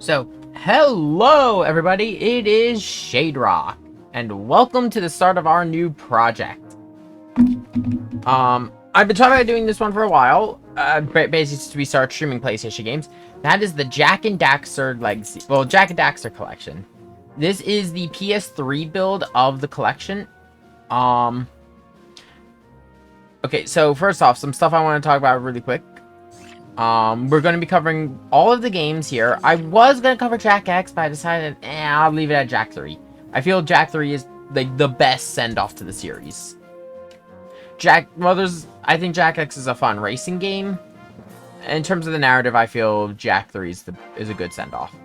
So, hello everybody, it is Shaderock, and welcome to the start of our new project. I've been talking about doing this one for a while, basically to restart streaming PlayStation games. That is the Jak and Daxter Legacy, Jak and Daxter collection. This is the PS3 build of the collection. Okay, so first off, some stuff I want to talk about really quick. We're going to be covering all of the games here. I was going to cover Jak X, but I decided, I'll leave it at Jak 3. I feel Jak 3 is like the best send-off to the series. I think Jak X is a fun racing game. In terms of the narrative, I feel Jak 3 is a good send-off.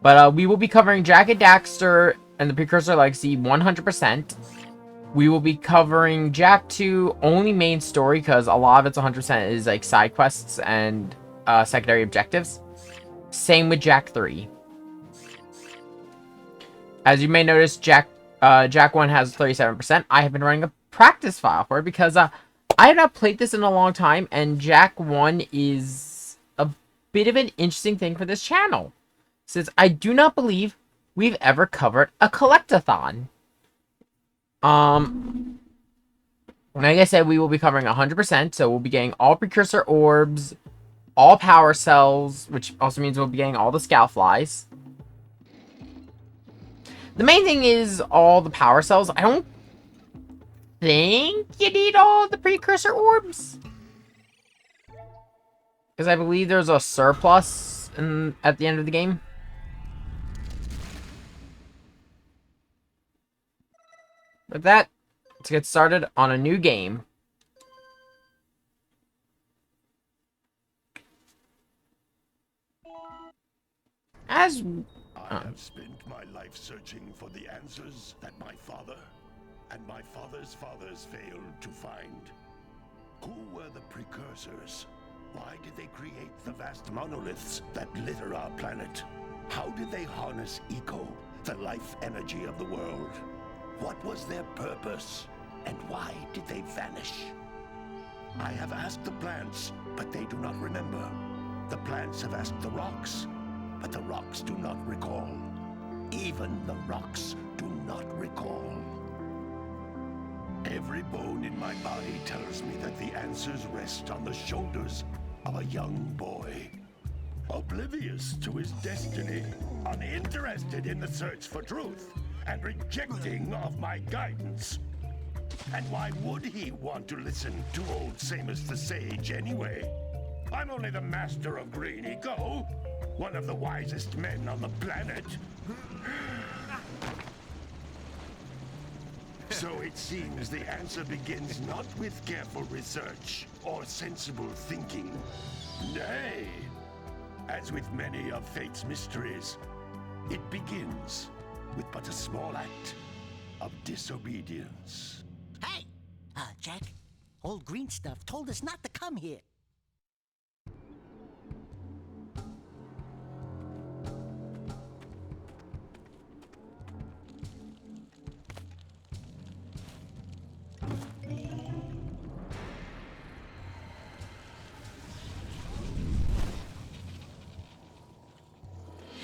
But we will be covering Jak and Daxter and the Precursor Legacy 100%. We will be covering Jak 2 only main story because a lot of it's 100% is like side quests and secondary objectives. Same with Jak 3. As you may notice, Jak 1 has 37%. I have been running a practice file for it because I have not played this in a long time, and Jak 1 is a bit of an interesting thing for this channel, since I do not believe we've ever covered a collectathon. Like I said, we will be covering 100%, so we'll be getting all Precursor orbs, all power cells, which also means we'll be getting all the Scoutflies. The main thing is all the power cells. I don't think you need all the Precursor orbs, because I believe there's a surplus at the end of the game. With that, let's get started on a new game. I have spent my life searching for the answers that my father and my father's fathers failed to find. Who were the Precursors? Why did they create the vast monoliths that litter our planet? How did they harness eco, the life energy of the world? What was their purpose, and why did they vanish? I have asked the plants, but they do not remember. The plants have asked the rocks, but the rocks do not recall. Even the rocks do not recall. Every bone in my body tells me that the answers rest on the shoulders of a young boy. Oblivious to his destiny, uninterested in the search for truth, and rejecting of my guidance. And why would he want to listen to old Samus the Sage anyway? I'm only the master of green eco, one of the wisest men on the planet. So it seems the answer begins not with careful research or sensible thinking. Nay, as with many of fate's mysteries, it begins with but a small act of disobedience. Hey! Jak, old green stuff told us not to come here.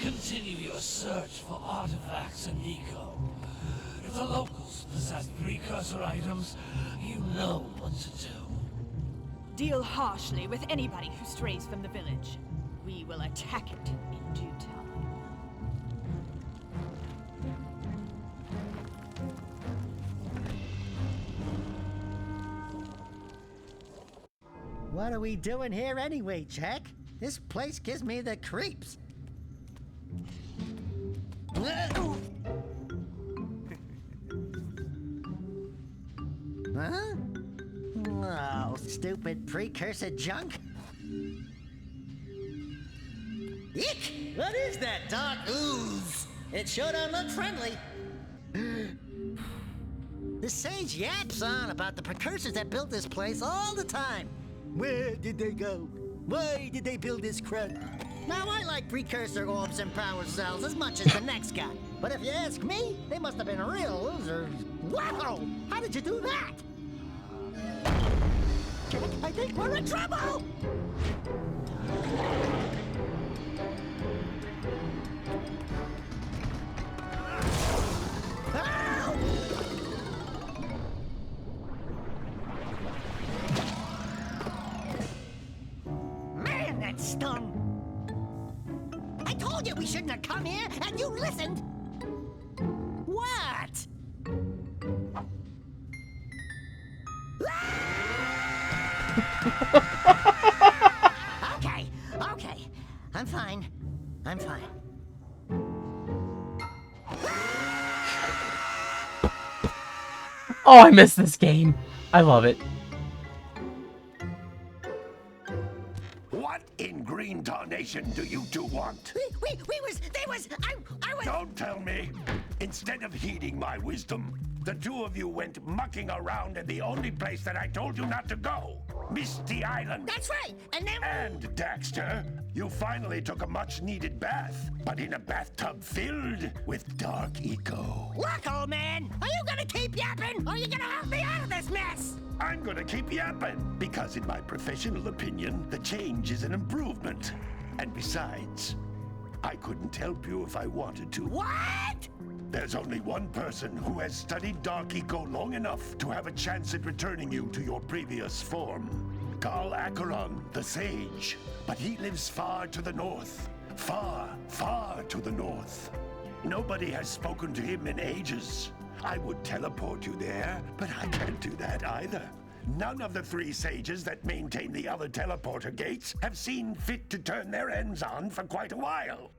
Continue your search for artifacts and eco. If the locals possess precursor items, you know what to do. Deal harshly with anybody who strays from the village. We will attack it in due time. What are we doing here anyway, Jak? This place gives me the creeps. Huh? Oh, stupid precursor junk. Eek! What is that dark ooze? It sure don't look friendly. The sage yaps on about the precursors that built this place all the time. Where did they go? Why did they build this crud? Now, I like precursor orbs and power cells as much as the next guy. But if you ask me, they must have been real losers. Wow! How did you do that? Jak, I think we're in trouble! told you we shouldn't have come here, and you listened. What? Okay. I'm fine. Oh, I miss this game. I love it. What in green tarnation do you two want? They was, I was... Don't tell me. Instead of heeding my wisdom, the two of you went mucking around in the only place that I told you not to go. Misty Island. That's right, and then... And, Daxter, you finally took a much-needed bath, but in a bathtub filled with dark eco. Look, old man, are you gonna keep yapping, or are you gonna help me out of this mess? I'm gonna keep yapping, because in my professional opinion, the change is an improvement. And besides, I couldn't help you if I wanted to. What? There's only one person who has studied Dark Eco long enough to have a chance at returning you to your previous form. Carl Acheron, the Sage. But he lives far to the north. Far, far to the north. Nobody has spoken to him in ages. I would teleport you there, but I can't do that either. None of the 3 sages that maintain the other teleporter gates have seen fit to turn their ends on for quite a while.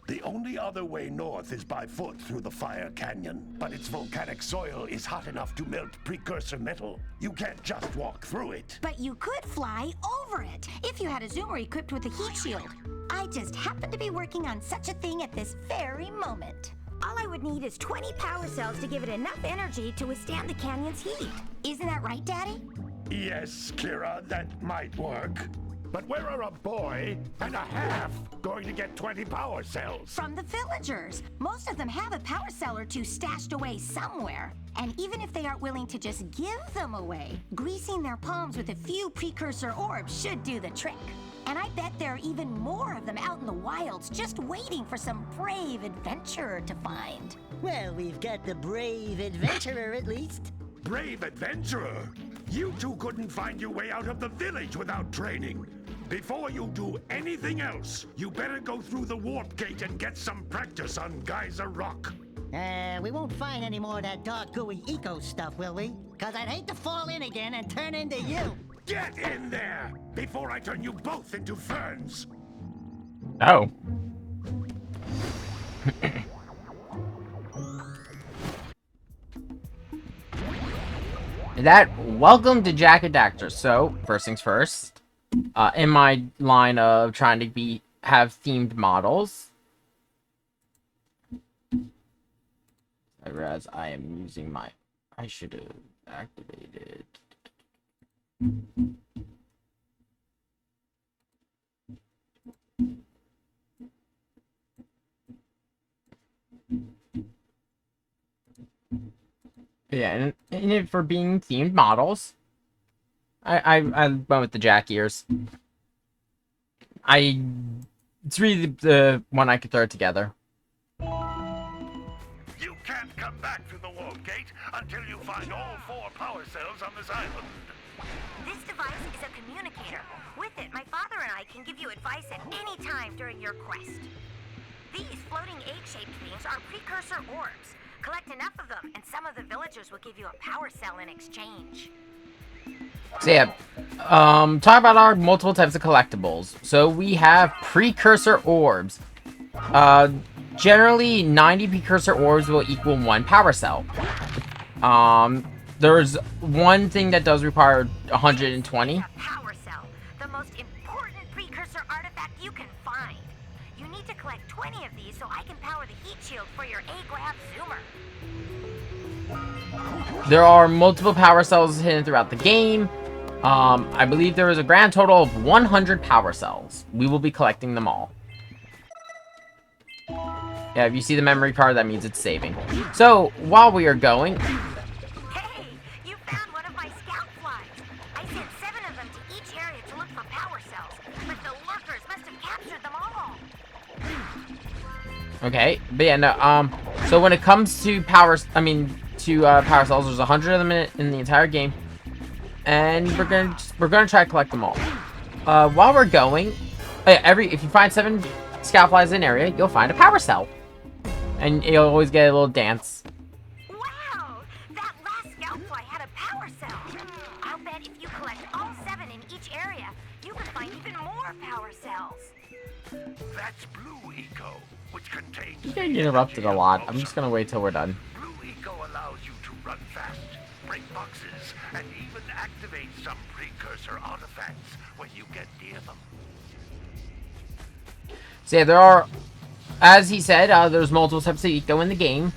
The only other way north is by foot through the Fire Canyon, but its volcanic soil is hot enough to melt precursor metal. You can't just walk through it. But you could fly over it if you had a zoomer equipped with a heat shield. I just happen to be working on such a thing at this very moment. All I would need is 20 power cells to give it enough energy to withstand the canyon's heat. Isn't that right, Daddy? Yes, Kira, that might work. But where are a boy and a half going to get 20 power cells? From the villagers. Most of them have a power cell or 2 stashed away somewhere. And even if they aren't willing to just give them away, greasing their palms with a few precursor orbs should do the trick. And I bet there are even more of them out in the wilds just waiting for some brave adventurer to find. Well, we've got the brave adventurer at least. Brave adventurer? You two couldn't find your way out of the village without training. Before you do anything else, you better go through the warp gate and get some practice on Geyser Rock. We won't find any more of that dark gooey eco stuff, will we? Cause I'd hate to fall in again and turn into you. Get in there before I turn you both into ferns. Oh. Welcome to Jak and Daxter. So, first things first. In my line of trying to have themed models, I realize I am using my... I should have activated... Yeah, and for being themed models, I went with the Jak ears. It's really the one I could throw together. You can't come back through the warp gate until you find all 4 power cells on this island. This device is a communicator. With it, my father and I can give you advice at any time during your quest. These floating egg-shaped things are precursor orbs. Collect enough of them, and some of the villagers will give you a power cell in exchange. So yeah, talk about our multiple types of collectibles. So we have precursor orbs. Generally, 90 precursor orbs will equal 1 power cell. There's one thing that does require 120. A power cell, the most important precursor artifact you can find. You need to collect 20 of these so I can power the heat shield for your A-Grab zoomer. There are multiple power cells hidden throughout the game. I believe there is a grand total of 100 power cells. We will be collecting them all. Yeah, if you see the memory card, that means it's saving. So, while we are going... Hey, you found one of my scout flies. I sent 7 of them to each area to look for power cells, but the lurkers must have captured them all. Okay, but yeah, no, so when it comes to power cells, there's 100 of them in the entire game, and we're gonna try to collect them all. While we're going, if you find Scoutflies in an area, you'll find a power cell. And you'll always get a little dance. Wow! That last Scoutfly had a power cell. I'll bet if you collect all 7 in each area, you can find even more power cells. That's Blue Eco, which contains... You're getting interrupted a lot. I'm just gonna wait till we're done. Blue Eco allows you to run fast, break boxes, and even activate some precursor artifacts when you get near them. So yeah, there are, as he said, there's multiple types of eco in the game.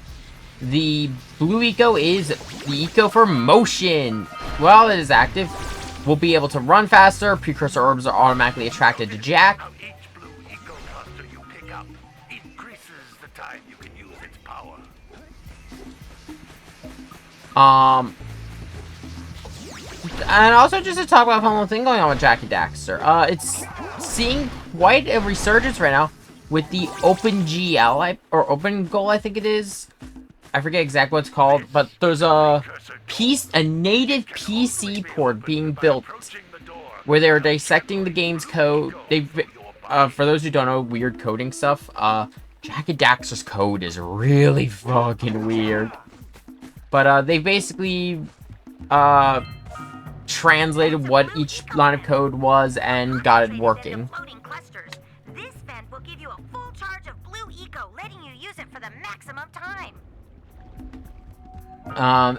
The blue eco is the eco for motion. While it is active, we'll be able to run faster. Precursor orbs are automatically attracted to Jack. Now each Blue Eco cluster you pick up increases the time you can use its power. And also just to talk about one more thing going on with Jack and Daxter. It's seeing quite a resurgence right now with the OpenGL, or Open Goal, I think it is. I forget exactly what it's called, but there's a native PC port being built where they're dissecting the game's code. For those who don't know weird coding stuff, Jack and Daxter's code is really fucking weird. But they basically translated what each line of code was and got it working. This vent will give you a full charge of Blue Eco, letting you use it for the maximum time.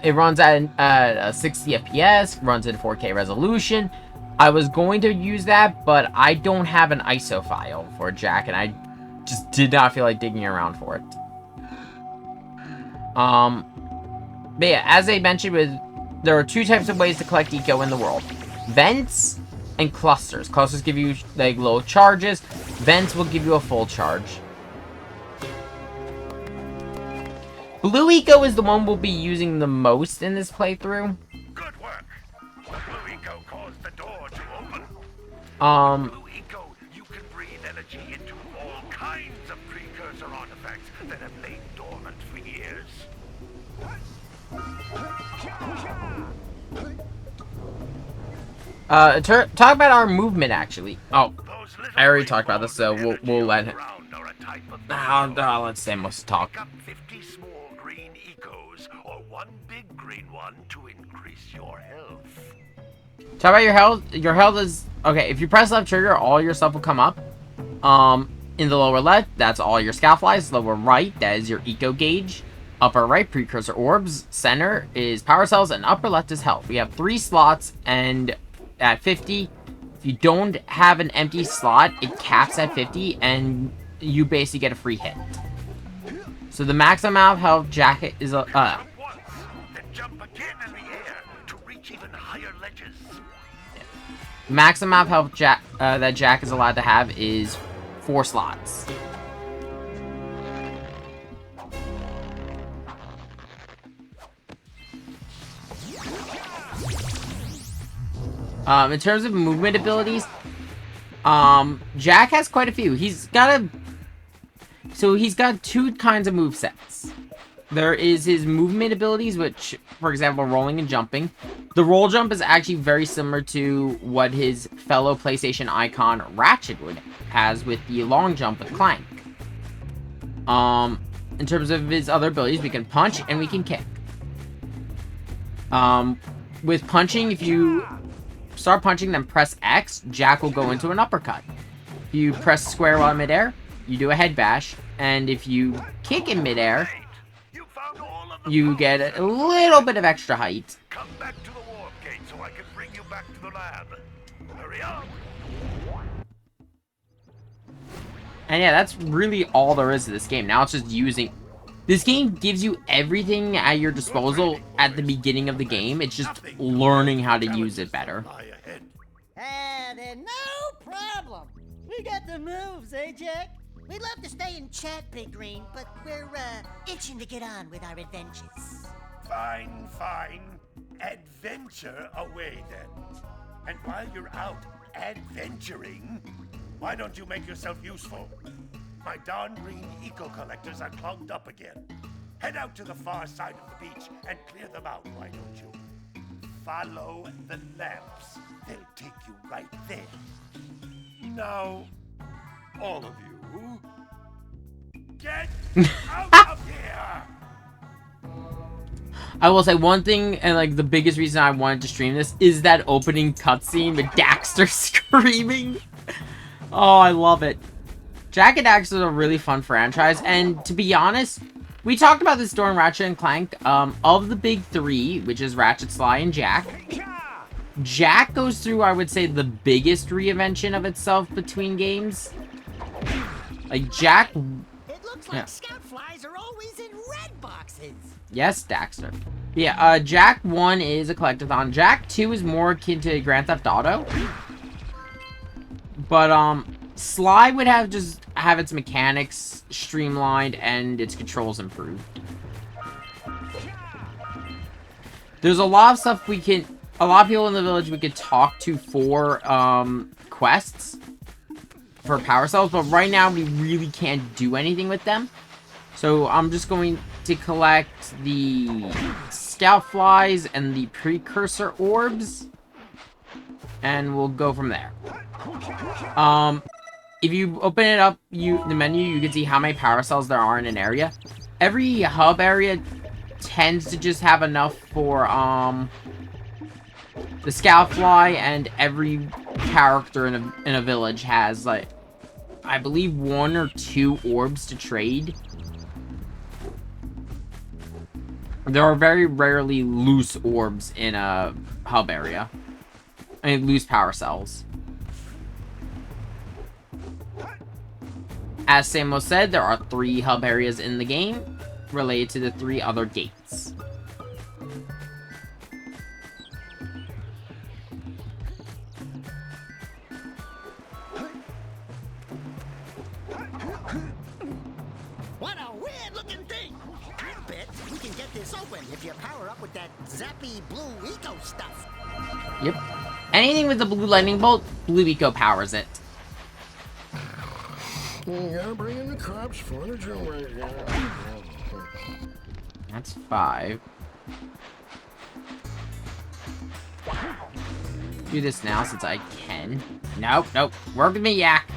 It runs at 60 FPS, runs at 4K resolution. I was going to use that, but I don't have an ISO file for Jack, and I just did not feel like digging around for it. But yeah, as I mentioned, there are 2 types of ways to collect eco in the world: vents and clusters. Clusters give you like low charges. Vents will give you a full charge. Blue eco is the one we'll be using the most in this playthrough. Good work. The Blue Eco caused the door to open. Blue Eco, you can breathe energy into all kinds of precursor artifacts that have lain dormant for years. Talk about our movement, actually. Oh, I already talked about this, so we'll let him. Let's say most talk. Pick up 50 small green ecos, or 1 big green one to increase your health. Talk about your health. Your health is okay. If you press left trigger, all your stuff will come up. In the lower left, that's all your Scoutflies. Lower right, that is your eco gauge. Upper right, precursor orbs. Center is power cells, and upper left is health. We have 3 slots, and at 50, if you don't have an empty slot, it caps at 50, and you basically get a free hit. So the max amount of health Jack is Jump once, then jump again in the air to reach even higher ledges. max amount of health that Jack is allowed to have is 4 slots. In terms of movement abilities, Jack has quite a few. He's got 2 kinds of movesets. There is his movement abilities, which, for example, rolling and jumping. The roll jump is actually very similar to what his fellow PlayStation icon Ratchet has with the long jump with Clank. In terms of his other abilities, we can punch and we can kick. With punching, if you start punching, then press X, Jack will go into an uppercut. If you press square while in midair, you do a head bash. And if you kick in midair, you get a little bit of extra height. Come back to the warp gate so I can bring you back to the lab. Hurry up! And yeah, that's really all there is to this game. Now it's just using... This game gives you everything at your disposal at the beginning of the game. It's just learning how to use it better. Then no problem. We got the moves, eh, Jack? We'd love to stay and chat, Big Green, but we're, itching to get on with our adventures. Fine, fine. Adventure away, then. And while you're out adventuring, why don't you make yourself useful? My darn green eco-collectors are clogged up again. Head out to the far side of the beach and clear them out, why don't you? Follow the lamps. They'll take you right there. Now, all of you, Get out of here! I will say one thing, and like the biggest reason I wanted to stream this is that opening cutscene with Daxter screaming. Oh, I love it. Jak and Daxter is a really fun franchise, and to be honest, we talked about this during Ratchet and Clank. Of the big three, which is Ratchet, Sly, and Jak, Jak goes through, I would say, the biggest reinvention of itself between games. Like, Jak... It looks like scout flies are always in red boxes. Yes, Daxter. Yeah, Jak 1 is a collectathon. Jak 2 is more akin to Grand Theft Auto. But, Sly would have its mechanics streamlined and its controls improved. There's a lot of stuff a lot of people in the village we could talk to for, quests. For power cells, but right now we really can't do anything with them. So I'm just going to collect the scout flies and the precursor orbs, and we'll go from there. If you open it up, the menu, you can see how many power cells there are in an area. Every hub area tends to just have enough for the scout fly, and every character in a village has, like, I believe 1 or 2 orbs to trade. There are very rarely loose orbs in a hub area. I mean, loose power cells. As Samo said, there are 3 hub areas in the game related to the 3 other gates. What a weird-looking thing! I bet we can get this open if you power up with that zappy blue eco stuff. Yep. Anything with the blue lightning bolt, blue eco powers it. You gotta bring in the cops for the drill right now. That's 5. Do this now since I can. Nope, nope. Work with me, Yak.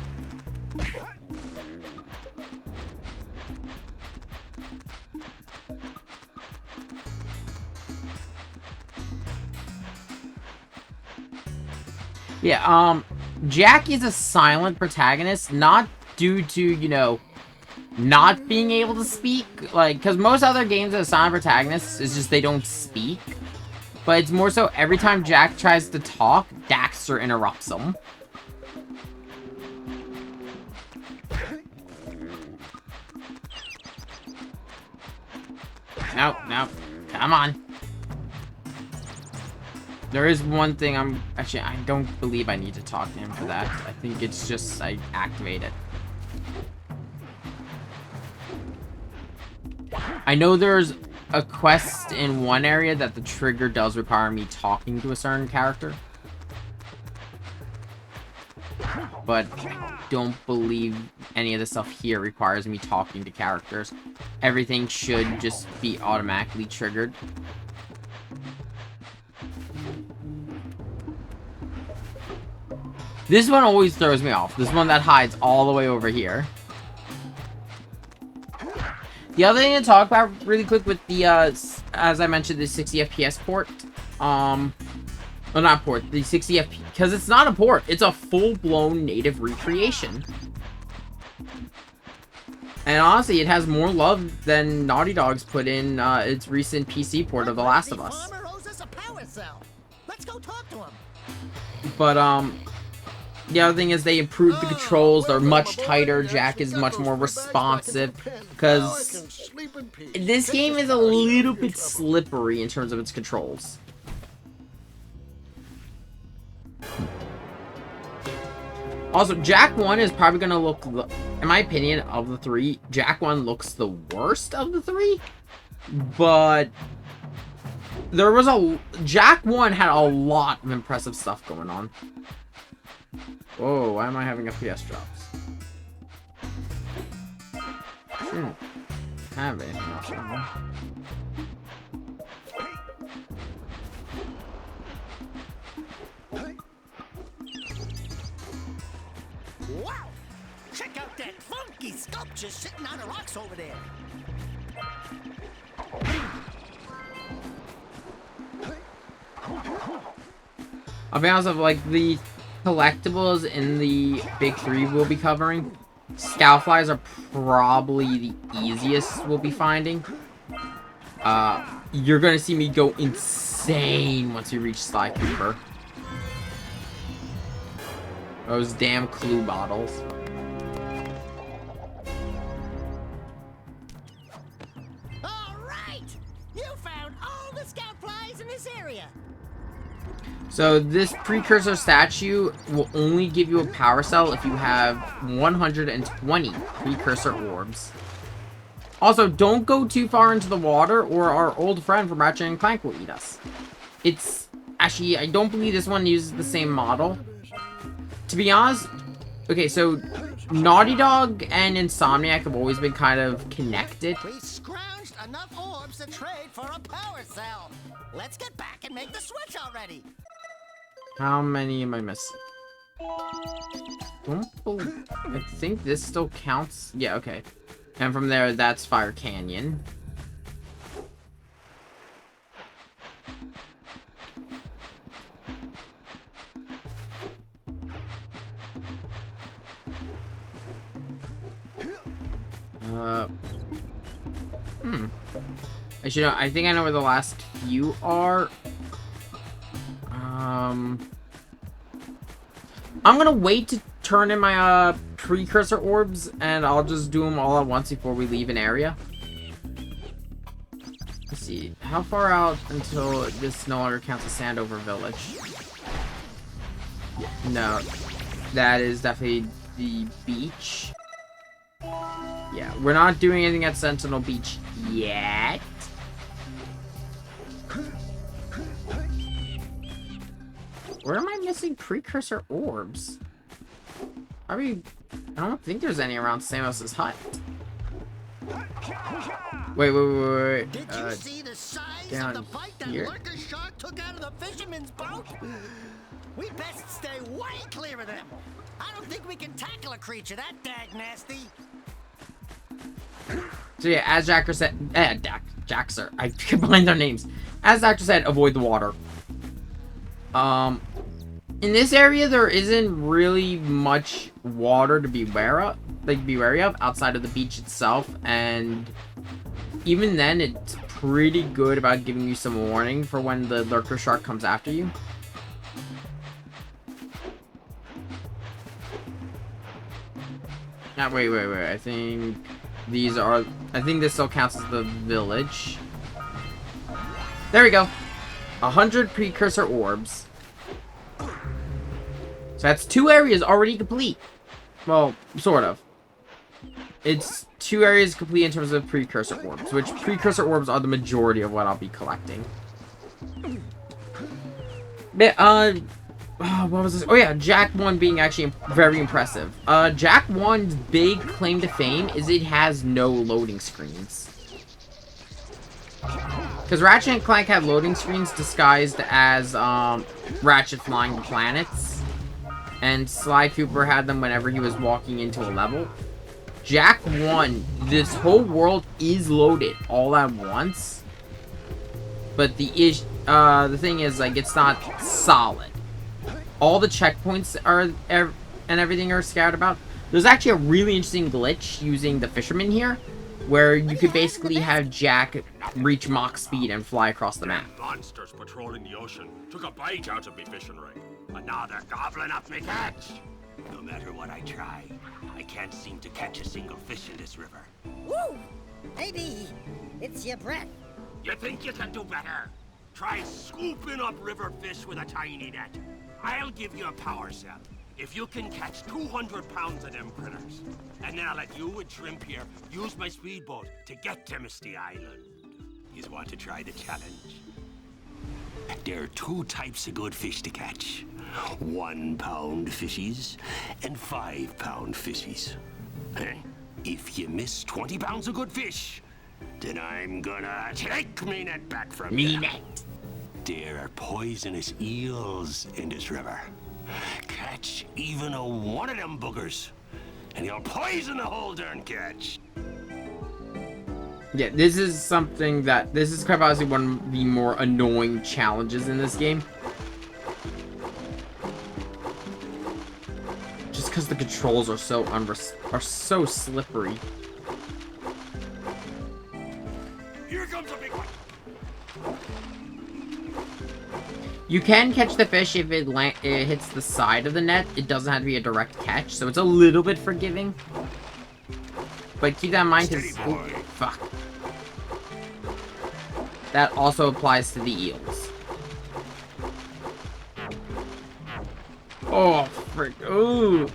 Yeah, Jak is a silent protagonist, not due to, you know, not being able to speak. Like, because most other games with a silent protagonist is just they don't speak. But it's more so every time Jak tries to talk, Daxter interrupts him. Nope, nope. Come on. There is one thing actually, I don't believe I need to talk to him for that. I think it's just, I activate it. I know there's a quest in one area that the trigger does require me talking to a certain character. But I don't believe any of the stuff here requires me talking to characters. Everything should just be automatically triggered. This one always throws me off. This one that hides all the way over here. The other thing to talk about really quick with the, as I mentioned, the 60 FPS port. Well, not port, the 60 FPS, because it's not a port. It's a full-blown native recreation. And honestly, it has more love than Naughty Dog's put in its recent PC port of The Last of Us. Farmer owes us a power cell. Let's go talk to him. But, the other thing is they improved the controls. They're much tighter. Jak is much more responsive. Because this game is a little bit slippery in terms of its controls. Also, Jak 1 is probably going to look, in my opinion, of the 3, Jak 1 looks the worst of the 3. But there was Jak 1 had a lot of impressive stuff going on. Whoa, why am I having FPS drops? Shouldn't have anything else on there. Wow! Check out that funky sculptures sitting on the rocks over there. I'll be honest with like the collectibles in the big three we'll be covering. Scoutflies are probably the easiest we'll be finding. You're gonna see me go insane once we reach Sly Cooper. Those damn clue bottles. All right, you found all the scout flies in this area. So this precursor statue will only give you a power cell if you have 120 precursor orbs. Also, don't go too far into the water or our old friend from Ratchet and Clank will eat us. It's... Actually, I don't believe this one uses the same model. To be honest... Okay, so... Naughty Dog and Insomniac have always been kind of connected. We scrounged enough orbs to trade for a power cell. Let's get back and make the switch already. How many am I missing? I think this still counts. Yeah, okay. And from there, that's Fire Canyon. Actually, no, I think I know where the last few are. I'm gonna wait to turn in my precursor orbs, and I'll just do them all at once before we leave an area. Let's see, how far out until this no longer counts as Sandover Village? Yeah, no, that is definitely the beach. Yeah, we're not doing anything at Sentinel Beach yet. Where am I missing precursor orbs? I don't think there's any around Samos's hut. Wait. Did you see the size of the bite that lurker shark took out of the fisherman's boat? We best stay way clear of them. I don't think we can tackle a creature that dag nasty. So yeah, as Jacker said, Daxter, I combined their names. As Daxter said, avoid the water. In this area, there isn't really much water to be wary of outside of the beach itself, and even then, it's pretty good about giving you some warning for when the lurker shark comes after you. Wait. I think this still counts as the village. There we go. 100 precursor orbs. So that's 2 areas already complete. Well, sort of. It's 2 areas complete in terms of precursor orbs, which precursor orbs are the majority of what I'll be collecting. But, what was this? Oh yeah, Jack 1 being actually very impressive. Jack 1's big claim to fame is it has no loading screens. Because Ratchet and Clank had loading screens disguised as Ratchet flying the planets. And Sly Cooper had them whenever he was walking into a level. Jack 1, this whole world is loaded all at once. But the thing is, like, it's not solid. All the checkpoints and everything are scattered about. There's actually a really interesting glitch using the fisherman here, where you could basically have Jack reach Mach speed and fly across the map. Monsters patrolling the ocean took a bite out of me fishing rig, and now they're gobbling up me catch. No matter what I try, I can't seem to catch a single fish in this river. Woo! Maybe it's your breath. You think you can do better? Try scooping up river fish with a tiny net. I'll give you a power cell if you can catch 200 pounds of them critters. And then I'll let you and Shrimp here use my speedboat to get to Misty Island. You want to try the challenge? There are 2 types of good fish to catch. 1-pound fishies and 5-pound fishies. If you miss 20 pounds of good fish, then I'm gonna take me net back from you. Net. There are poisonous eels in this river. Catch even one of them boogers, and you'll poison the whole darn catch. Yeah, this is something that... This is quite honestly one of the more annoying challenges in this game. Just because the controls are so so slippery. Here comes a big one. You can catch the fish if it hits the side of the net. It doesn't have to be a direct catch, so it's a little bit forgiving. But keep that in mind, because... Fuck. That also applies to the eels. Oh, frick. Ooh.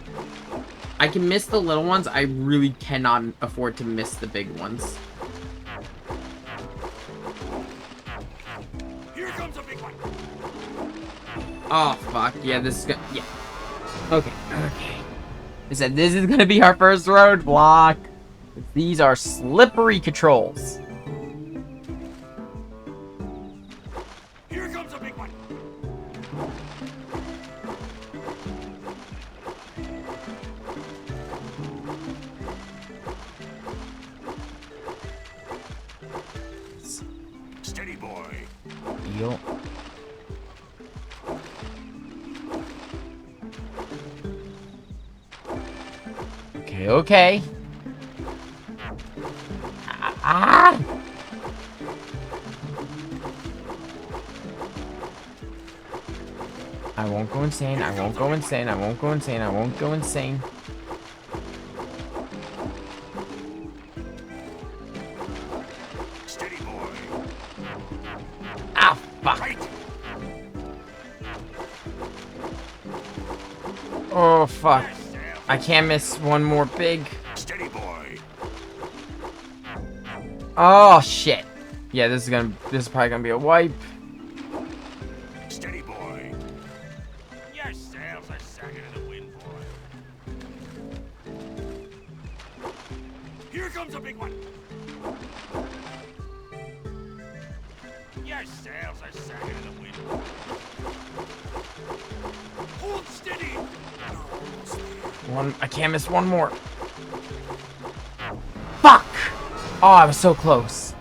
I can miss the little ones. I really cannot afford to miss the big ones. Here comes a big one. Oh, fuck. Yeah, this is gonna... Yeah. Okay. Okay. I said this is gonna be our first roadblock. These are slippery controls. Here comes a big one. Steady, boy. Eel. Okay, okay. Ah! I won't go insane, I won't go insane, I won't go insane, I won't go insane. Steady, boy. Ah, fuck. Right. Oh, fuck. I can't miss one more big. Steady, boy. Oh, shit. Yeah, this is probably gonna be a wipe. Steady, boy. Your sails are sagging in the wind, boy. Here comes a big one. Your sails are sagging in the wind. Hold steady. One, I can't miss one more. Fuck! Oh, I was so close.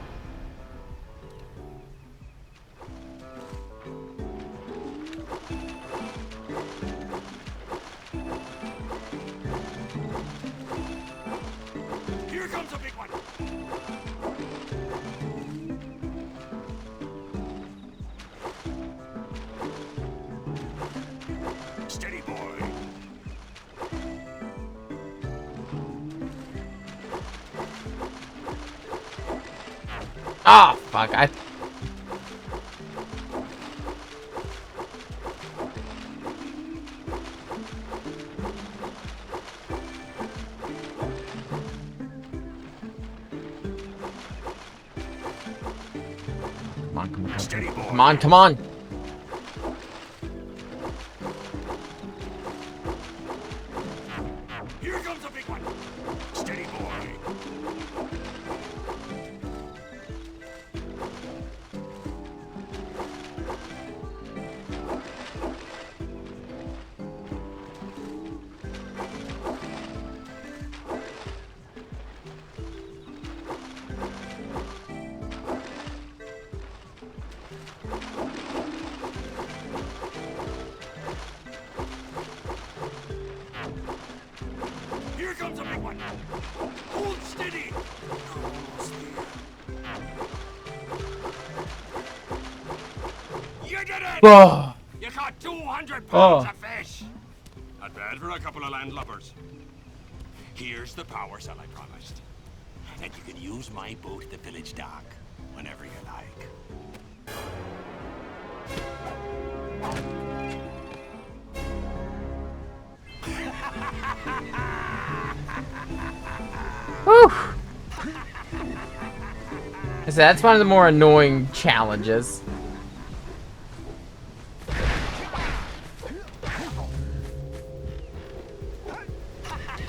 Here comes a big one. Steady, boy. Ah, oh, fuck. Come on, come on, Steady, boy. come on, come on. Here comes a big one. Steady, boy. Here comes a big one. Hold steady. You did it! Oh, You caught 200 Oh. pounds of fish. Not bad for a couple of landlubbers. Here's the power cell I promised. And you can use my boat at the village dock whenever you like. whew. I said that's one of the more annoying challenges.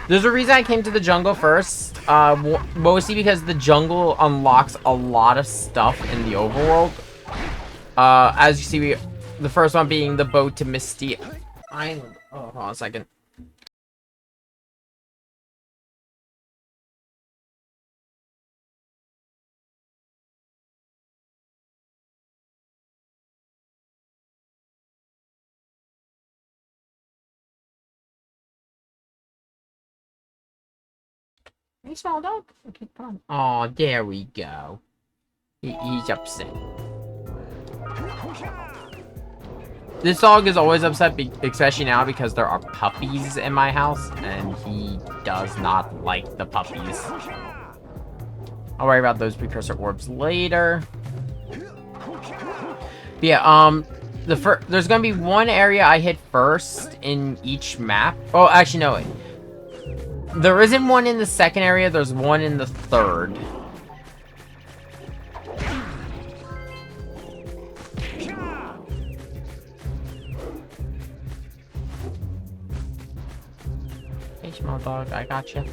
There's a reason I came to the jungle first, mostly because the jungle unlocks a lot of stuff in the overworld. As you see, the first one being the boat to Misty Island. Oh, hold on a second. Hey, small dog. Okay, come on. Oh, there we go. He's upset. This dog is always upset, especially now because there are puppies in my house, and he does not like the puppies. I'll worry about those precursor orbs later. But yeah, there's gonna be one area I hit first in each map. Oh, actually, no. There isn't one in the second area. There's one in the third. Hey, small dog, I gotcha.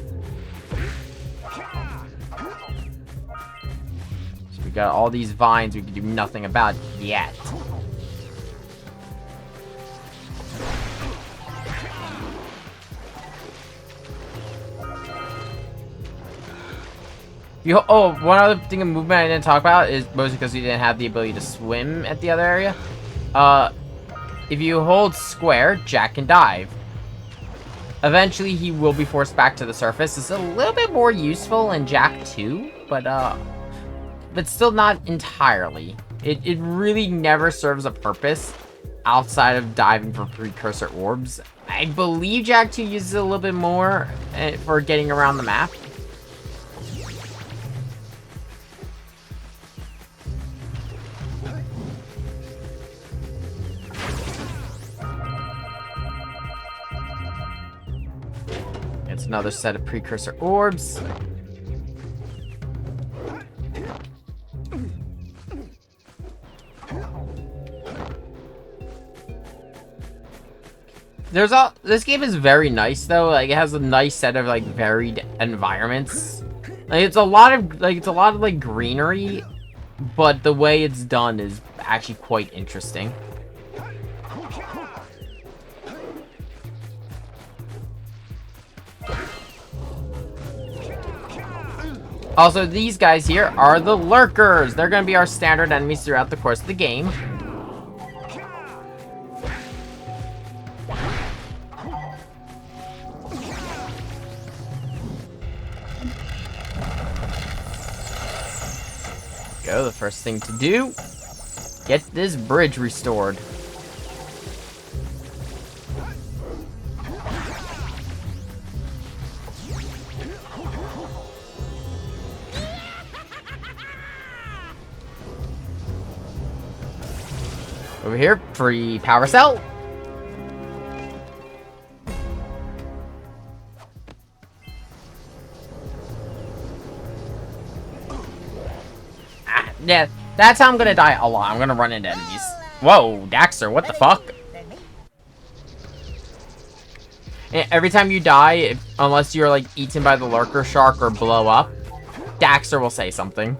So we got all these vines we can do nothing about yet. Oh, one other thing of movement I didn't talk about is mostly because we didn't have the ability to swim at the other area. If you hold square, Jack can dive. Eventually, he will be forced back to the surface. It's a little bit more useful in Jack 2, but still not entirely. It really never serves a purpose outside of diving for precursor orbs. I believe Jack 2 uses it a little bit more for getting around the map. It's another set of precursor orbs. This game is very nice though. Like, it has a nice set of like varied environments. Like, it's a lot of like greenery, but the way it's done is actually quite interesting. Also, these guys here are the lurkers. They're going to be our standard enemies throughout the course of the game. Go, the first thing to do, get this bridge restored. Over here, free power cell. Yeah, that's how I'm gonna die a lot. I'm gonna run into enemies. Whoa, Daxter, what the fuck? Every time you die, unless you're like eaten by the lurker shark or blow up, Daxter will say something.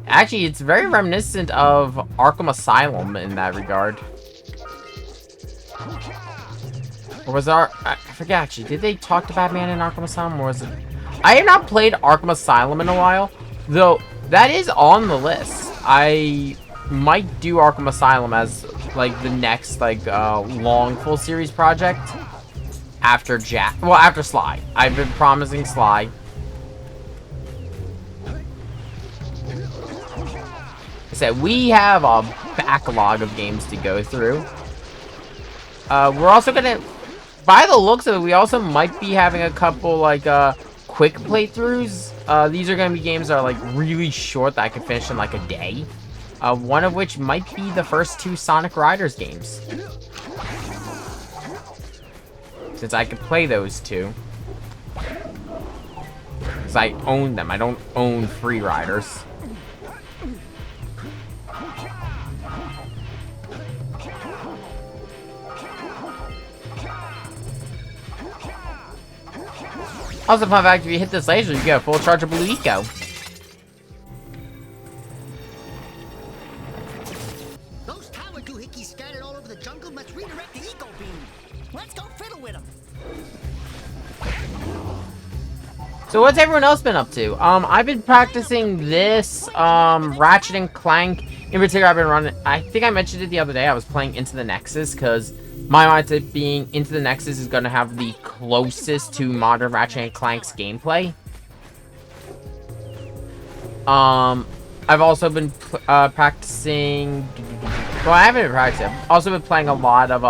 Actually, it's very reminiscent of Arkham Asylum in that regard. Or was I forget actually, did they talk to Batman in Arkham Asylum, or was it? I have not played Arkham Asylum in a while, though that is on the list. I might do Arkham Asylum as like the next like long full series project after after Sly. I've been promising Sly. Said we have a backlog of games to go through. We're also gonna, by the looks of it, we also might be having a couple like quick playthroughs. These are gonna be games that are like really short that I can finish in like a day. One of which might be the first two Sonic Riders games, since I could play those two. Because I own them. I don't own free riders. Also, fun fact, if you hit this laser, you get a full charge of Blue Eco. Those tower doohickeys scattered all over the jungle must redirect the eco beam. Let's go fiddle with them. So what's everyone else been up to? I've been practicing this, Ratchet and Clank. In particular, I've been running, I think I mentioned it the other day, I was playing Into the Nexus, because my mindset being Into the Nexus is going to have the closest to modern Ratchet and Clank's gameplay. I've also been practicing. Well, I haven't been practicing. I've also been playing a lot of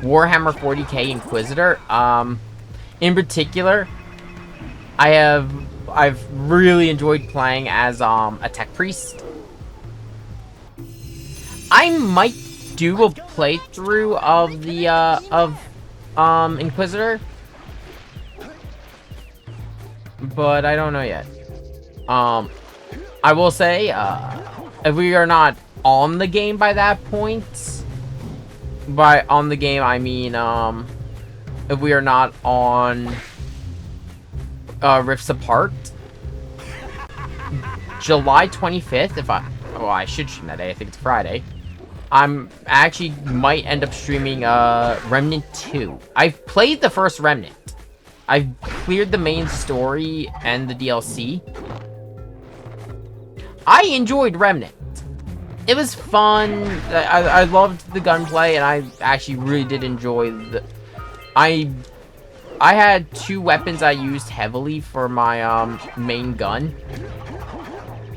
Warhammer 40k Inquisitor. In particular, I've really enjoyed playing as a tech priest. I might do a playthrough of the Inquisitor, but I don't know yet. I will say, if we are not on the game by that point, by on the game I mean if we are not on Rifts Apart, July 25th, I should stream that day, I think it's Friday. I'm actually might end up streaming Remnant 2. I've played the first Remnant. I've cleared the main story and the DLC. I enjoyed Remnant. It was fun. I loved the gunplay, and I actually really did enjoy the... I had 2 weapons I used heavily for my main gun.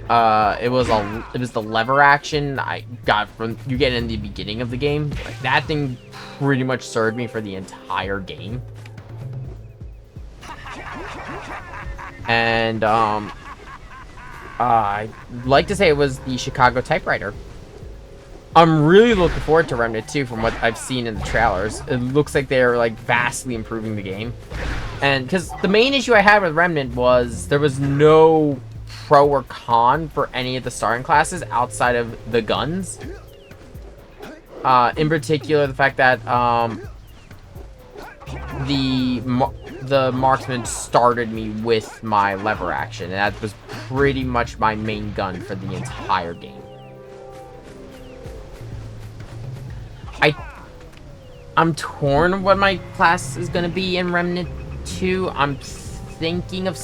It was the lever action I got from you get in the beginning of the game. Like, that thing pretty much served me for the entire game. And I'd like to say it was the Chicago typewriter. I'm really looking forward to Remnant 2 from what I've seen in the trailers. It looks like they're like vastly improving the game. And because the main issue I had with Remnant was there was no pro or con for any of the starting classes outside of the guns. In particular, the fact that the marksman started me with my lever action, and that was pretty much my main gun for the entire game. I'm torn what my class is gonna be in Remnant 2. I'm thinking of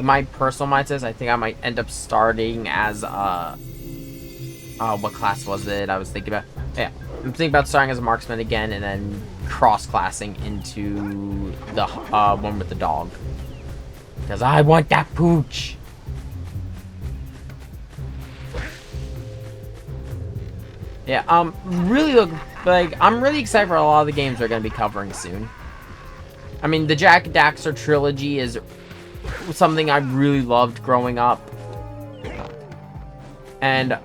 my personal mindset, I think I might end up starting as what class was it I was thinking about? Yeah, I'm thinking about starting as a marksman again, and then cross-classing into the one with the dog, because I want that pooch. Yeah, I'm really excited for a lot of the games we're going to be covering soon. I mean, the Jak and Daxter trilogy is something I really loved growing up, and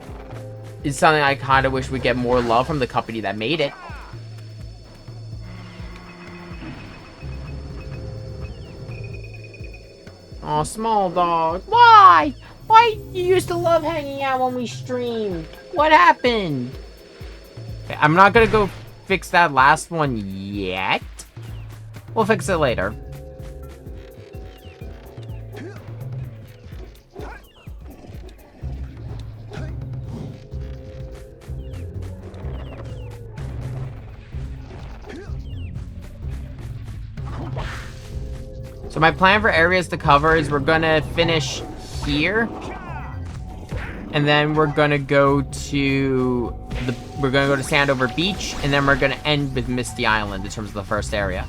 it's something I kind of wish we'd get more love from the company that made it. Oh, small dog. Why? Why you used to love hanging out when we streamed? What happened? Okay, I'm not gonna go fix that last one yet. We'll fix it later. So my plan for areas to cover is we're gonna finish here, and then we're gonna go to Sandover Beach, and then we're gonna end with Misty Island in terms of the first area.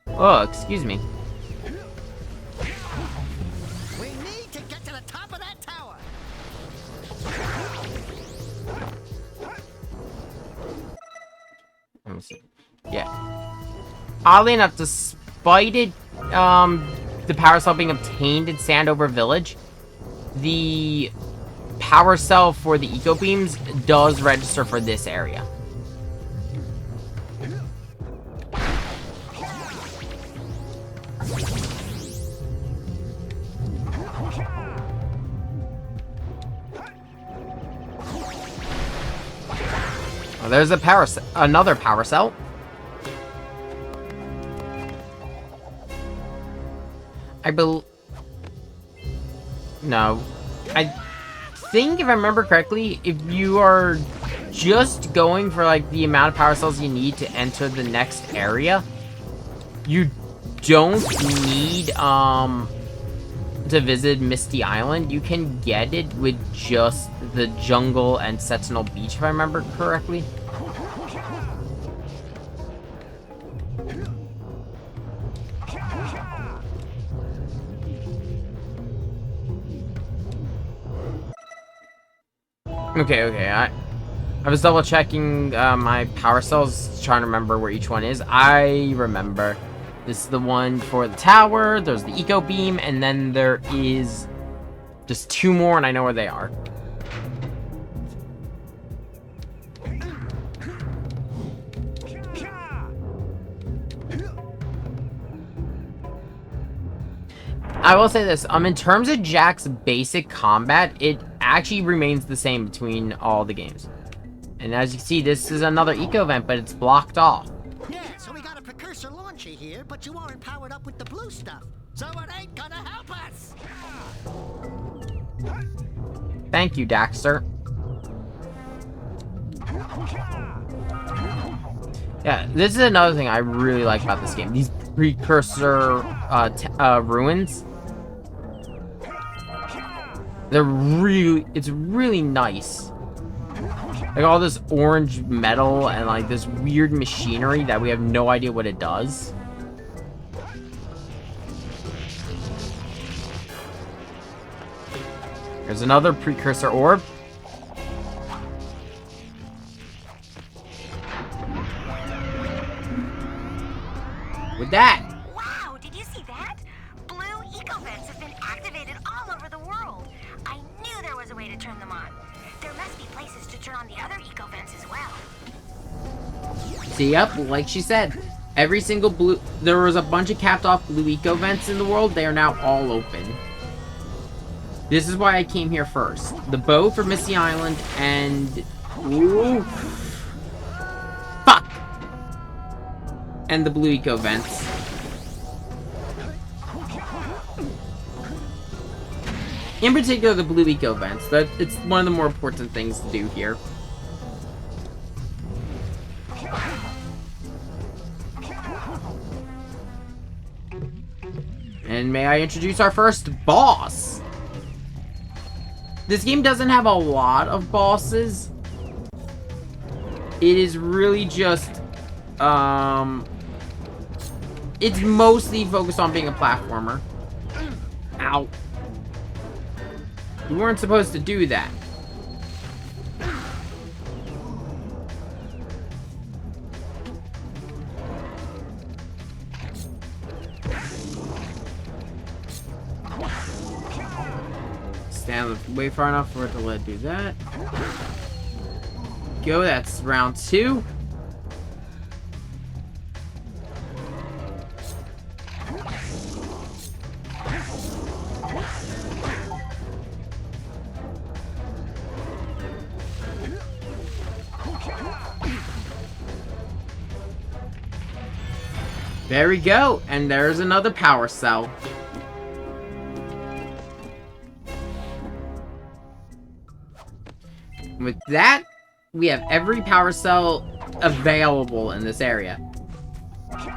Oh, excuse me. We need to get to the top of that tower. Let me see. Yeah. Oddly enough, despite it, the power cell being obtained in Sandover Village, the power cell for the eco beams does register for this area. Well, there's another power cell. No. I think, if I remember correctly, if you are just going for, like, the amount of power cells you need to enter the next area, you don't need, to visit Misty Island, you can get it with just the jungle and Sentinel Beach, if I remember correctly. Okay, I was double checking my power cells, trying to remember where each one is. I remember. This is the one for the tower, there's the eco beam, and then there is just 2 more, and I know where they are. I will say this, in terms of Jack's basic combat, it actually remains the same between all the games. And as you see, this is another eco event, but it's blocked off. Yeah, so we got a Precursor launcher here, but you aren't powered up with the blue stuff. So it ain't gonna help us! Thank you, Daxter. Yeah, this is another thing I really like about this game. These Precursor ruins. It's really nice. Like all this orange metal and like this weird machinery that we have no idea what it does. There's another Precursor orb. With that. Wow, did you see that? Blue eco vents have been activated all over the world. I knew there was a way to turn them on. There must be places to turn on the other eco vents as well. See, yep, like she said. Every single blue... There was a bunch of capped off blue eco vents in the world. They are now all open. This is why I came here first. The bow for Misty Island and... Ooh. Fuck! And the blue eco vents. In particular, the blue eco vents. It's one of the more important things to do here. And may I introduce our first boss? This game doesn't have a lot of bosses. It is really just, it's mostly focused on being a platformer. Ow. You weren't supposed to do that. Stand way far enough for it to let it do that. Go, that's round 2. There we go, and there's another power cell. With that, we have every power cell available in this area.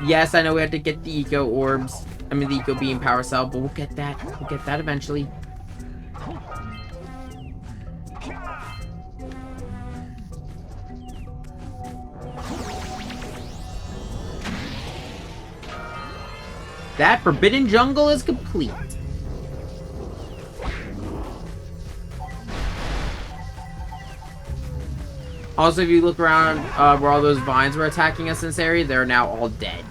Yes, I know we have to get the eco orbs. I mean, the eco beam power cell, but we'll get that. We'll get that eventually. That Forbidden Jungle is complete. Also, if you look around where all those vines were attacking us in this area, they're now all dead.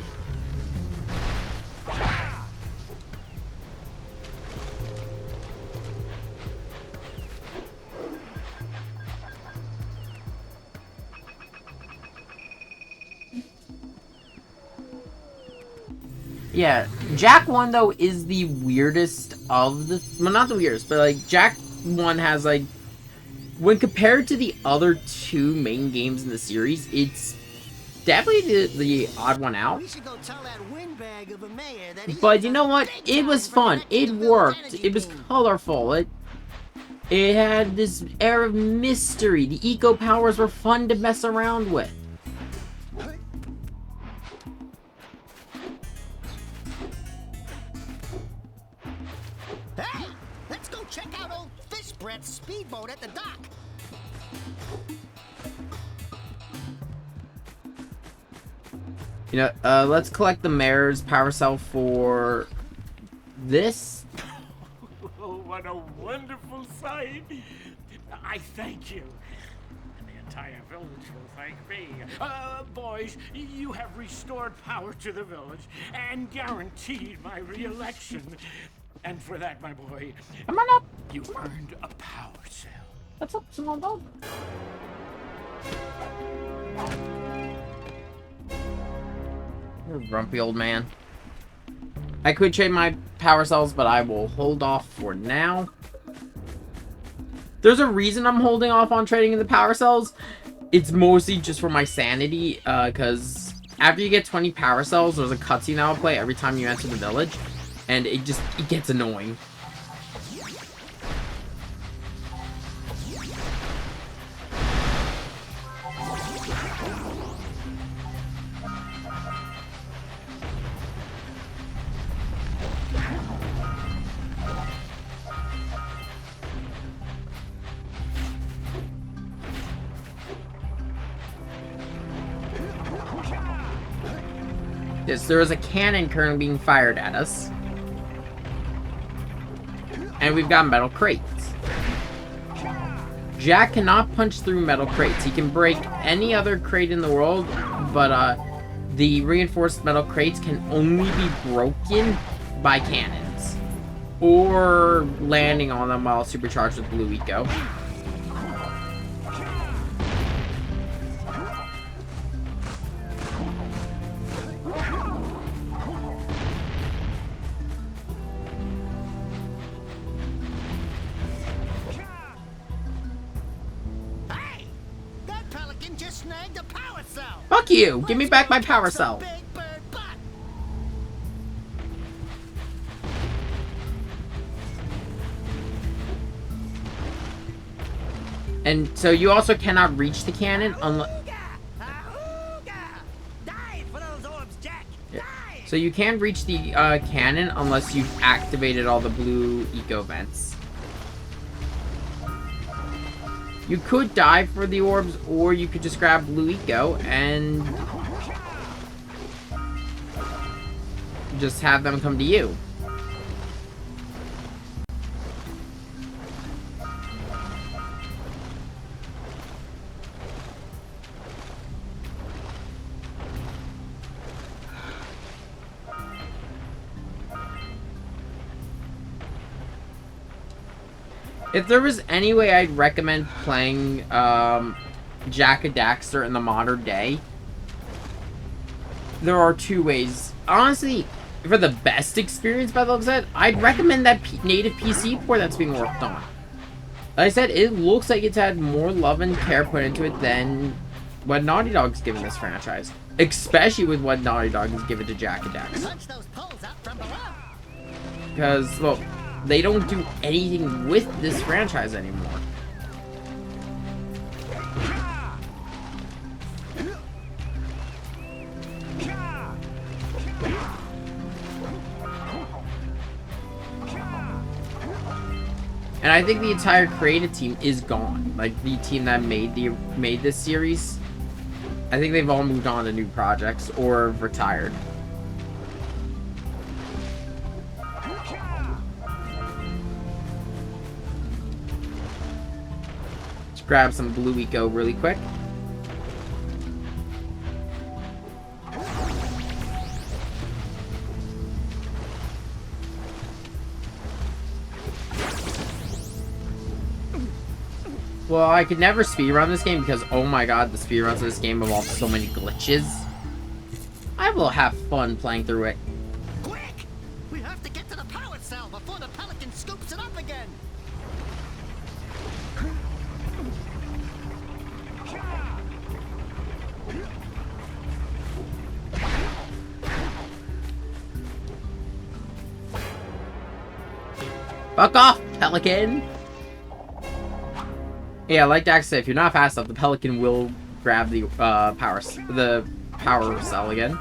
Yeah, Jack 1, though, is the weirdest of the... Well, not the weirdest, but, like, Jack 1 has, like... When compared to the other 2 main games in the series, it's definitely the odd one out. We should go tell that windbag of a mayor that he But you know what? It was fun. It worked. It was colorful. It had this air of mystery. The eco powers were fun to mess around with. Hey, let's go check out old Fish Breath's speedboat at the dock. You know, let's collect the mayor's power cell for this. Oh, what a wonderful sight! I thank you. And the entire village will thank me. Boys, you have restored power to the village and guaranteed my re-election. And for that, my boy, Come on up. you earned a power cell. What's up, small dog? You're a grumpy old man. I could trade my power cells, but I will hold off for now. There's a reason I'm holding off on trading in the power cells. It's mostly just for my sanity, because after you get 20 power cells, there's a cutscene that will play every time you enter the village, and it gets annoying. Yes, there is a cannon currently being fired at us. And we've got metal crates. Jack cannot punch through metal crates. He can break any other crate in the world, but the reinforced metal crates can only be broken by cannons. Or landing on them while supercharged with blue eco. Fuck you! Give me back my power cell! And so you also cannot reach the cannon unless... Yeah. So you can't reach the cannon unless you've activated all the blue eco vents. You could dive for the orbs, or you could just grab blue eco and just have them come to you. If there was any way I'd recommend playing Jak and Daxter in the modern day, there are two ways. Honestly, for the best experience by the looks of it, I'd recommend that native PC port that's being worked on. Like I said, it looks like it's had more love and care put into it than what Naughty Dog's given this franchise. Especially with what Naughty Dog has given to Jak and Daxter. Because, well, they don't do anything with this franchise anymore. And I think the entire creative team is gone. Like, the team that made this series, I think they've all moved on to new projects or retired. Let's grab some blue eco really quick. Well, I could never speedrun this game because, oh my god, the speedruns of this game involve so many glitches. I will have fun playing through it. Quick! We have to get to the power cell before the Pelican scoops it up again! Fuck off, Pelican! Yeah, like Dax said, if you're not fast enough, the Pelican will grab the power cell again.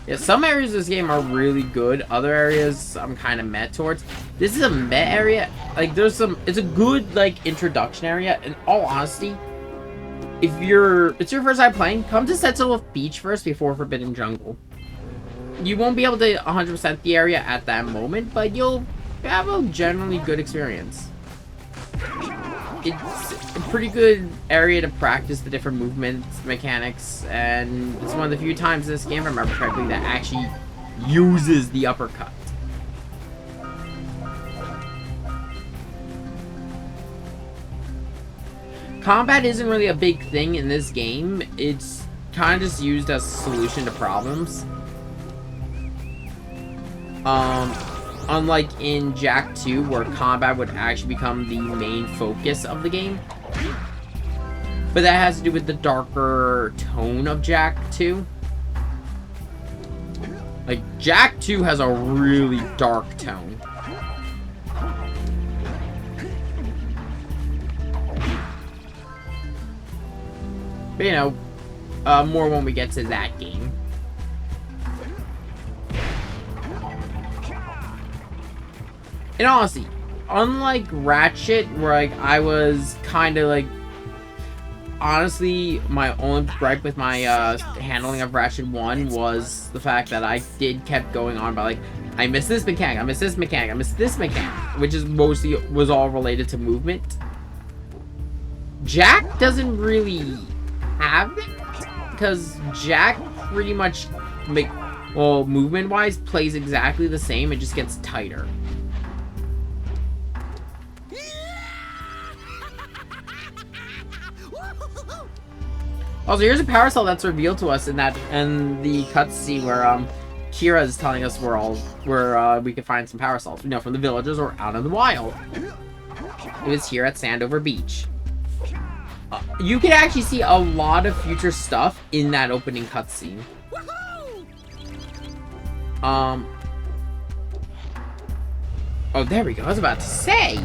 Yeah, some areas of this game are really good. Other areas I'm kind of meh towards. This is a meh area. Like, it's a good, like, introduction area. In all honesty, if it's your first time playing, come to Sentinel Beach first before Forbidden Jungle. You won't be able to 100% the area at that moment, but you'll have a generally good experience. It's a pretty good area to practice the different movements, mechanics, and it's one of the few times in this game, if I remember correctly, that actually uses the uppercut. Combat isn't really a big thing in this game. It's kind of just used as a solution to problems. Unlike in Jak 2, where combat would actually become the main focus of the game. But that has to do with the darker tone of Jak 2. Like, Jak 2 has a really dark tone. But, you know, more when we get to that game. And honestly, unlike Ratchet, where like I was kind of like, honestly, my only gripe with my handling of Ratchet 1 was the fact that I kept going on by like, I missed this mechanic, I missed this mechanic, I missed this mechanic, which is was all related to movement. Jak doesn't really have that, because Jak pretty much, movement-wise, plays exactly the same, it just gets tighter. Also, here's a power cell that's revealed to us in the cutscene where Kira is telling us where we can find some power cells. You know, from the villagers or out in the wild. It was here at Sandover Beach. You can actually see a lot of future stuff in that opening cutscene. Oh, there we go. I was about to say.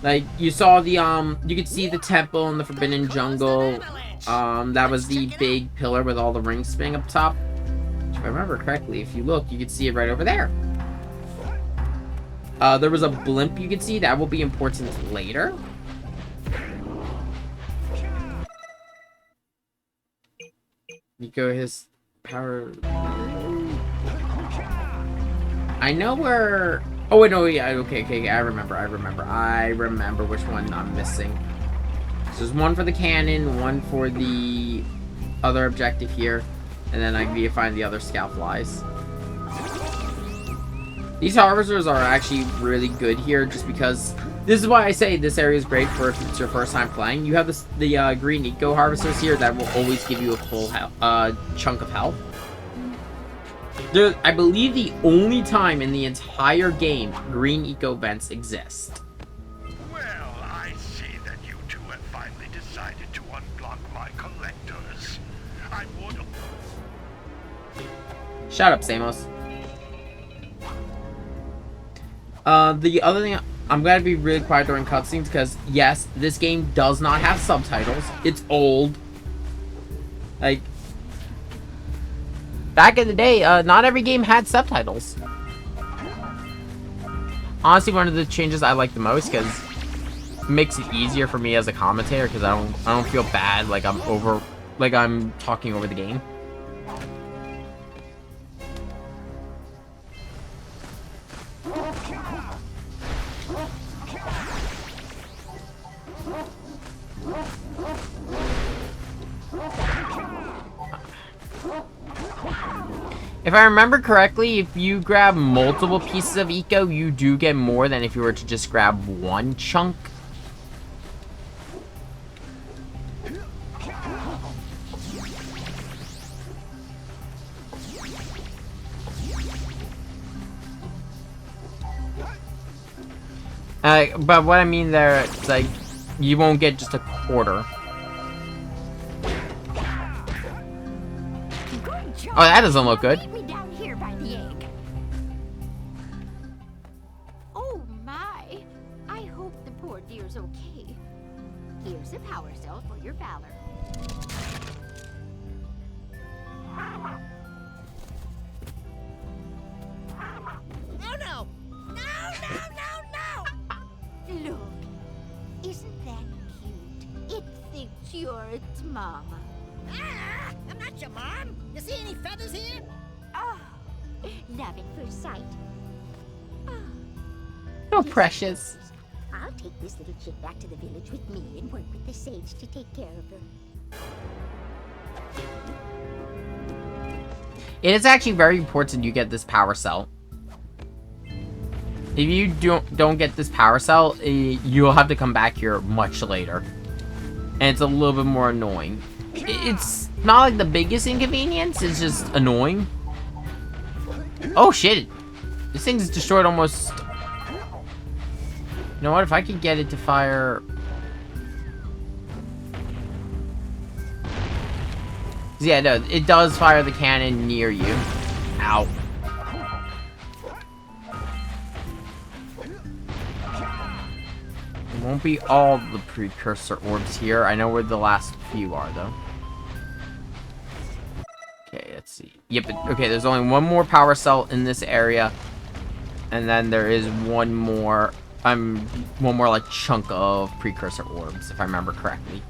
Like, you saw the, you could see the temple in the Forbidden Jungle. That was the big pillar with all the rings spinning up top. If I remember correctly, if you look, you could see it right over there. There was a blimp you could see. That will be important later. Nico, his power... I know where... Oh, wait, no, yeah, okay, I remember which one I'm missing. So there's one for the cannon, one for the other objective here, and then I need to find the other scout flies. These harvesters are actually really good here, just because this is why I say this area is great for if it's your first time playing. You have the green eco harvesters here that will always give you a full chunk of health. I believe the only time in the entire game green eco vents exist. Well, I see that you two have finally decided to unblock my collectors. I would... Shut up, Samos. The other thing, I'm gonna be really quiet during cutscenes because, yes, this game does not have subtitles. It's old. Like, back in the day, not every game had subtitles. Honestly, one of the changes I like the most, because it makes it easier for me as a commentator, because I don't feel bad like I'm talking over the game. If I remember correctly, if you grab multiple pieces of eco, you do get more than if you were to just grab one chunk. But what I mean there, it's like, you won't get just a quarter. Oh, that doesn't look good. Meet me down here by the egg. Oh your valor. Oh no! No! Look, isn't that cute? It thinks you're its mama. Ah! I'm not your mom! You see any feathers here? Oh, love at first sight. Oh, precious. I'll take this little chick back to the village with me and work with the sage to take care of her. It is actually very important you get this power cell. If you don't get this power cell, you'll have to come back here much later. And it's a little bit more annoying. It's not like the biggest inconvenience, it's just annoying. Oh shit! This thing's destroyed almost... You know what, if I could get it to fire... Yeah, no, it does fire the cannon near you. Ow. It won't be all the precursor orbs here. I know where the last few are, though. Okay, let's see. Yep, okay, there's only one more power cell in this area. And then there is one more, like, chunk of precursor orbs, if I remember correctly.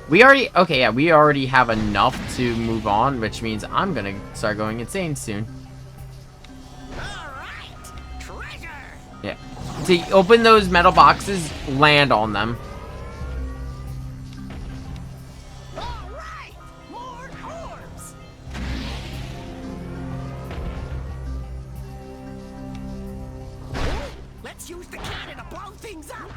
We already have enough to move on, which means I'm gonna start going insane soon. Alright! Treasure! Yeah. To open those metal boxes, land on them. Alright! More orbs! Let's use the cannon to blow things up!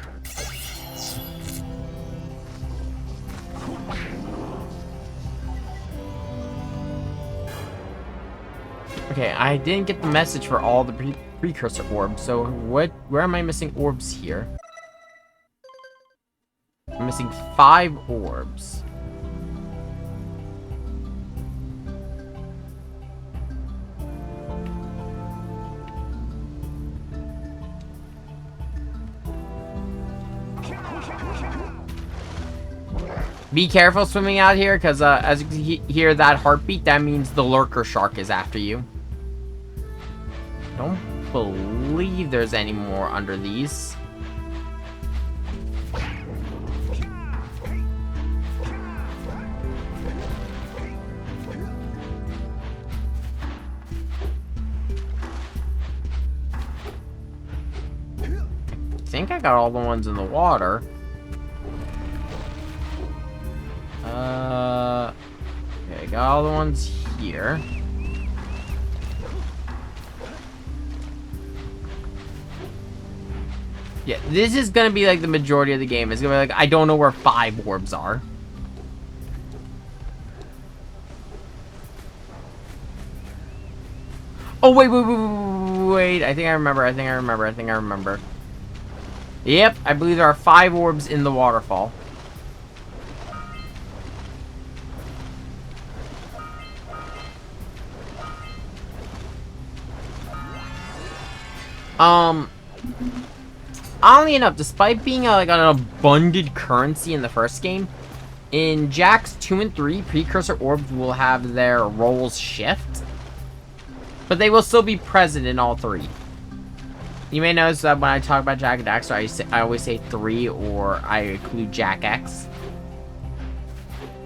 Okay, I didn't get the message for all the precursor orbs, so where am I missing orbs here? I'm missing 5 orbs. Be careful swimming out here, because as you can hear that heartbeat, that means the lurker shark is after you. Don't believe there's any more under these. I think I got all the ones in the water. Okay, got all the ones here. Yeah, this is gonna be like the majority of the game. It's gonna be like, I don't know where 5 orbs are. Oh, wait. I think I remember. Yep, I believe there are 5 orbs in the waterfall. Oddly enough, despite being like an abundant currency in the first game, in Jacks 2 and 3, precursor orbs will have their roles shift, but they will still be present in all 3. You may notice that when I talk about Jack and Daxter, I always say 3, or I include Jack X.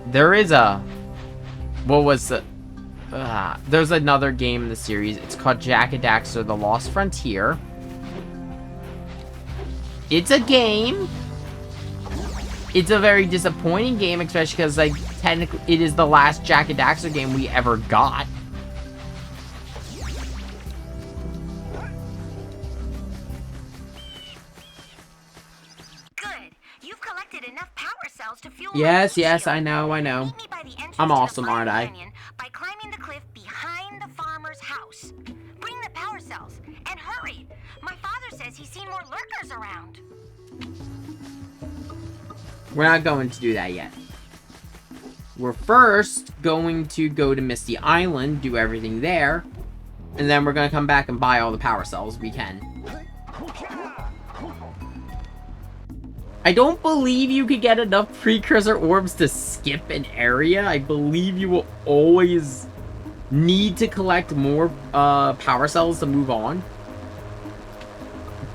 There is a... What was the... there's another game in the series. It's called Jack and Daxter: The Lost Frontier. It's a game. It's a very disappointing game, especially because, like, technically it is the last Jack and Daxter game we ever got. Good. You've collected enough power cells to fuel. Yes, I know. Meet me by the entrance I'm to the awesome, Fire aren't I? Canyon by climbing the cliff behind the farmer's house. Bring the power cells and hurry. My father says he's seen more lurkers around. We're not going to do that yet. We're first going to go to Misty Island, do everything there, and then we're going to come back and buy all the power cells we can. I don't believe you could get enough precursor orbs to skip an area. I believe you will always need to collect more power cells to move on.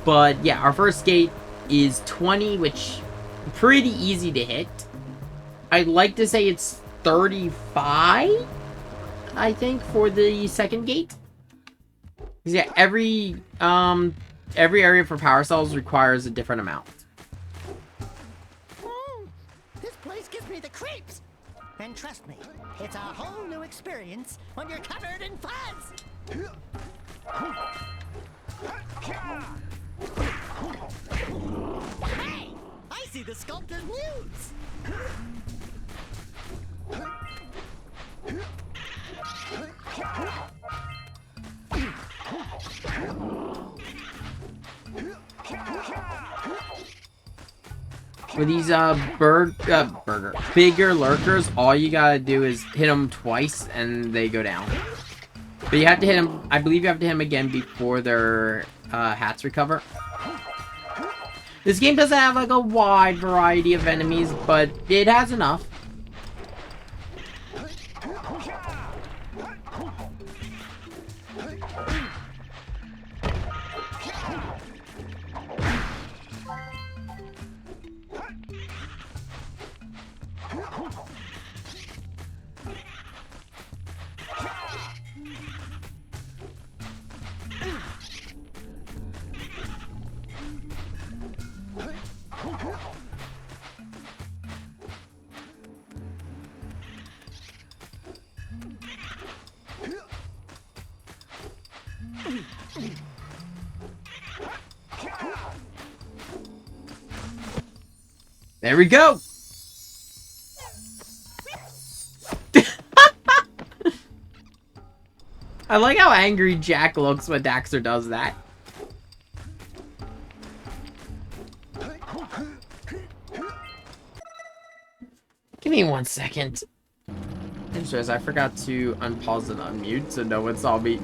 But yeah, our first gate is 20, which pretty easy to hit. I'd like to say it's 35, I think, for the second gate. Yeah, every area for power cells requires a different amount. This place gives me the creeps. And trust me, it's a whole new experience when you're covered in fuzz. Hey, I see the sculptor's muse. For these bigger lurkers, all you gotta do is hit them twice and they go down. But you have to hit them, I believe you have to hit them again before their hats recover. This game doesn't have like a wide variety of enemies, but it has enough. There we go! I like how angry Jack looks when Daxter does that. Give me 1 second. I forgot to unpause and unmute so no one saw me.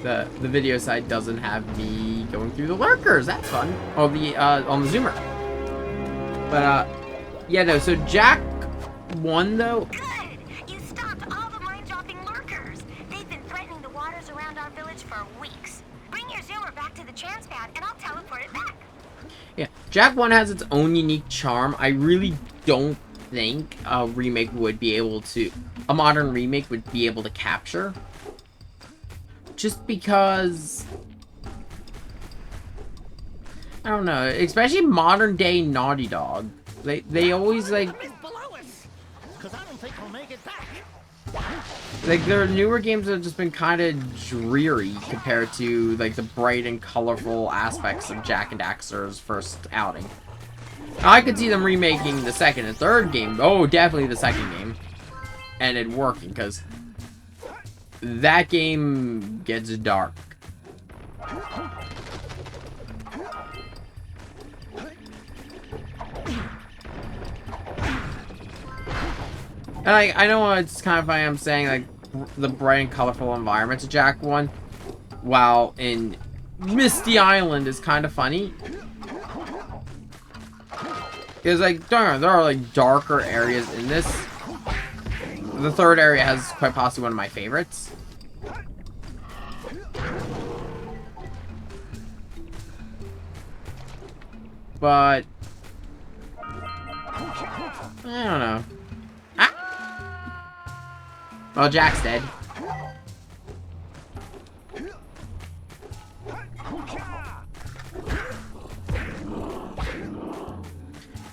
The video side doesn't have me going through the lurkers. That's fun. Oh, on the zoomer. But yeah, no. So Jack won though. Good! You stopped all the mind-dropping lurkers. They've been threatening the waters around our village for weeks. Bring your zoomer back to the chance pad and I'll teleport it back. Yeah, Jack 1 has its own unique charm. I really don't think a modern remake would be able to capture. Just because, I don't know, especially modern day Naughty Dog. They always like their newer games have just been kind of dreary compared to like the bright and colorful aspects of Jack and Daxter's first outing. I could see them remaking the second and third game. Oh, definitely the second game. And it working, because that game gets dark. And I know it's kind of funny I'm saying like the bright and colorful environments of Jack 1, while in Misty Island is kind of funny. Because like there are like darker areas in this. The third area has quite possibly one of my favorites. But I don't know. Ah! Well, Jack's dead.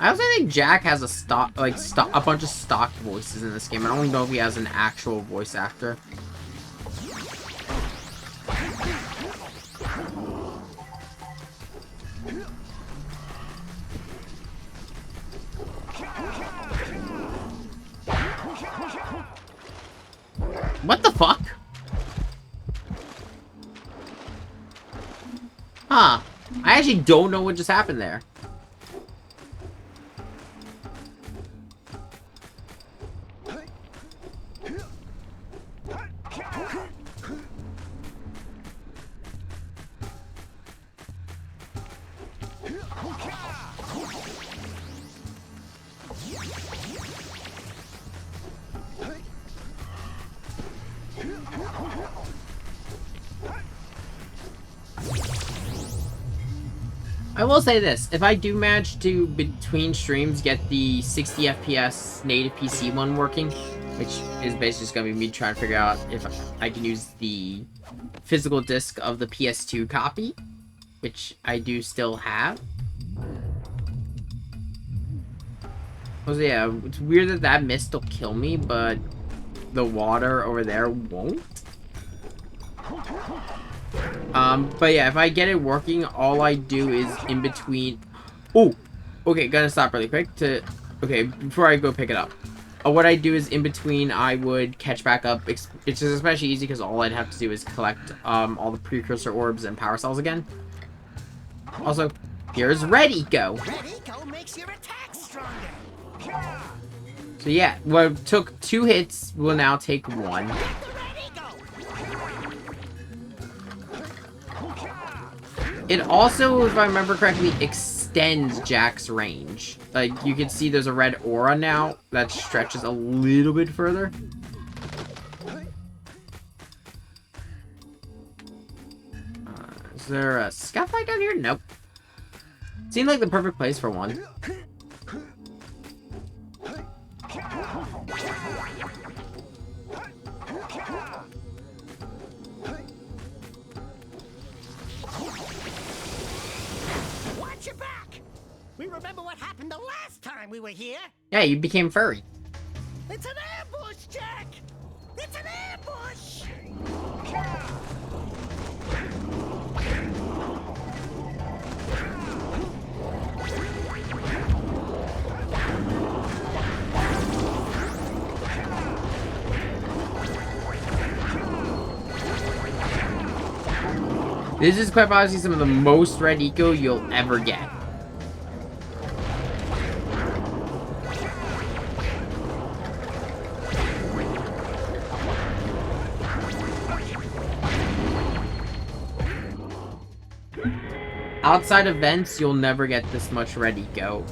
I also think Jack has a bunch of stock voices in this game. I don't even know if he has an actual voice actor. What the fuck? Huh. I actually don't know what just happened there. I will say this. If I do manage to, between streams, get the 60 FPS native PC one working, which is basically just going to be me trying to figure out if I can use the physical disc of the PS2 copy, which I do still have. So yeah, it's weird that that mist will kill me, but the water over there won't. But yeah, if I get it working, all I do is in between... Oh! Okay, gonna stop really quick to... Okay, before I go pick it up. What I do is in between, I would catch back up. It's just especially easy because all I'd have to do is collect all the precursor orbs and power cells again. Also, here's Red Eco. Red Eco makes your attack stronger. So yeah, what took 2 hits will now take 1. Get the Red Eco. It also, if I remember correctly, extends Jack's range. Like, you can see there's a red aura now that stretches a little bit further. Is there a scout fight down here? Nope. Seemed like the perfect place for one. Watch your back. We remember what happened the last time we were here. Yeah, you became furry. It's an ambush, Jack. It's an ambush. This is quite possibly some of the most red eco you'll ever get. Outside events, you'll never get this much red eco.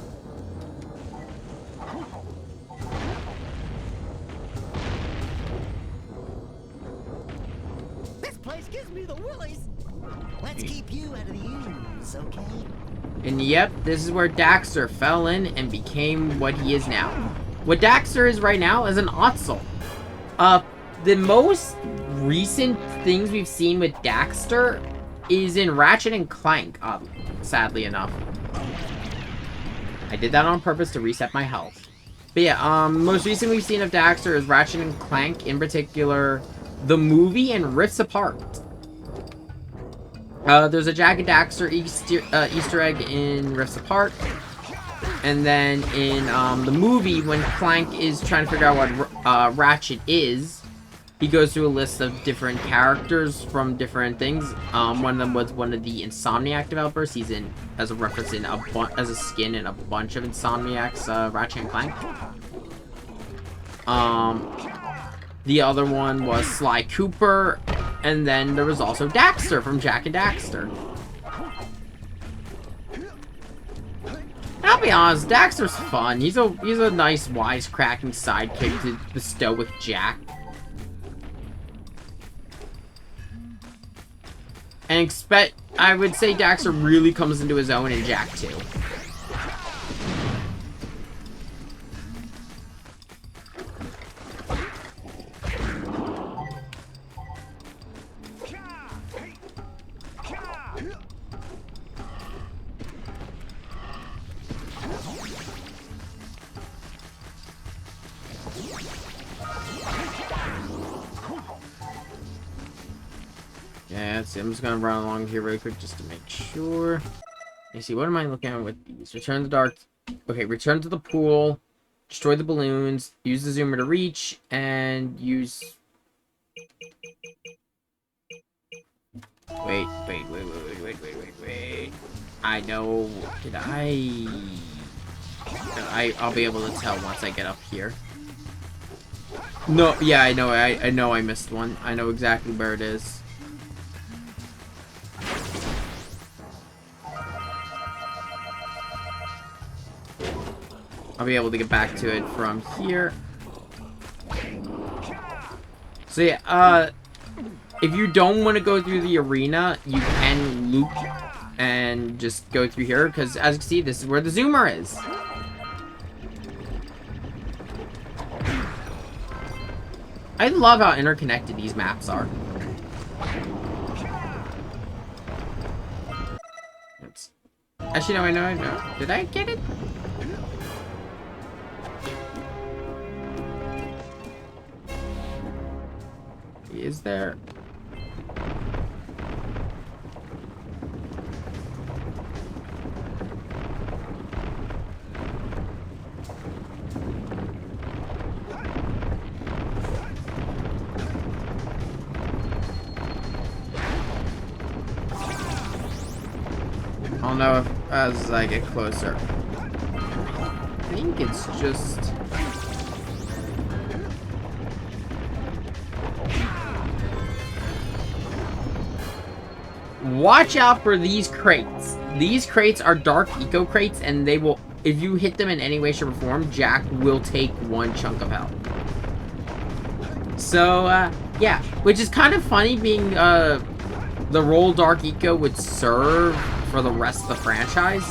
This place gives me the willies. Let's keep you out of the ooze, okay? And yep, this is where Daxter fell in and became what he is now. What Daxter is right now is an Otzel. The most recent things we've seen with Daxter is in Ratchet and Clank, sadly enough. I did that on purpose to reset my health. But yeah, most recent we've seen of Daxter is Ratchet and Clank, in particular, the movie and Rifts Apart. There's a Jack and Daxter Easter egg in Rifts Apart. And then in the movie, when Clank is trying to figure out what Ratchet is, he goes through a list of different characters from different things. One of them was one of the Insomniac developers. He's in as a reference in as a skin in a bunch of Insomniac's Ratchet and Clank. The other one was Sly Cooper, and then there was also Daxter from Jack and Daxter. I'll be honest, Daxter's fun. He's a nice wisecracking sidekick to bestow with Jack. And I would say Daxter really comes into his own in Jack 2. Yeah, let's see. I'm just gonna run along here really quick just to make sure. Let me see, what am I looking at with these? Return to the dark. Okay, return to the pool. Destroy the balloons. Use the zoomer to reach. And use... Wait. I know... I'll be able to tell once I get up here. No, yeah, I know I missed one. I know exactly where it is. I'll be able to get back to it from here. So yeah, if you don't want to go through the arena, you can loop and just go through here, because as you can see, this is where the zoomer is. I love how interconnected these maps are. Oops. Actually, no, I know. Did I get it? Is there... I'll know if, as I get closer. I think it's just... Watch out for these crates. These crates are dark eco crates, and they will, if you hit them in any way, shape, or form, Jack will take one chunk of health. So, yeah. Which is kind of funny, being, the role Dark Eco would serve for the rest of the franchise.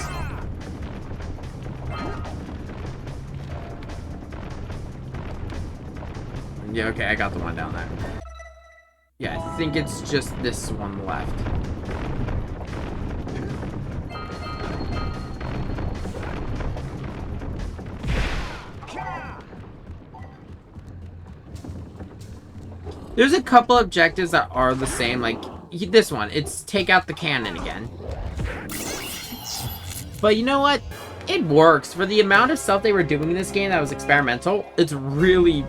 Yeah, okay, I got the one down there. Yeah, I think it's just this one left. There's a couple objectives that are the same, like this one. It's take out the cannon again. But you know what? It works. For the amount of stuff they were doing in this game that was experimental, it's really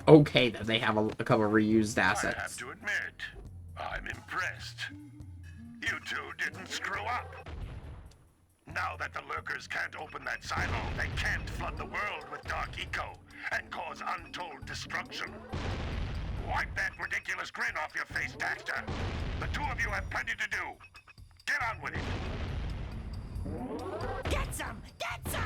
okay that they have a couple of reused assets. I have to admit, I'm impressed. You two didn't screw up. Now that the lurkers can't open that silo, they can't flood the world with Dark Eco and cause untold destruction. Wipe that ridiculous grin off your face, Daxter. The two of you have plenty to do. Get on with it. Get some! Get some!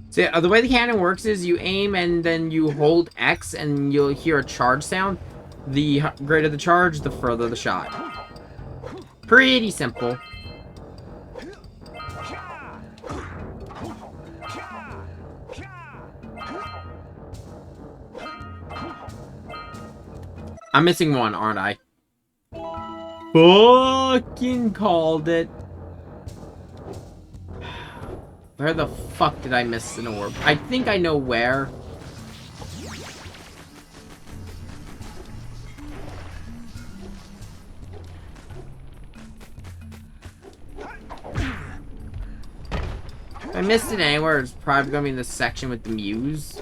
So yeah, the way the cannon works is you aim and then you hold X and you'll hear a charge sound. The greater the charge, the further the shot. Pretty simple. I'm missing one, aren't I? Fucking called it. Where the fuck did I miss an orb? I think I know where. If I missed it anywhere, it's probably gonna be in the section with the muse.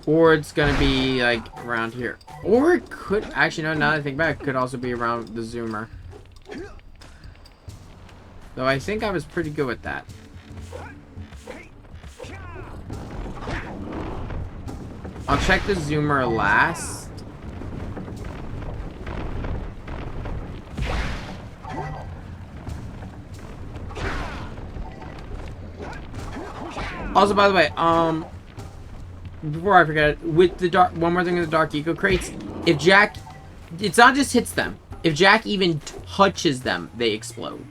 Or it's gonna be like around here. Or it could actually, no, now that I think back, it could also be around the zoomer. Though I think I was pretty good with that. I'll check the zoomer last. Also, by the way, before I forget, with the dark, one more thing with the Dark Eco crates, if Jack, it's not just hits them. If Jack even touches them, they explode.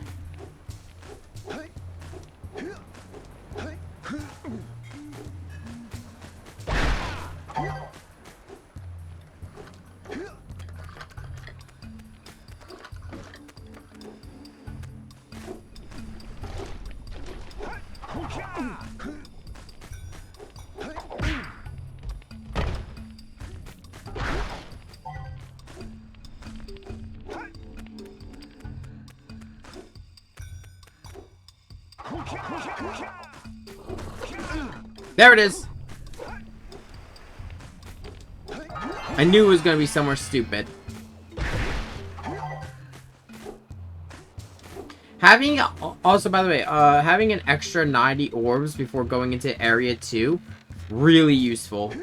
There it is. I knew it was going to be somewhere stupid. Having, also by the way, having an extra 90 orbs before going into Area 2, really useful.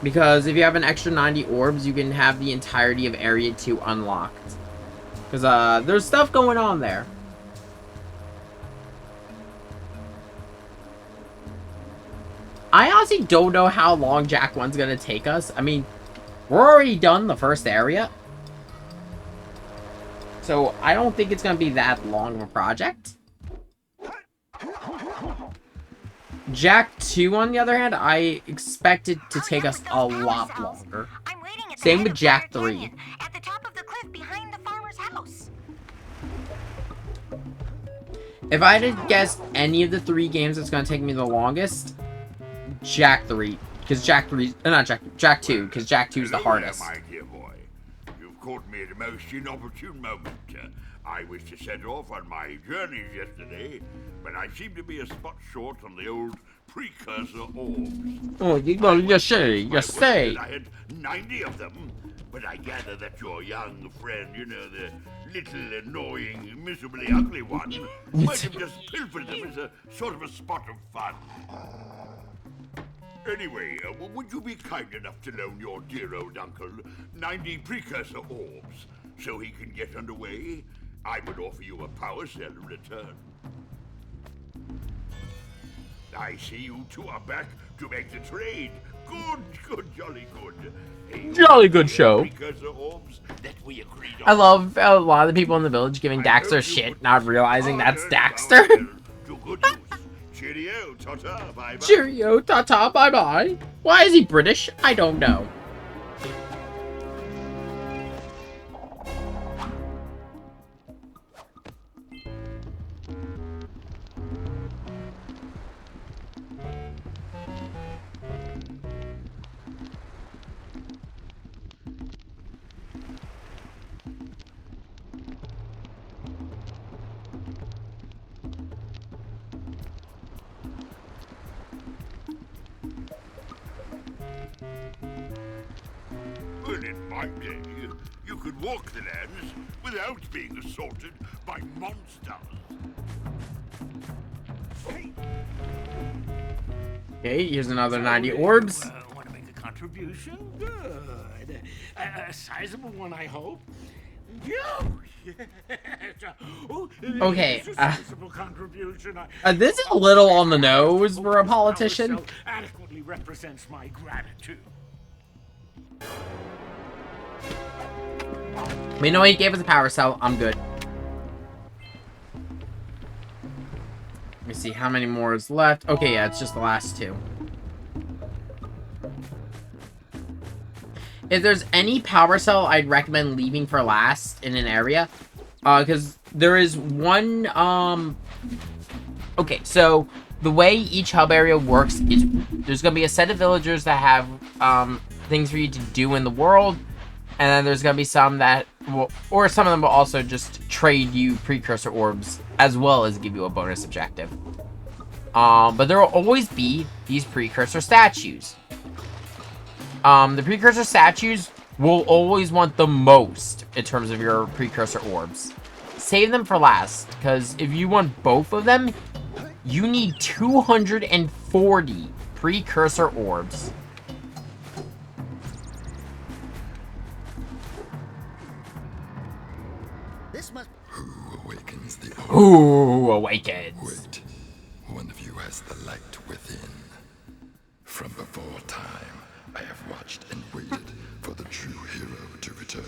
Because if you have an extra 90 orbs, you can have the entirety of Area 2 unlocked. Because there's stuff going on there. I honestly don't know how long Jack 1's gonna take us. I mean, we're already done the first area. So I don't think it's gonna be that long of a project. Jack 2, on the other hand, I expect it to take us a lot longer. Same with Jack 3. At the top of the cliff behind the farmer's house. If I had to guess any of the 3 games that's gonna take me the longest, Jack 3, because Jack 2, because Jack 2 is the hardest. My dear boy, you've caught me at a most inopportune moment. I was to set off on my journeys yesterday, but I seem to be a spot short on the old Precursor orbs. Oh, you say. I had 90 of them, but I gather that your young friend, you know, the little annoying, miserably ugly one, might have just pilfered them as a sort of a spot of fun. Anyway, would you be kind enough to loan your dear old uncle 90 Precursor orbs so he can get underway? I would offer you a power cell in return. I see you two are back to make the trade. Good, jolly good. Hey, Jolly good show. Precursor orbs that we agreed on. I love a lot of the people in the village giving Daxter shit, not realizing that's Daxter. To good use. Cheerio, ta-ta, bye-bye. Cheerio, ta-ta, bye-bye. Why is he British? I don't know. Well, in my day, you could walk the lands without being assaulted by monsters. Okay, here's another 90 orbs. Want to make a contribution? Good. A sizable one, I hope. Yes. Oh, Okay, it's a sizable contribution. this is a little on the nose for a politician. So adequately represents my gratitude. We know he gave us a power cell. I'm good. Let me see how many more is left. Okay, yeah, it's just the last 2. If there's any power cell, I'd recommend leaving for last in an area. Because there is one, okay, so the way each hub area works is there's going to be a set of villagers that have, things for you to do in the world. And then there's going to be some that will, or some of them will also just trade you Precursor orbs as well as give you a bonus objective. But there will always be these Precursor statues. The Precursor statues will always want the most in terms of your Precursor orbs. Save them for last, because if you want both of them, you need 240 Precursor orbs. This must... Who awakens the orb? Who awakens? Wait, one of you has the light within. From before time, I have watched and waited for the true hero to return.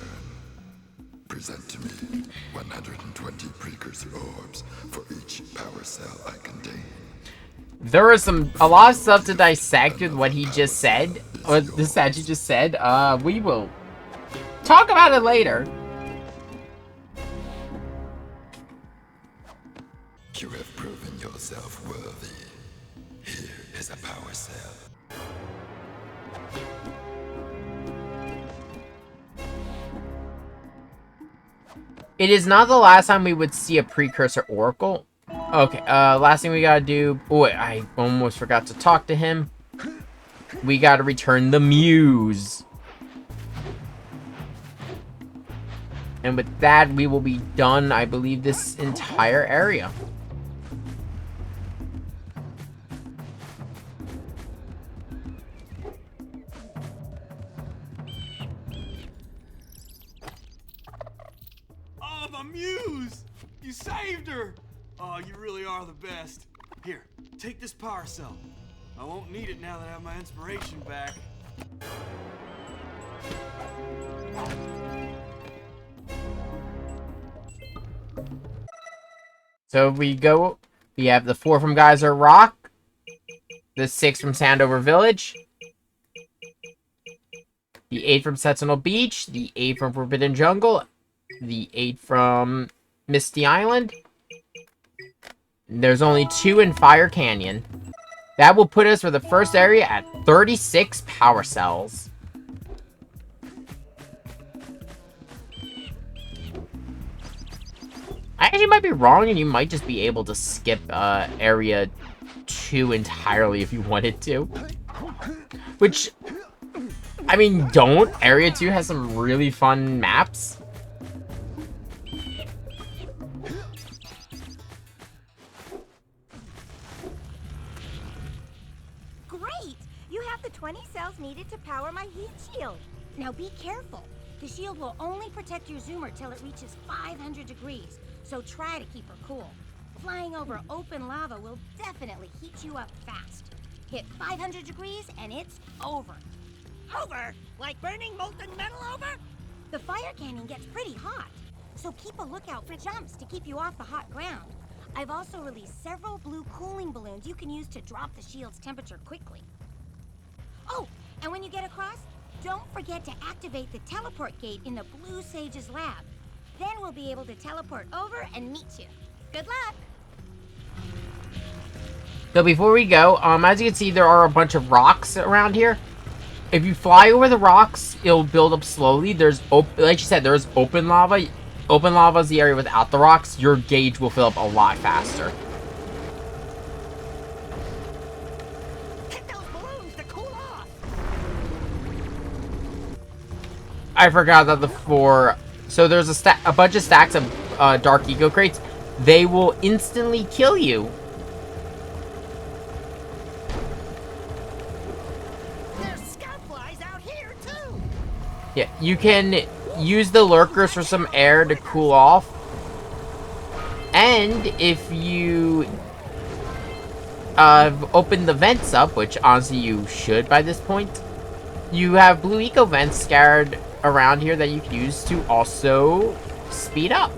Present to me 120 Precursor orbs for each power cell I contain. There is a lot of stuff to dissect with what he just said. What the statue just said. We will talk about it later. You have proven yourself worthy. Here is a power cell. It is not the last time we would see a Precursor Oracle. Okay, last thing we gotta do... Oh, wait, I almost forgot to talk to him. We gotta return the Muse. And with that, we will be done, I believe, this entire area. Oh, the Muse! You saved her! Oh, you really are the best. Here, take this power cell. I won't need it now that I have my inspiration back. So if we have the 4 from Geyser Rock, the 6 from Sandover Village, the 8 from Sentinel Beach, the 8 from Forbidden Jungle, the 8 from Misty Island. There's only 2 in Fire Canyon. That will put us for the first area at 36 power cells. I actually might be wrong, and you might just be able to skip area 2 entirely if you wanted to. Which, I mean, don't. Area 2 has some really fun maps. Great! You have the 20 cells needed to power my heat shield. Now be careful. The shield will only protect your zoomer till it reaches 500 degrees, so try to keep her cool. Flying over open lava will definitely heat you up fast. Hit 500 degrees and it's over. Over? Like burning molten metal over? The fire canyon gets pretty hot, so keep a lookout for jumps to keep you off the hot ground. I've also released several blue cooling balloons you can use to drop the shield's temperature quickly. Oh, and when you get across, don't forget to activate the teleport gate in the Blue Sage's lab. Then we'll be able to teleport over and meet you. Good luck! So before we go, as you can see, there are a bunch of rocks around here. If you fly over the rocks, it'll build up slowly. There's, like you said, there's open lava. Open lava is the area without the rocks. Your gauge will fill up a lot faster. Hit those balloons to cool off! I forgot that so there's a bunch of stacks of dark eco crates. They will instantly kill you. There's scoutflies out here too! Yeah, you can use the lurkers for some air to cool off. And if you open the vents up, which honestly you should by this point, you have blue eco vents scattered around here that you can use to also speed up.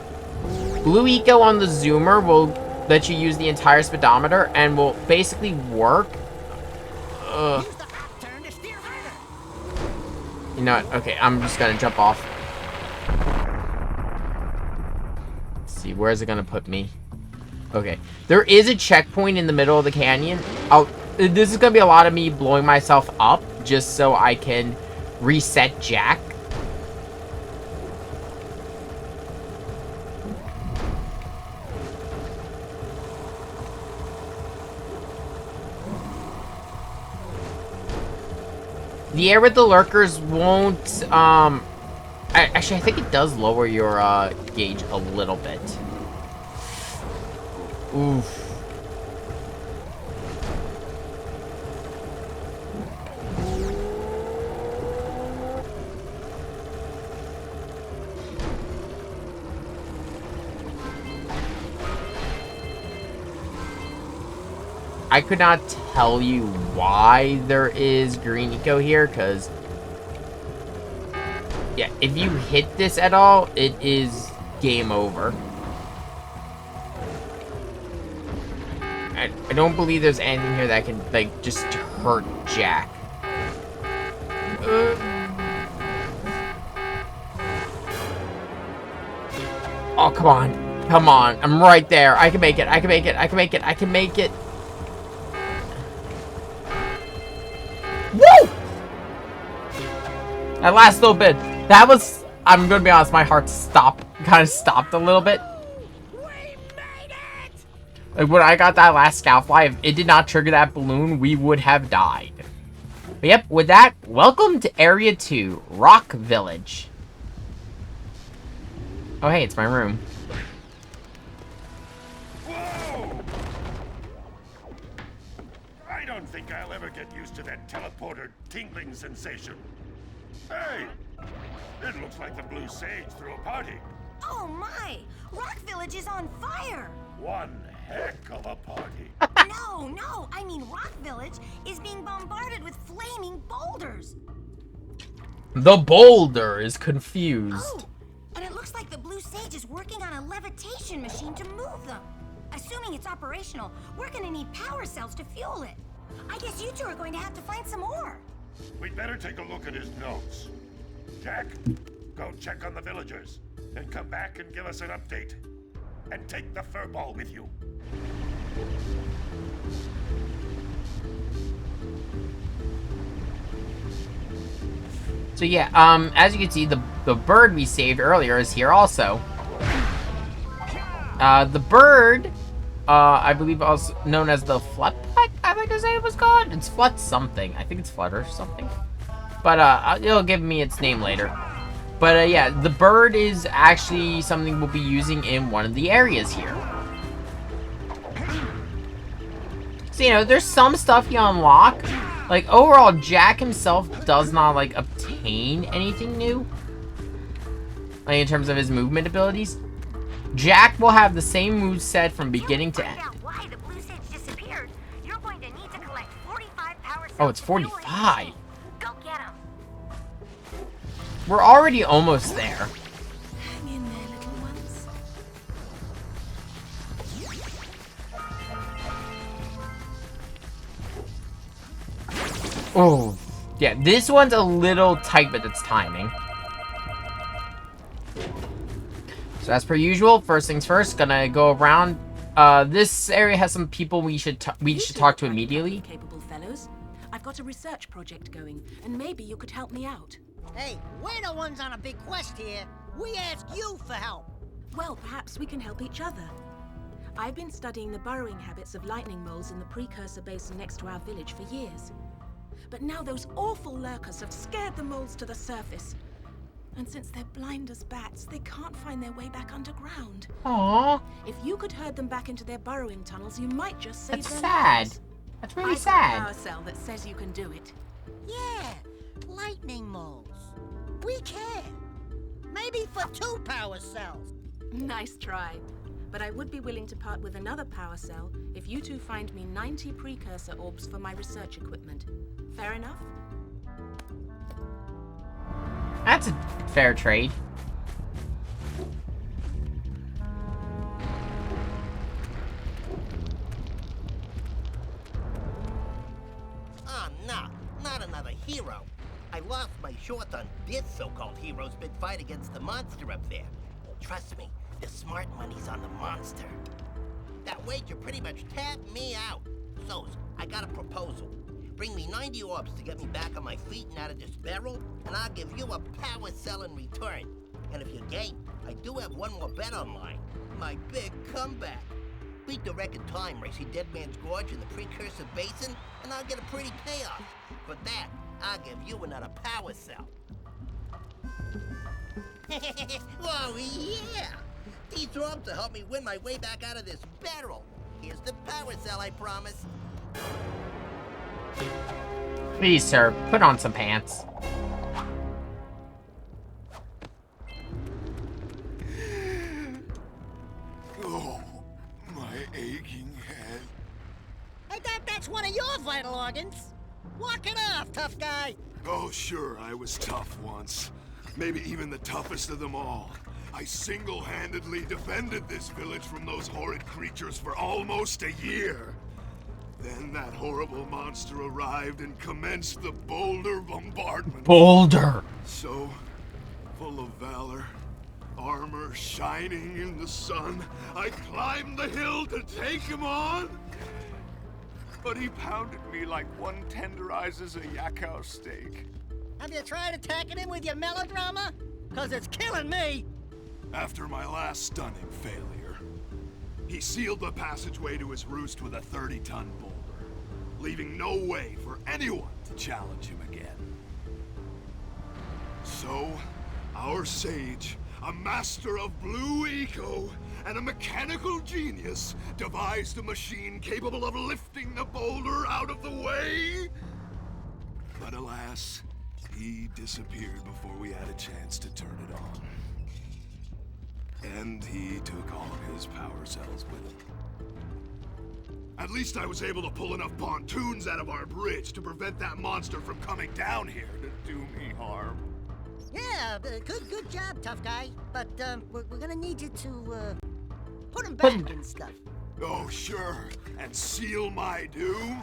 Blue eco on the zoomer will let you use the entire speedometer and will basically work. Use the hop turn to steer harder. You know what? Okay, I'm just gonna jump off. Let's see, where is it gonna put me? Okay, there is a checkpoint in the middle of the canyon. This is gonna be a lot of me blowing myself up just so I can reset Jack. The air with the lurkers won't, actually, I think it does lower your, gauge a little bit. Oof. I could not tell you why there is green eco here, because, yeah, if you hit this at all, it is game over. I don't believe there's anything here that can, like, just hurt Jack. Oh, come on. Come on. I'm right there. I can make it. I can make it. I can make it. I can make it. Woo! That last little bit. That was, I'm gonna be honest, my heart kind of stopped a little bit. We made it! Like, when I got that last scoutfly, if it did not trigger that balloon, we would have died. But yep, with that, welcome to Area 2, Rock Village. Oh, hey, it's my room. Whoa! I don't think I'll ever get used to that teleporter tingling sensation. Hey! It looks like the Blue Sage threw a party. Oh my! Rock Village is on fire! One heck of a party. No, I mean Rock Village is being bombarded with flaming boulders. The boulder is confused. Oh, and it looks like the Blue Sage is working on a levitation machine to move them. Assuming it's operational, we're gonna need power cells to fuel it. I guess you two are going to have to find some more. We'd better take a look at his notes. Jack, go check on the villagers. Then come back and give us an update. And take the furball with you. So yeah, as you can see, the bird we saved earlier is here also. The bird, I believe also known as the Flut, I think to say it was called. It's Flut something. I think it's Flut or something. But it'll give me its name later. But yeah, the bird is actually something we'll be using in one of the areas here. So, you know, there's some stuff you unlock. Like, overall, Jack himself does not, like, obtain anything new. Like, in terms of his movement abilities. Jack will have the same moveset from beginning to end. Why the Blue Sage disappeared, you're going to need to collect 45 power cells. Oh, it's 45. Go get them. We're already almost there. Hang in there, little ones. Oh, yeah, this one's a little tight with its timing. So as per usual, first things first, gonna go around. This area has some people we should talk to immediately. Capable fellows. I've got a research project going, and maybe you could help me out. Hey, we're the ones on a big quest here. We ask you for help. Well, perhaps we can help each other. I've been studying the burrowing habits of lightning moles in the Precursor basin next to our village for years. But now those awful lurkers have scared the moles to the surface. And since they're blind as bats, they can't find their way back underground. Aww. If you could herd them back into their burrowing tunnels, you might just save That's their sad. lives. That's really I've got a sad. power cell that says you can do it. Yeah, lightning moles. We can. Maybe for 2 power cells. Nice try. But I would be willing to part with another power cell if you two find me 90 Precursor orbs for my research equipment. Fair enough? That's a fair trade. Oh, no, not another hero. I lost my short on this so-called hero's big fight against the monster up there. Trust me, the smart money's on the monster. That wager pretty much tapped me out. So, I got a proposal. Bring me 90 orbs to get me back on my feet and out of this barrel, and I'll give you a power cell in return. And if you're game, I do have one more bet online. My big comeback. Beat the record time racing Dead Man's Gorge in the Precursor Basin, and I'll get a pretty payoff. For that, I'll give you another power cell. Whoa, yeah! These orbs will help me win my way back out of this barrel. Here's the power cell, I promise. Please, sir, put on some pants. Oh, my aching head. I thought that's one of your vital organs. Walk it off, tough guy. Oh, sure, I was tough once. Maybe even the toughest of them all. I single-handedly defended this village from those horrid creatures for almost a year. Then that horrible monster arrived and commenced the boulder bombardment. Boulder! So, full of valor, armor shining in the sun, I climbed the hill to take him on. But he pounded me like one tenderizes a yakkow steak. Have you tried attacking him with your melodrama? 'Cause it's killing me. After my last stunning failure, he sealed the passageway to his roost with a 30-ton boulder, leaving no way for anyone to challenge him again. So, our sage, a master of blue eco and a mechanical genius, devised a machine capable of lifting the boulder out of the way. But alas, he disappeared before we had a chance to turn it on. And he took all of his power cells with him. At least I was able to pull enough pontoons out of our bridge to prevent that monster from coming down here to do me harm. Yeah, good job, tough guy. But we're gonna need you to put him back and stuff. Oh, sure. And seal my doom?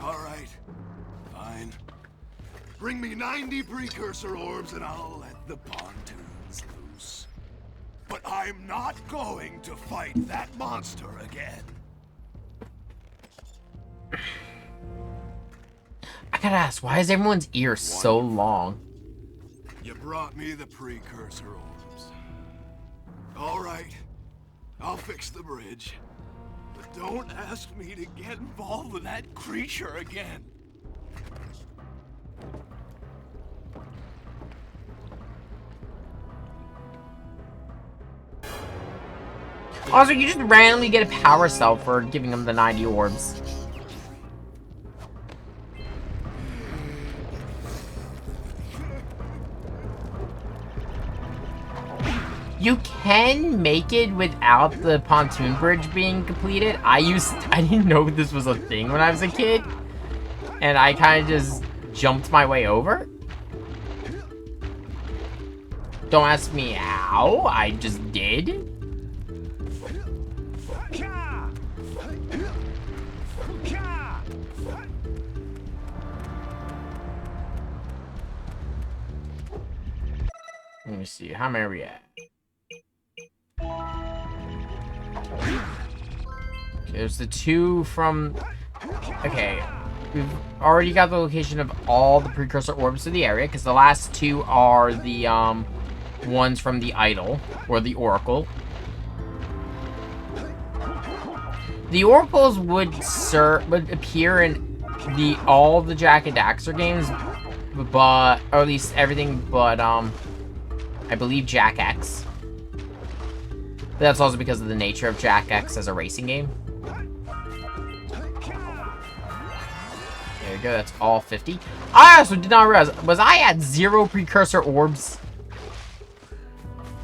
All right. Fine. Bring me 90 Precursor orbs and I'll let the pontoons loose. But I'm not going to fight that monster again. I gotta ask, why is everyone's ear so long? You brought me the Precursor orbs. All right. I'll fix the bridge. But don't ask me to get involved with that creature again. Also, you just randomly get a power cell for giving him the 90 orbs. You can make it without the pontoon bridge being completed. I didn't know this was a thing when I was a kid. And I kind of just jumped my way over. Don't ask me how, I just did. Let me see, how many are we at? Okay, there's the two from... Okay, we've already got the location of all the Precursor orbs of the area, because the last two are the ones from the Idol, or the Oracle. The Oracles would appear in all the Jak and Daxter games, but, or at least everything but, I believe Jak X. But that's also because of the nature of Jak X as a racing game. There we go, that's all 50. I also did not realize, was I at 0 Precursor orbs?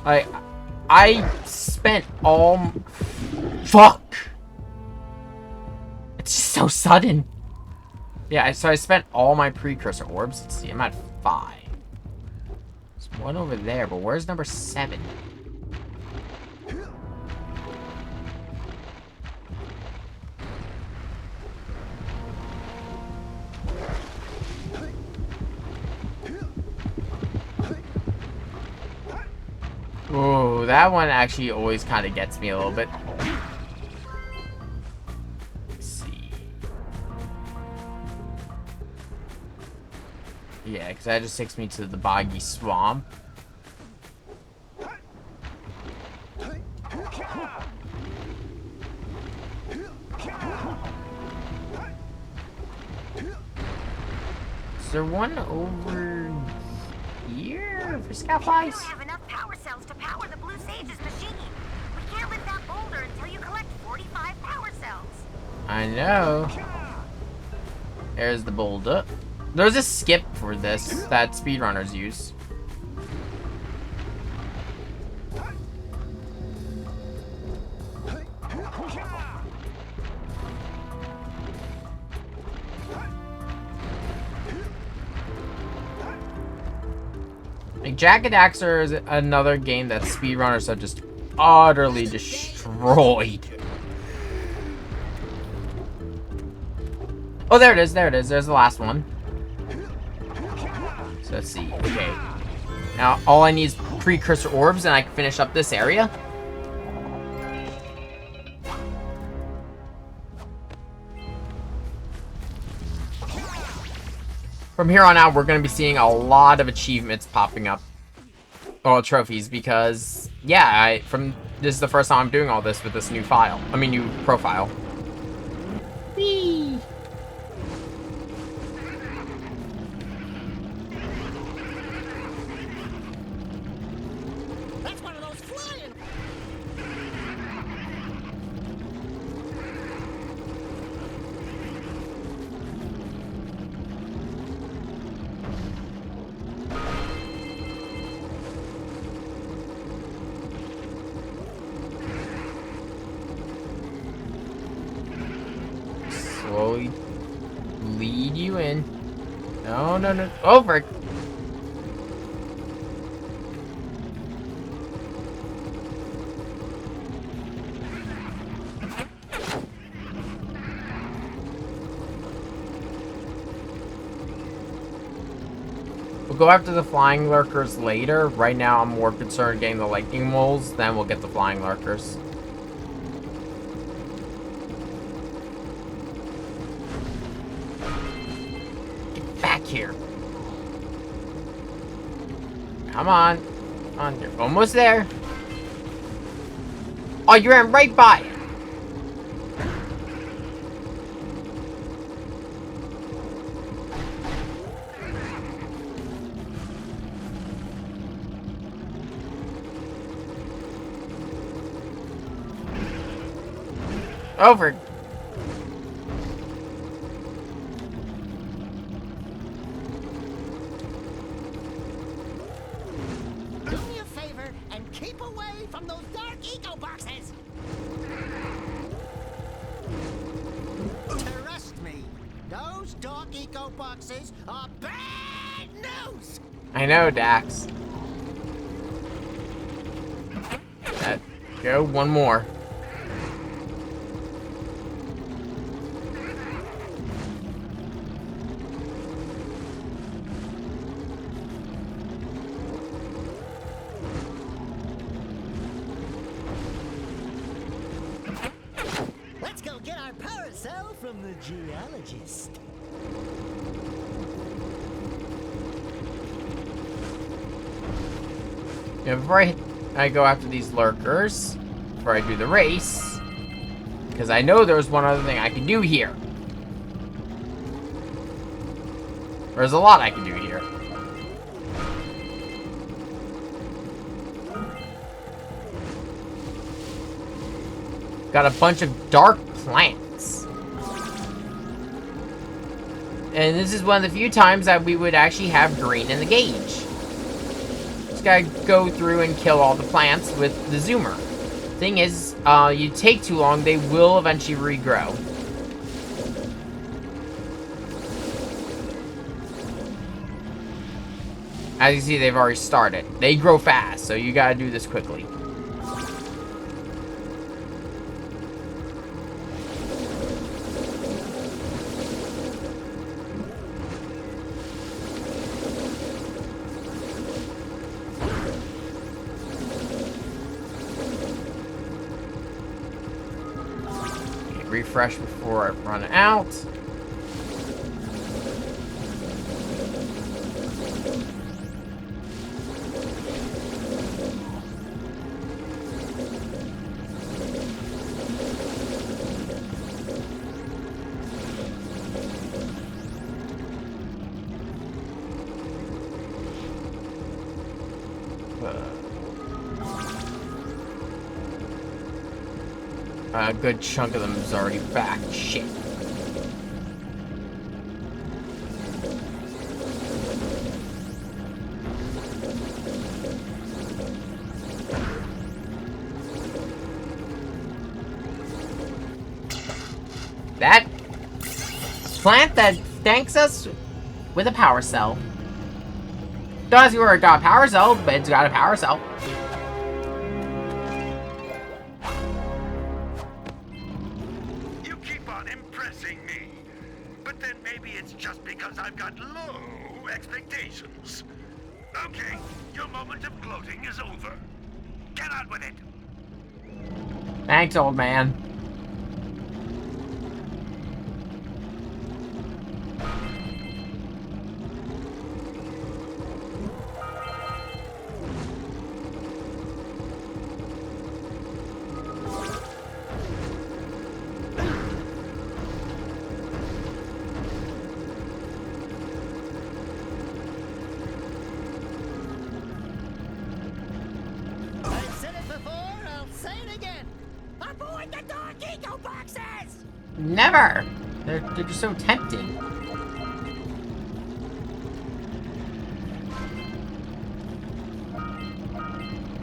I spent all... Fuck! It's just so sudden. Yeah, so I spent all my Precursor orbs. Let's see, I'm at 5. There's one over there, but where's number 7? Oh, that one actually always kind of gets me a little bit. Let's see. Yeah, because that just takes me to the boggy swamp. Is there one over here for Scoutflies? We don't have enough power cells to power the Blue Sage's machine. We can't lift that boulder until you collect 45 power cells. I know. There's the boulder. There's a skip for this that speedrunners use. Like, Jak and Daxter is another game that speedrunners have just utterly destroyed. Oh, there it is, there it is. There's the last one. So let's see. Okay. Now, all I need is Precursor orbs, and I can finish up this area. From here on out, we're going to be seeing a lot of achievements popping up. Or trophies, because, yeah, this is the first time I'm doing all this with this new file. I mean, new profile. Whee! That's one of those flying. slowly lead you in. No, no, no. Over. We'll go after the flying lurkers later. Right now, I'm more concerned getting the lightning moles. Then we'll get the flying lurkers. Get back here. Come on. Come on, you're almost there. Oh, you ran right by it. Over. Do me a favor and keep away from those dark eco boxes. Trust me, those dark eco boxes are bad news. I know, Dax. Go, one more. Let's go get our power cell from the geologist. Yeah, before I go after these lurkers, before I do the race, because I know there's one other thing I can do here. There's a lot I can do here. Got a bunch of dark plants. And this is one of the few times that we would actually have green in the gauge. Just gotta go through and kill all the plants with the zoomer. Thing is, you take too long, they will eventually regrow. As you see, they've already started. They grow fast, so you gotta do this quickly. Refresh before I run out. A good chunk of them is already back. Shit. That plant that thanks us with a power cell. Does you already got a power cell, but it's got a power cell. I've got low expectations. Okay, your moment of gloating is over. Get on with it. Thanks, old man. Never! They're just so tempting.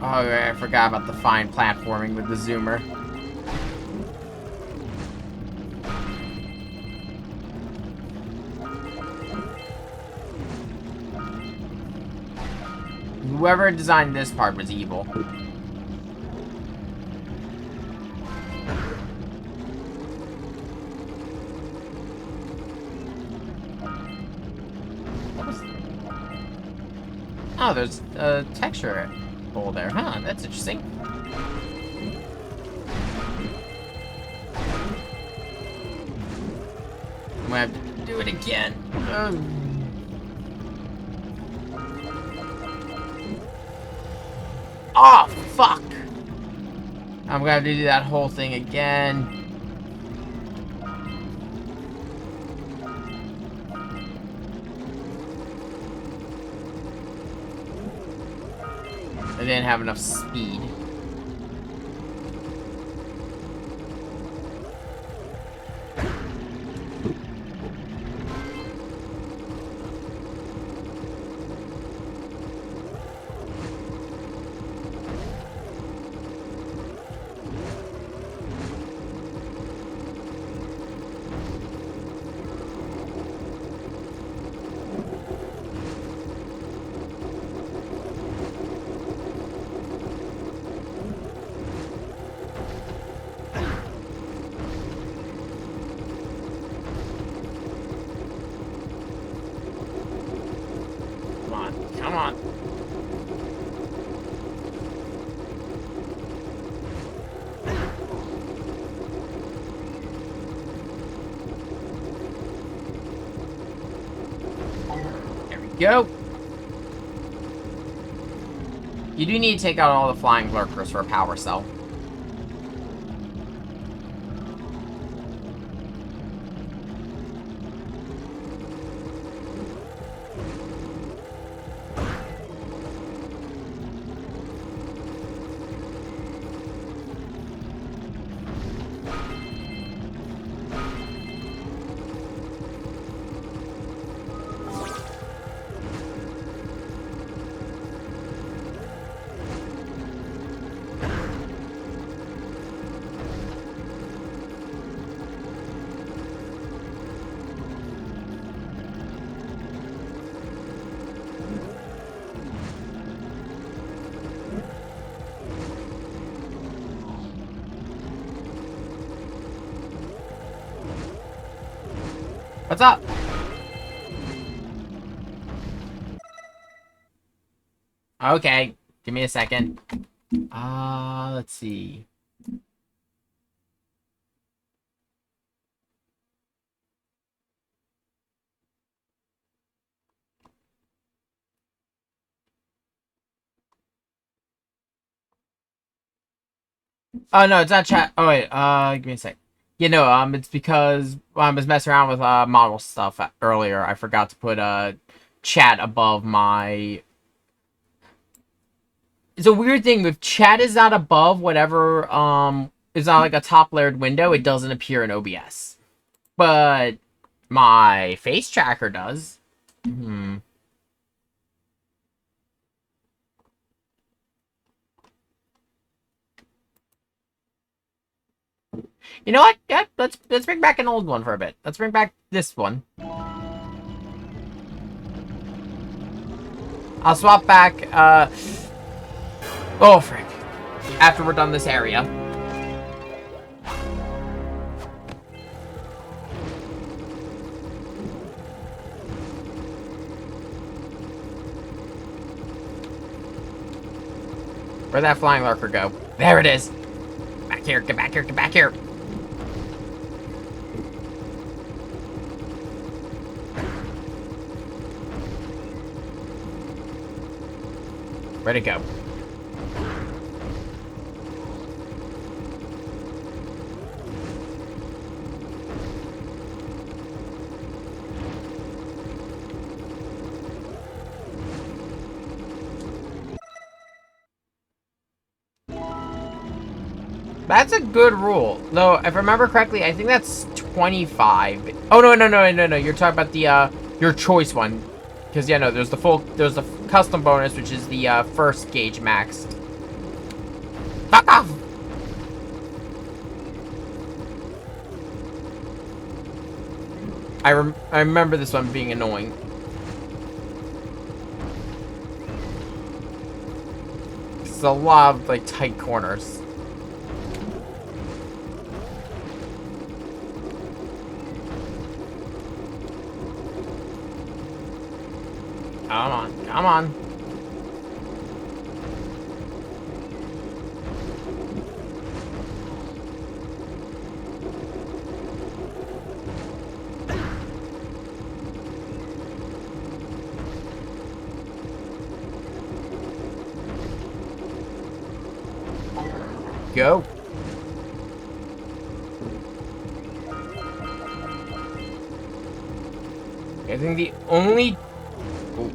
Oh, I forgot about the fine platforming with the zoomer. Whoever designed this part was evil. Oh, there's a texture hole there. Huh, that's interesting. I'm gonna have to do it again. Oh, fuck! I'm gonna have to do that whole thing again. I didn't have enough speed. Come on. There we go. You do need to take out all the flying lurkers for a power cell. What's up? Okay, give me a second. Let's see. Oh no, it's not chat. Oh wait, give me a sec. You know, it's because I was messing around with model stuff earlier. I forgot to put chat above my. It's a weird thing. If chat is not above whatever is not like a top layered window, it doesn't appear in OBS. But my face tracker does. You know what? Yeah, let's bring back an old one for a bit. Let's bring back this one. I'll swap back, oh, frick. After we're done this area. Where'd that flying lurker go? There it is! Back here, get back here, get back here! Where'd it go? That's a good rule. Though, if I remember correctly, I think that's 25. Oh, no. You're talking about the, your choice one. Because, yeah, no, there's the custom bonus, which is the, first gauge maxed. Fuck off! I remember this one being annoying. It's a lot of, like, tight corners. Come on, come on. Go. I think the only... Ooh.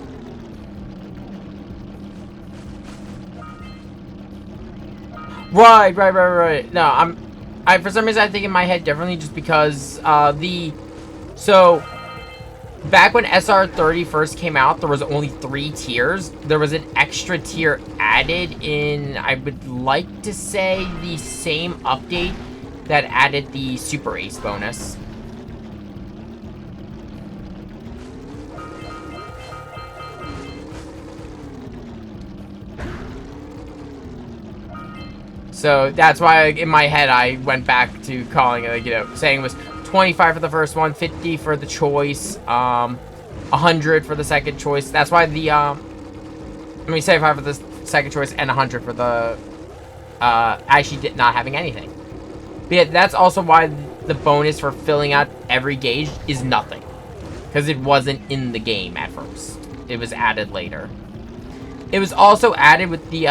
Right. No, I for some reason I think in my head differently just because so back when SR30 first came out, there was only 3 tiers. There was an extra tier added in, I would like to say, the same update that added the Super Ace bonus. So that's why in my head I went back to calling it, like, you know, saying it was 25 for the first one, 50 for the choice, 100 for the second choice. That's why the 75 for the second choice and 100 for the actually not having anything. But yeah, that's also why the bonus for filling out every gauge is nothing, because it wasn't in the game at first. It was added later. It was also added with the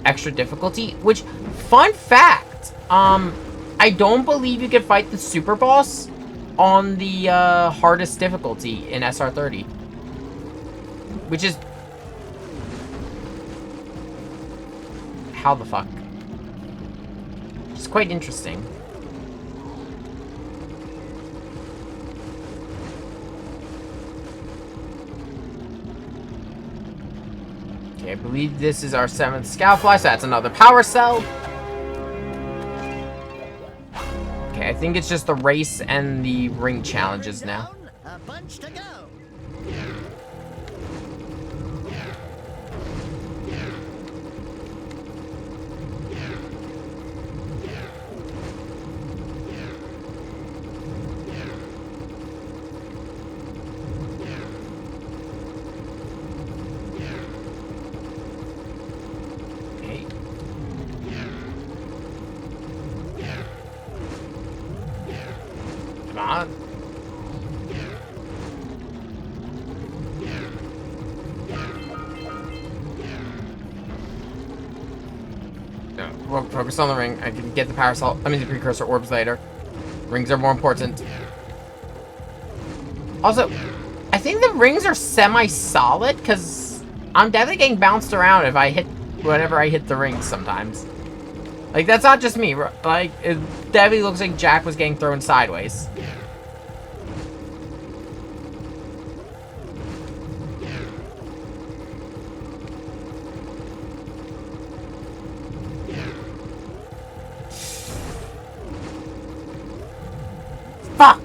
extra difficulty, which, fun fact, I don't believe you can fight the super boss on the hardest difficulty in SR30. Which is... How the fuck? It's quite interesting. Okay, I believe this is our 7th Scoutfly, so that's another power cell. Okay, I think it's just the race and the ring challenges now. A bunch to go. Focus on the ring. I can get the power cell. I mean the precursor orbs later. Rings are more important. Also, I think the rings are semi-solid because I'm definitely getting bounced around if I hit whenever I hit the rings sometimes. Like, that's not just me. Like, it definitely looks like Jack was getting thrown sideways. Fuck!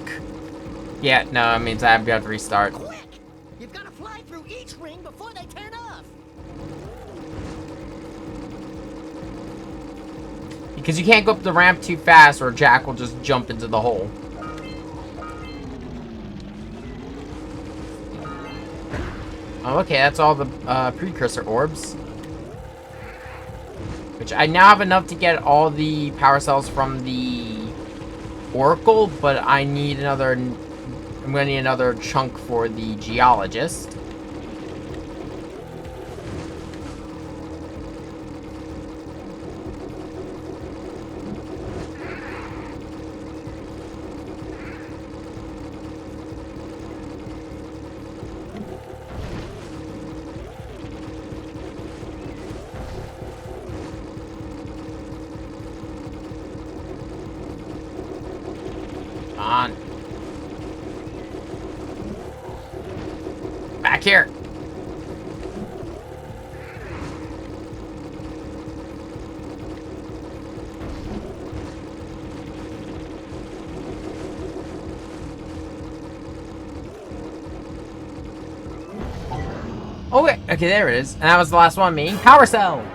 Yeah, no, it means I have got to restart. Quick! You've got to fly through each ring before they turn off. Because you can't go up the ramp too fast or Jack will just jump into the hole. Oh, okay, that's all the precursor orbs. Which I now have enough to get all the power cells from the Oracle, but I need another... I'm going to need another chunk for the Geologist. On. Back here. Oh, wait. Okay, there it is. And that was the last one, me. Power cell.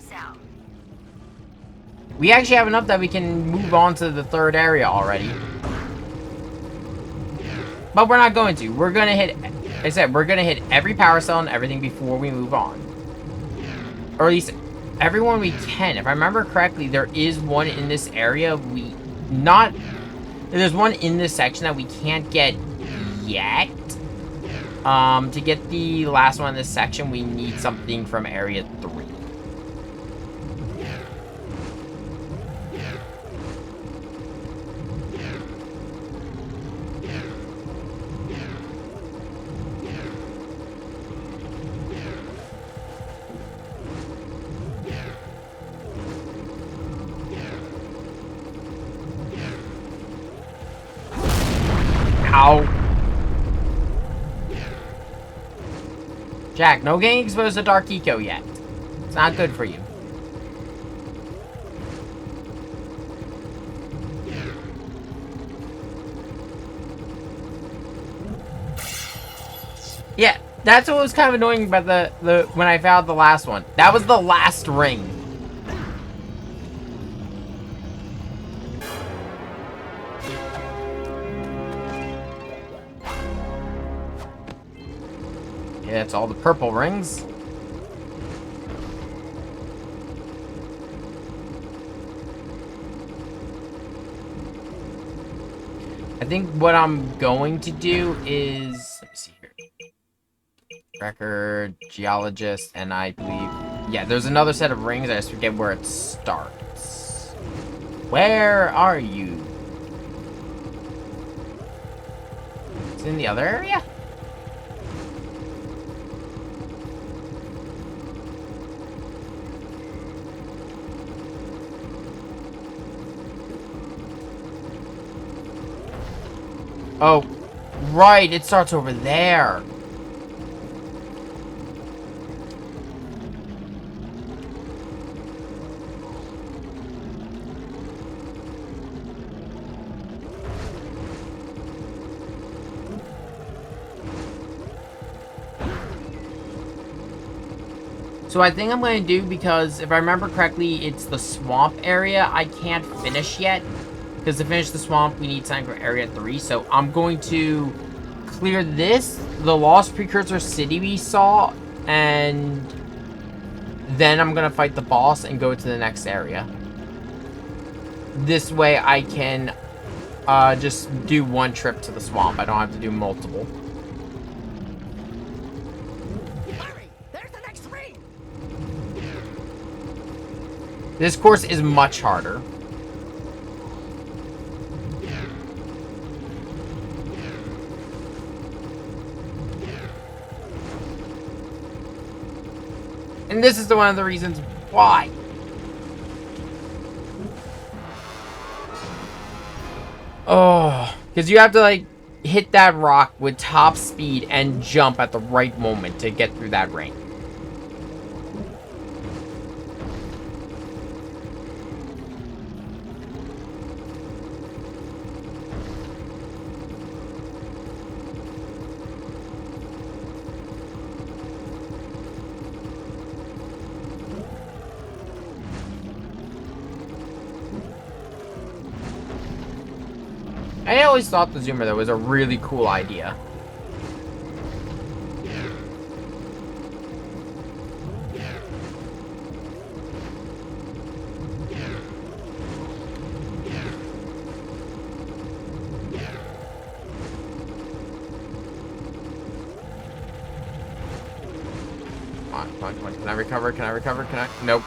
cell. We actually have enough that we can move on to the third area already. But we're not going to. We're going to hit, like I said, we're going to hit every power cell and everything before we move on. Or at least everyone we can. If I remember correctly, there is one in this area there's one in this section that we can't get yet. To get the last one in this section, we need something from area 3. Ow. Jack, no getting exposed to Dark Eco yet. It's not good for you. Yeah, that's what was kind of annoying about the when I found the last one. That was the last ring. Yeah, it's all the purple rings. I think what I'm going to do is, let me see here. Record, geologist, and I believe, yeah, there's another set of rings. I just forget where it starts. Where are you? It's in the other area? Oh, right, it starts over there. So I think I'm going to do, because if I remember correctly, it's the swamp area I can't finish yet. Because to finish the swamp, we need time for area 3. So I'm going to clear this, the Lost Precursor City we saw, and then I'm going to fight the boss and go to the next area. This way I can just do one trip to the swamp. I don't have to do multiple. Hurry! There's the next ring! This course is much harder. And this is one of the reasons why. Oh, because you have to, like, hit that rock with top speed and jump at the right moment to get through that ring. I always thought the zoomer, though, was a really cool idea. Come on, come on, come on. Can I recover? Can I recover? Can I? Nope.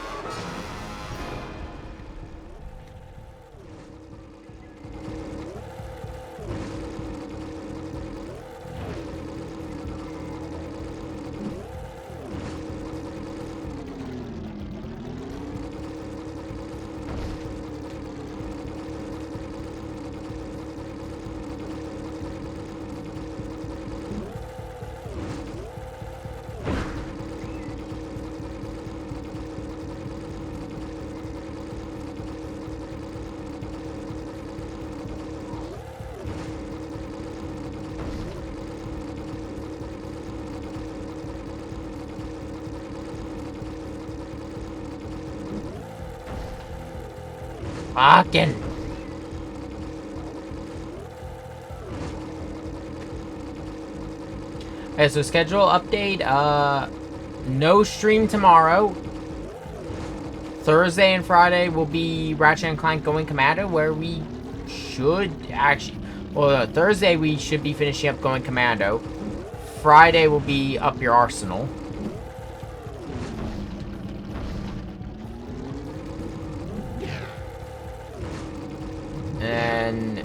Fucking. Okay, so schedule update. No stream tomorrow. Thursday and Friday will be Ratchet and Clank Going Commando, where we should actually... Well, Thursday we should be finishing up Going Commando. Friday will be Up Your Arsenal. And...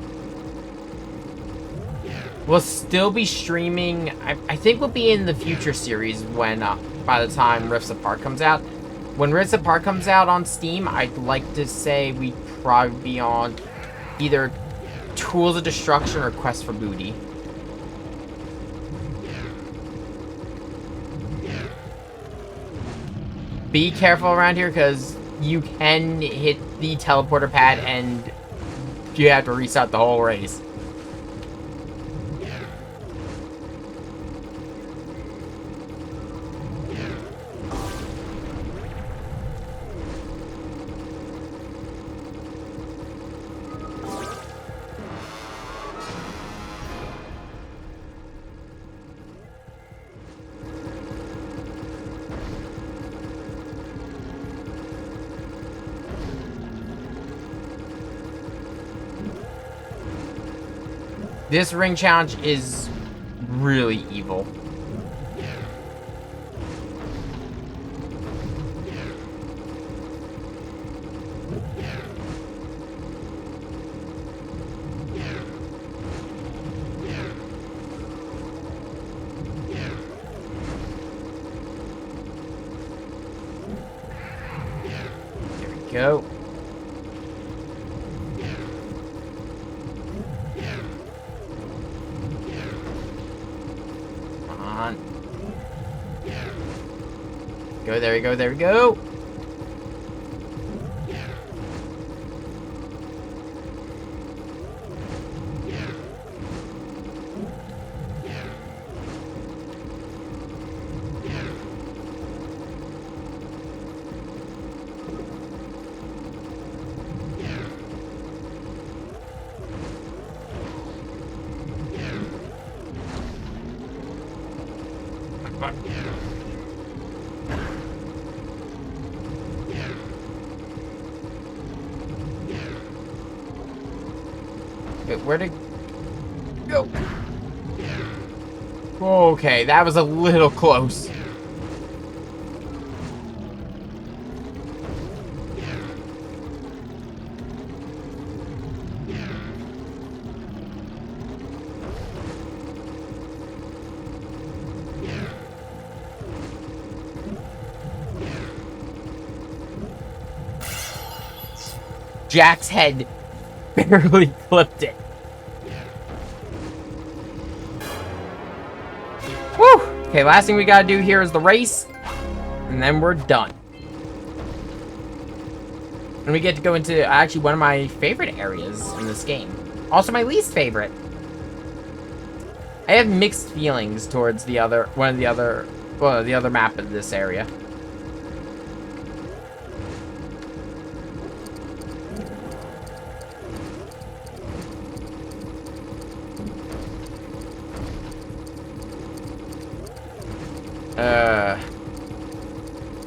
we'll still be streaming... I think we'll be in the future series when... by the time Rifts Apart comes out. When Rifts Apart comes out on Steam, I'd like to say we'd probably be on either Tools of Destruction or Quest for Booty. Be careful around here, because you can hit the teleporter pad and you have to restart the whole race. This ring challenge is really evil. There we go. Go, there we go, there we go. Where to go? Okay, that was a little close. Jack's head barely clipped it. Whew! Okay, last thing we gotta do here is the race, and then we're done. And we get to go into actually one of my favorite areas in this game. Also my least favorite. I have mixed feelings towards the other map of this area.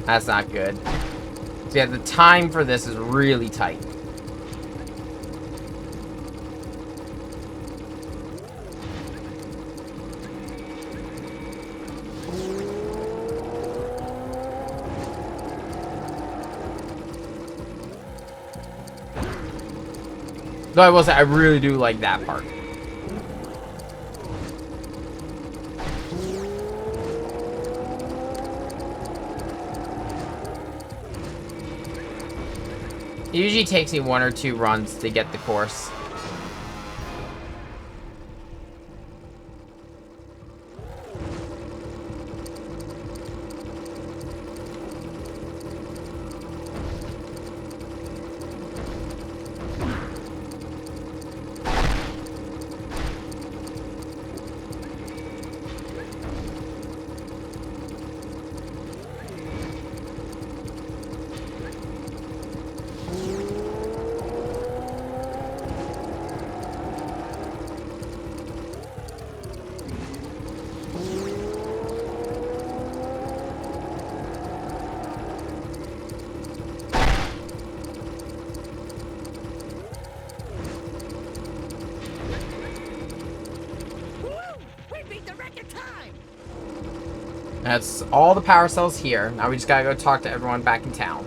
That's not good. So yeah, the time for this is really tight. Though I will say, I really do like that part. It usually takes me 1 or 2 runs to get the course. time! That's all the power cells here. Now we just gotta go talk to everyone back in town.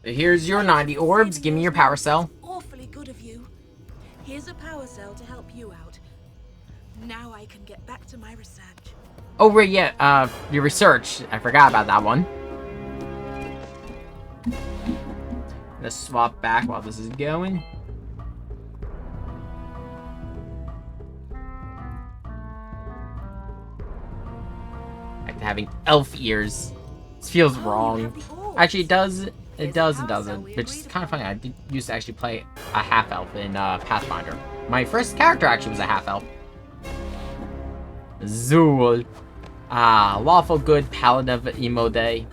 Here's your 90 orbs. Give me your power cell. Awfully good of you. Here's a power cell to help you out. Now I can get back to my research. Oh, right, yeah, your research. I forgot about that one. Let's swap back while this is going. Back to having elf ears. This feels wrong. Actually, it does. It does and doesn't. Which is kind of funny. I used to actually play a half-elf in Pathfinder. My first character actually was a half-elf. Zool. Lawful good paladin of Imode,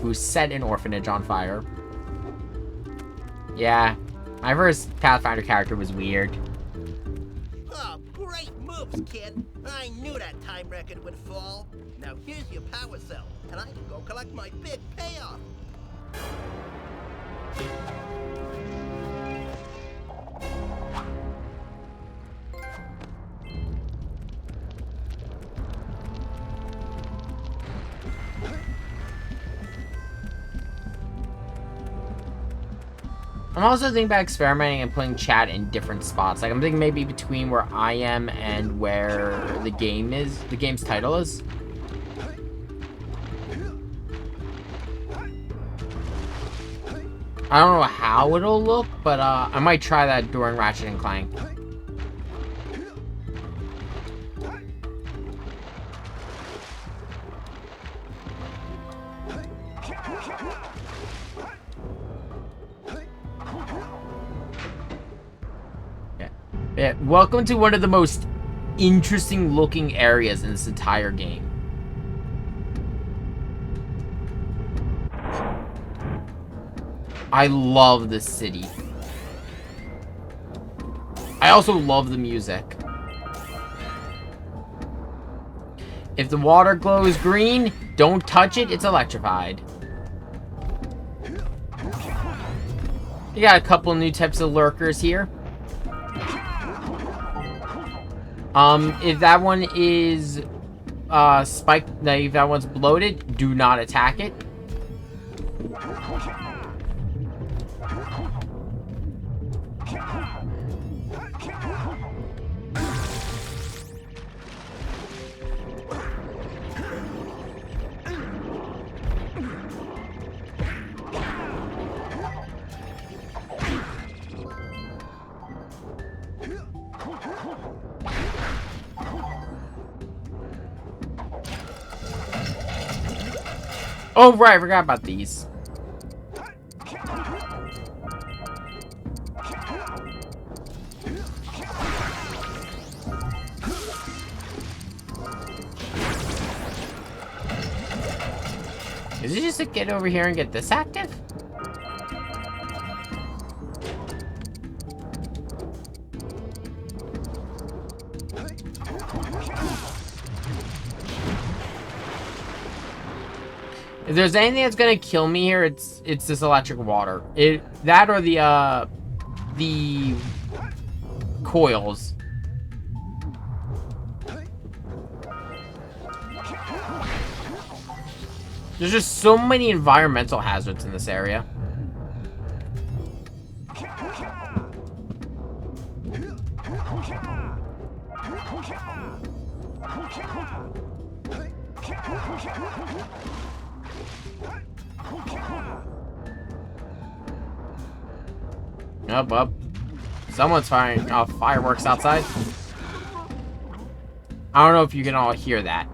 who set an orphanage on fire. Yeah, my first Pathfinder character was weird. Oh, great moves, kid. I knew that time record would fall. Now here's your power cell, and I can go collect my big payoff. I'm also thinking about experimenting and putting chat in different spots. Like, I'm thinking maybe between where I am and where the game is, the game's title is. I don't know how it'll look, but I might try that during Ratchet and Clank. Yeah, welcome to one of the most interesting looking areas in this entire game. I love this city. I also love the music. If the water glows green, don't touch it, it's electrified. You got a couple new types of lurkers here. If that one is spiked, if that one's bloated, do not attack it. Oh, right, I forgot about these. Is it just to get over here and get this active? If there's anything that's gonna kill me here, it's this electric water. That or the coils. There's just so many environmental hazards in this area. Up. Someone's firing off fireworks outside. I don't know if you can all hear that.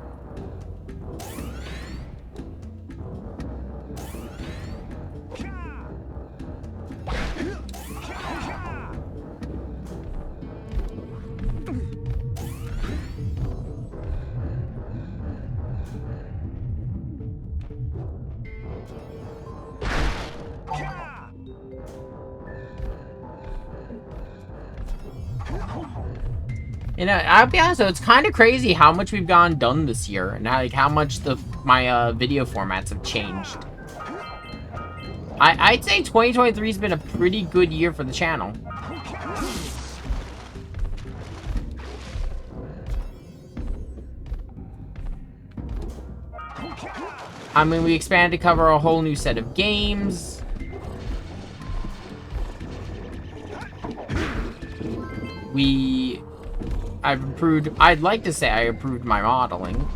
You know, I'll be honest though, it's kind of crazy how much we've done this year, and how much my video formats have changed. I'd say 2023 has been a pretty good year for the channel. I mean, we expanded to cover a whole new set of games. I'd like to say I improved my modeling.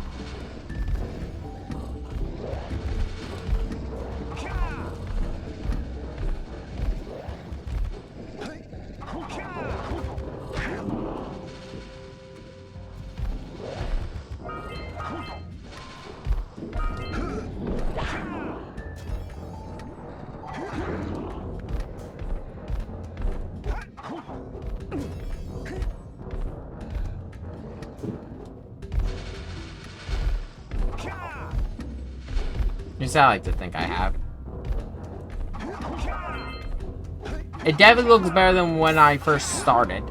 At least I like to think I have. It definitely looks better than when I first started.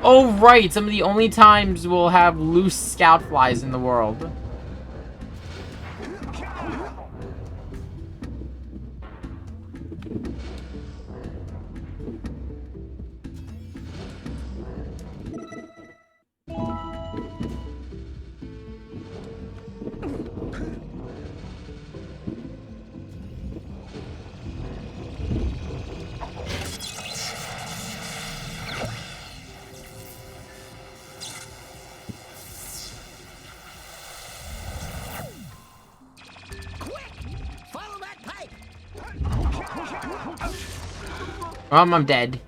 Oh, right! Some of the only times we'll have loose scout flies in the world. I'm dead.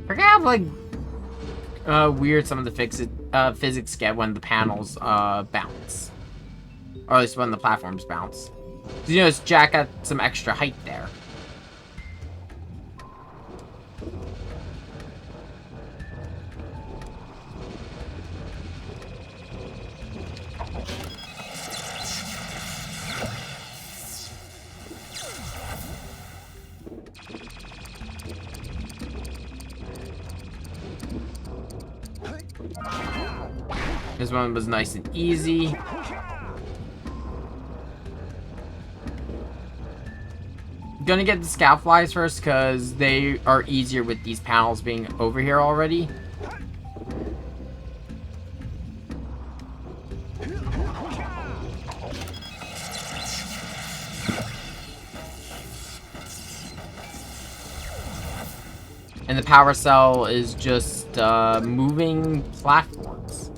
Forget how, like, weird some of the physics get when the panels bounce, or at least when the platforms bounce. You notice Jack got some extra height there. This one was nice and easy. Gonna get the scout flies first because they are easier with these panels being over here already. And the power cell is just moving platforms.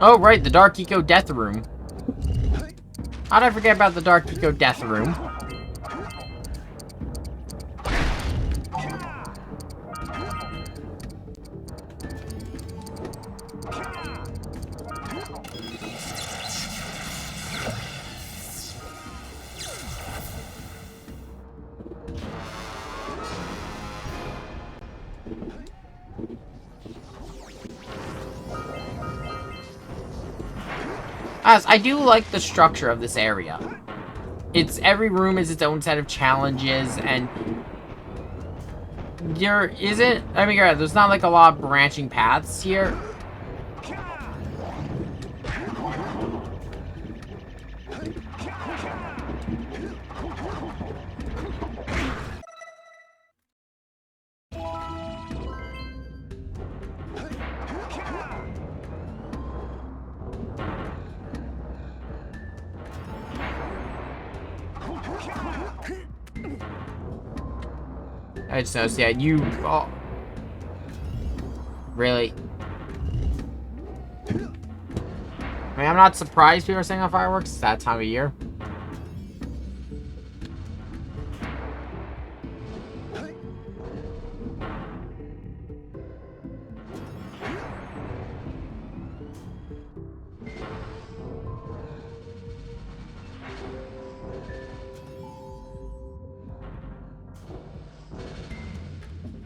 Oh, right, the Dark Eco Death Room. How'd I forget about the Dark Eco Death Room? As I do like the structure of this area. Every room is its own set of challenges, and there isn't, I mean, there's not like a lot of branching paths here. I just noticed, yeah, you... Oh. Really? I mean, I'm not surprised people are setting off fireworks. It's that time of year.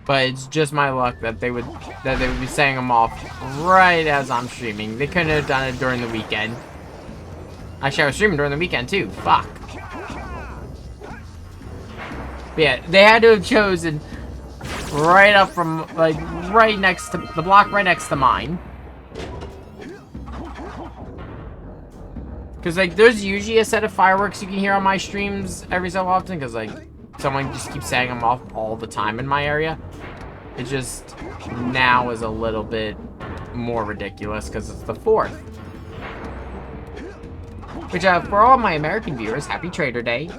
But it's just my luck that they would be setting them off right as I'm streaming. They couldn't have done it during the weekend. Actually, I was streaming during the weekend too. Fuck. But yeah, they had to have chosen right up from, like, right next to the block right next to mine. Because, like, there's usually a set of fireworks you can hear on my streams every so often. Because, like, someone just keeps setting them off all the time in my area. It just now is a little bit more ridiculous because it's the 4th. Which, for all my American viewers, happy Trader Day.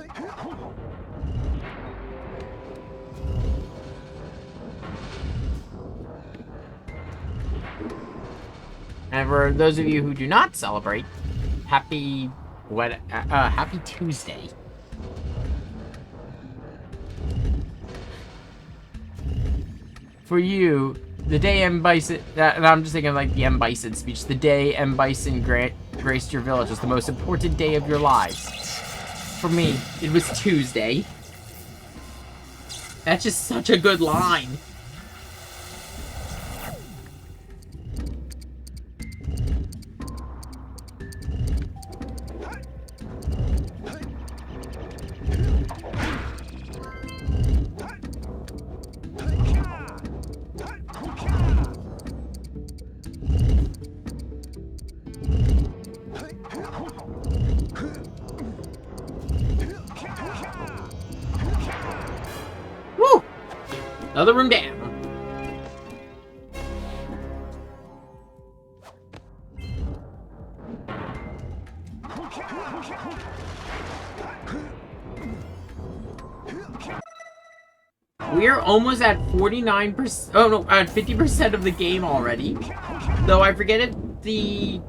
And for those of you who do not celebrate, happy Tuesday. For you, the day M. Bison, and I'm just thinking like the M. Bison speech, the day M. Bison graced your village was the most important day of your lives. For me, it was Tuesday. That's just such a good line. Woo! Another room down. We're almost at 49%. Oh no, at 50% of the game already. Though I forget if the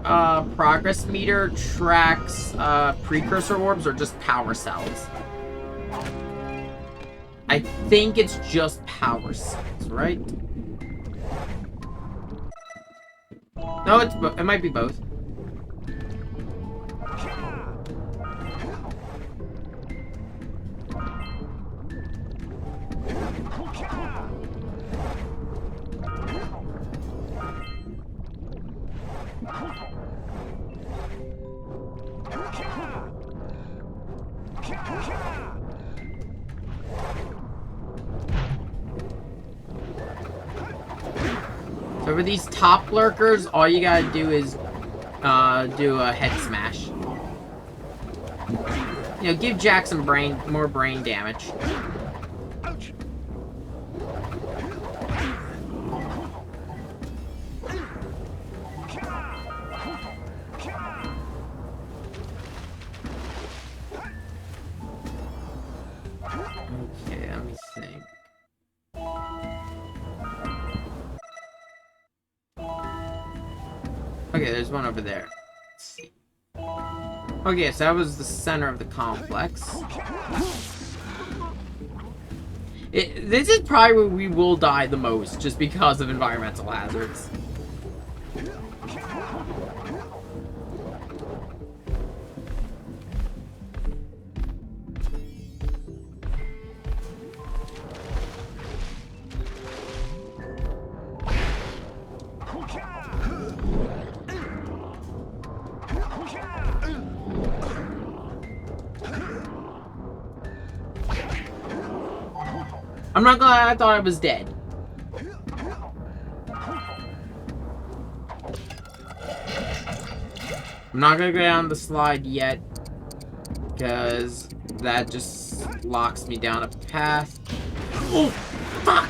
progress meter tracks precursor orbs or just power cells. I think it's just power cells, right? No, it might be both. So for these top lurkers, all you gotta do is do a head smash. You know, give Jack some more brain damage. Okay, let me think. Okay, there's one over there. Let's see. Okay, so that was the center of the complex. This is probably where we will die the most, just because of environmental hazards. I'm not gonna lie, I thought I was dead. I'm not gonna go down the slide yet, because that just locks me down a path. Oh, fuck!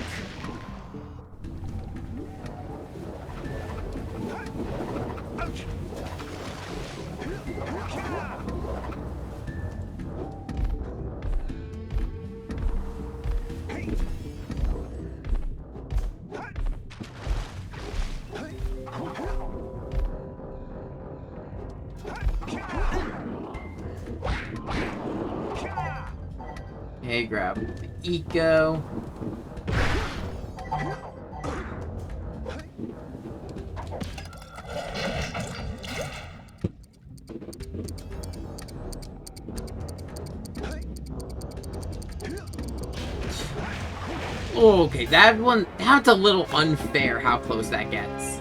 me grab the eco. Okay, that's a little unfair how close that gets.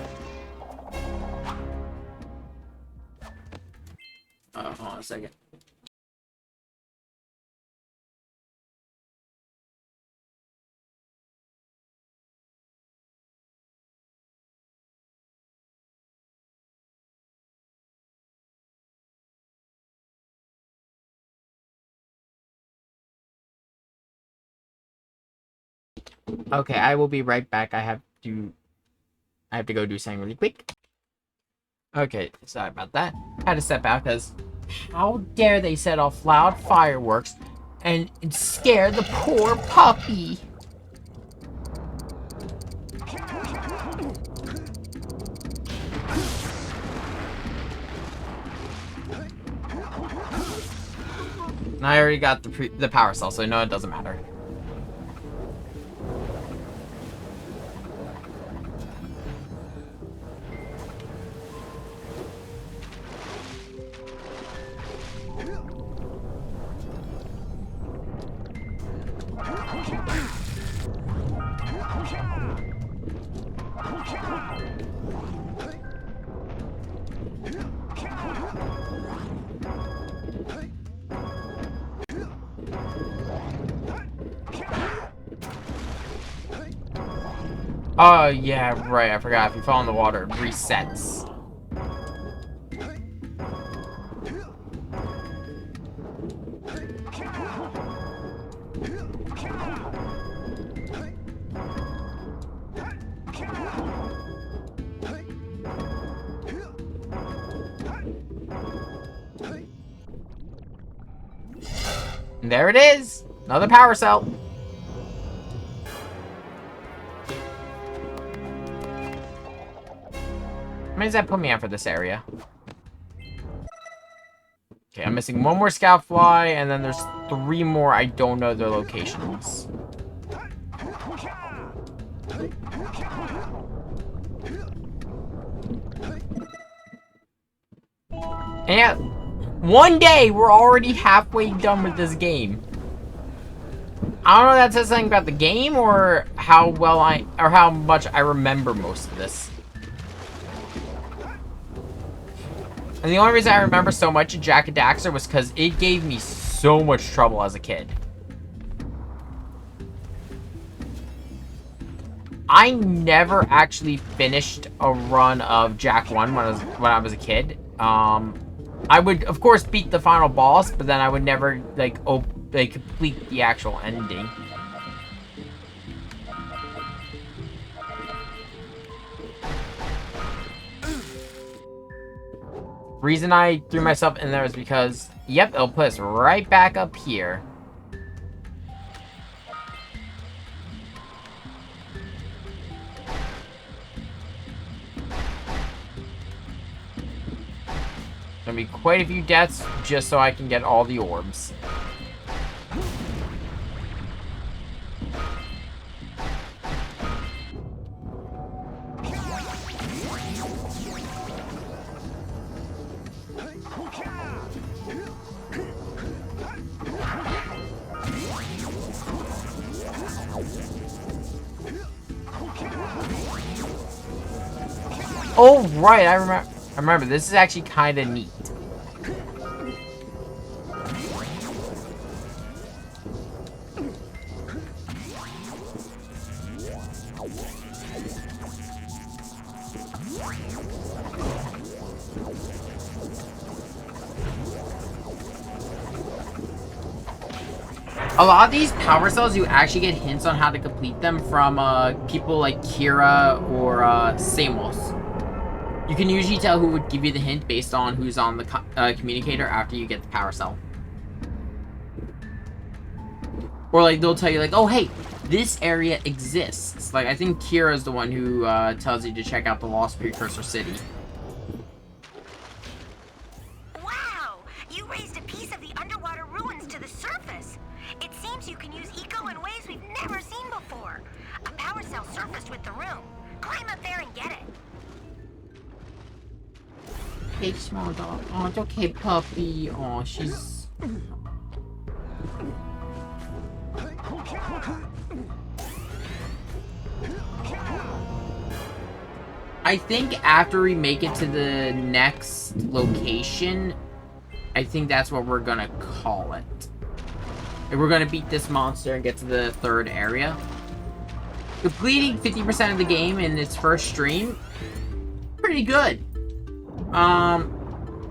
Hold on a second. Okay, I will be right back. I have to go do something really quick. Okay, sorry about that. Had to step out because how dare they set off loud fireworks and scare the poor puppy. And I already got the power cell, so no, it doesn't matter. Oh, yeah, right. I forgot. If you fall in the water, it resets. And there it is! Another power cell! How many does that put me at for this area? Okay, I'm missing one more scout fly, and then there's 3 more. I don't know their locations. And one day, we're already halfway done with this game. I don't know if that says something about the game or how much I remember most of this. And the only reason I remember so much of Jak and Daxter was because it gave me so much trouble as a kid. I never actually finished a run of Jak 1 when I was a kid. I would, of course, beat the final boss, but then I would never, complete the actual ending. Reason I threw myself in there is because, yep, it'll put us right back up here. Gonna be quite a few deaths just so I can get all the orbs. Oh, right, I remember. This is actually kind of neat. A lot of these power cells, you actually get hints on how to complete them from people like Kira or Samos. You can usually tell who would give you the hint based on who's on the communicator after you get the power cell. Or like they'll tell you like, oh hey, this area exists. Like I think Kira is the one who tells you to check out the Lost Precursor City. Wow! You raised a piece of the underwater ruins to the surface. It seems you can cell surfaced with the room. Climb up there and get it. Hey, small dog. Oh, it's okay, puppy. Oh, she's... I think after we make it to the next location, I think that's what we're gonna call it. If we're gonna beat this monster and get to the third area. Completing 50% of the game in its first stream, pretty good. I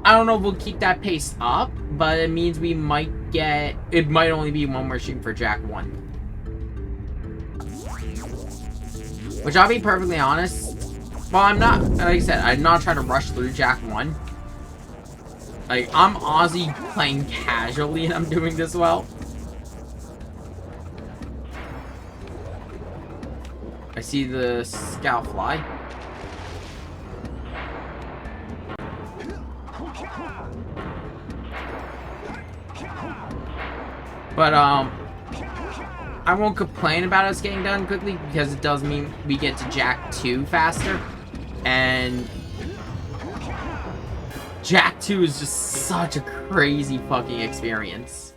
don't know if we'll keep that pace up, but it means we might get... It might only be one more stream for Jak 1. Which, I'll be perfectly honest, well, I'm not, like I said, I'm not trying to rush through Jak 1. Like, I'm Aussie playing casually and I'm doing this well. I see the scout fly. But, I won't complain about us getting done quickly because it does mean we get to Jak 2 faster. And Jak 2 is just such a crazy fucking experience.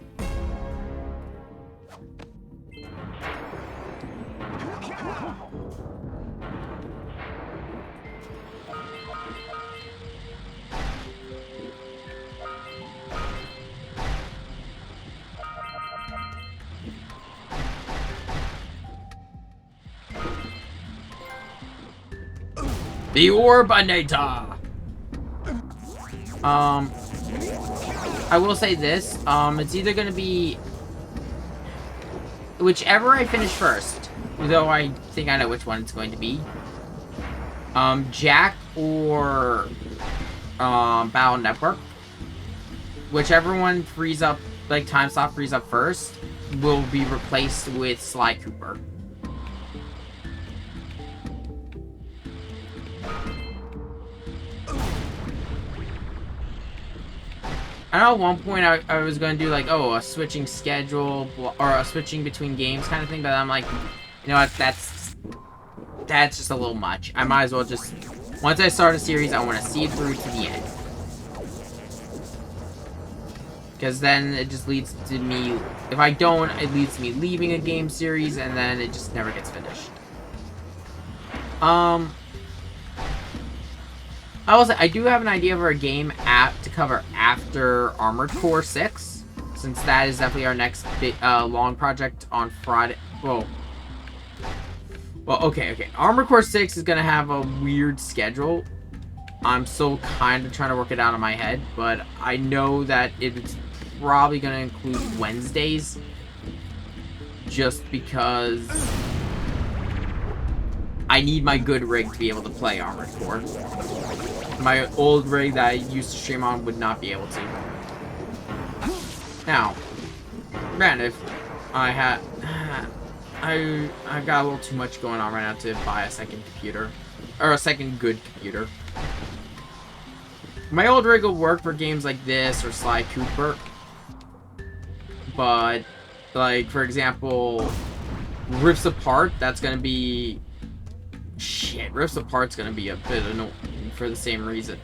The Orbinator! I will say this, it's either gonna be whichever I finish first, though I think I know which one it's going to be. Jak or Battle Network. Whichever one frees up, like time slot frees up first, will be replaced with Sly Cooper. I know at one point I was going to do like, oh, a switching schedule or a switching between games kind of thing, but I'm like, you know what, that's just a little much. I might as well just, once I start a series, I want to see it through to the end. Because then it just leads to me, if I don't, it leads to me leaving a game series and then it just never gets finished. I will say, I do have an idea for a game to cover after Armored Core 6, since that is definitely our next big, long project on Friday. Well, okay. Armored Core 6 is going to have a weird schedule. I'm still kind of trying to work it out in my head, but I know that it's probably going to include Wednesdays, just because I need my good rig to be able to play Armored Core. My old rig that I used to stream on would not be able to. Now, granted, I got a little too much going on right now to buy a second computer. Or a second good computer. My old rig will work for games like this or Sly Cooper. But, like, for example, Rifts Apart, that's gonna be... Shit, Rifts Apart's gonna be a bit annoying for the same reason.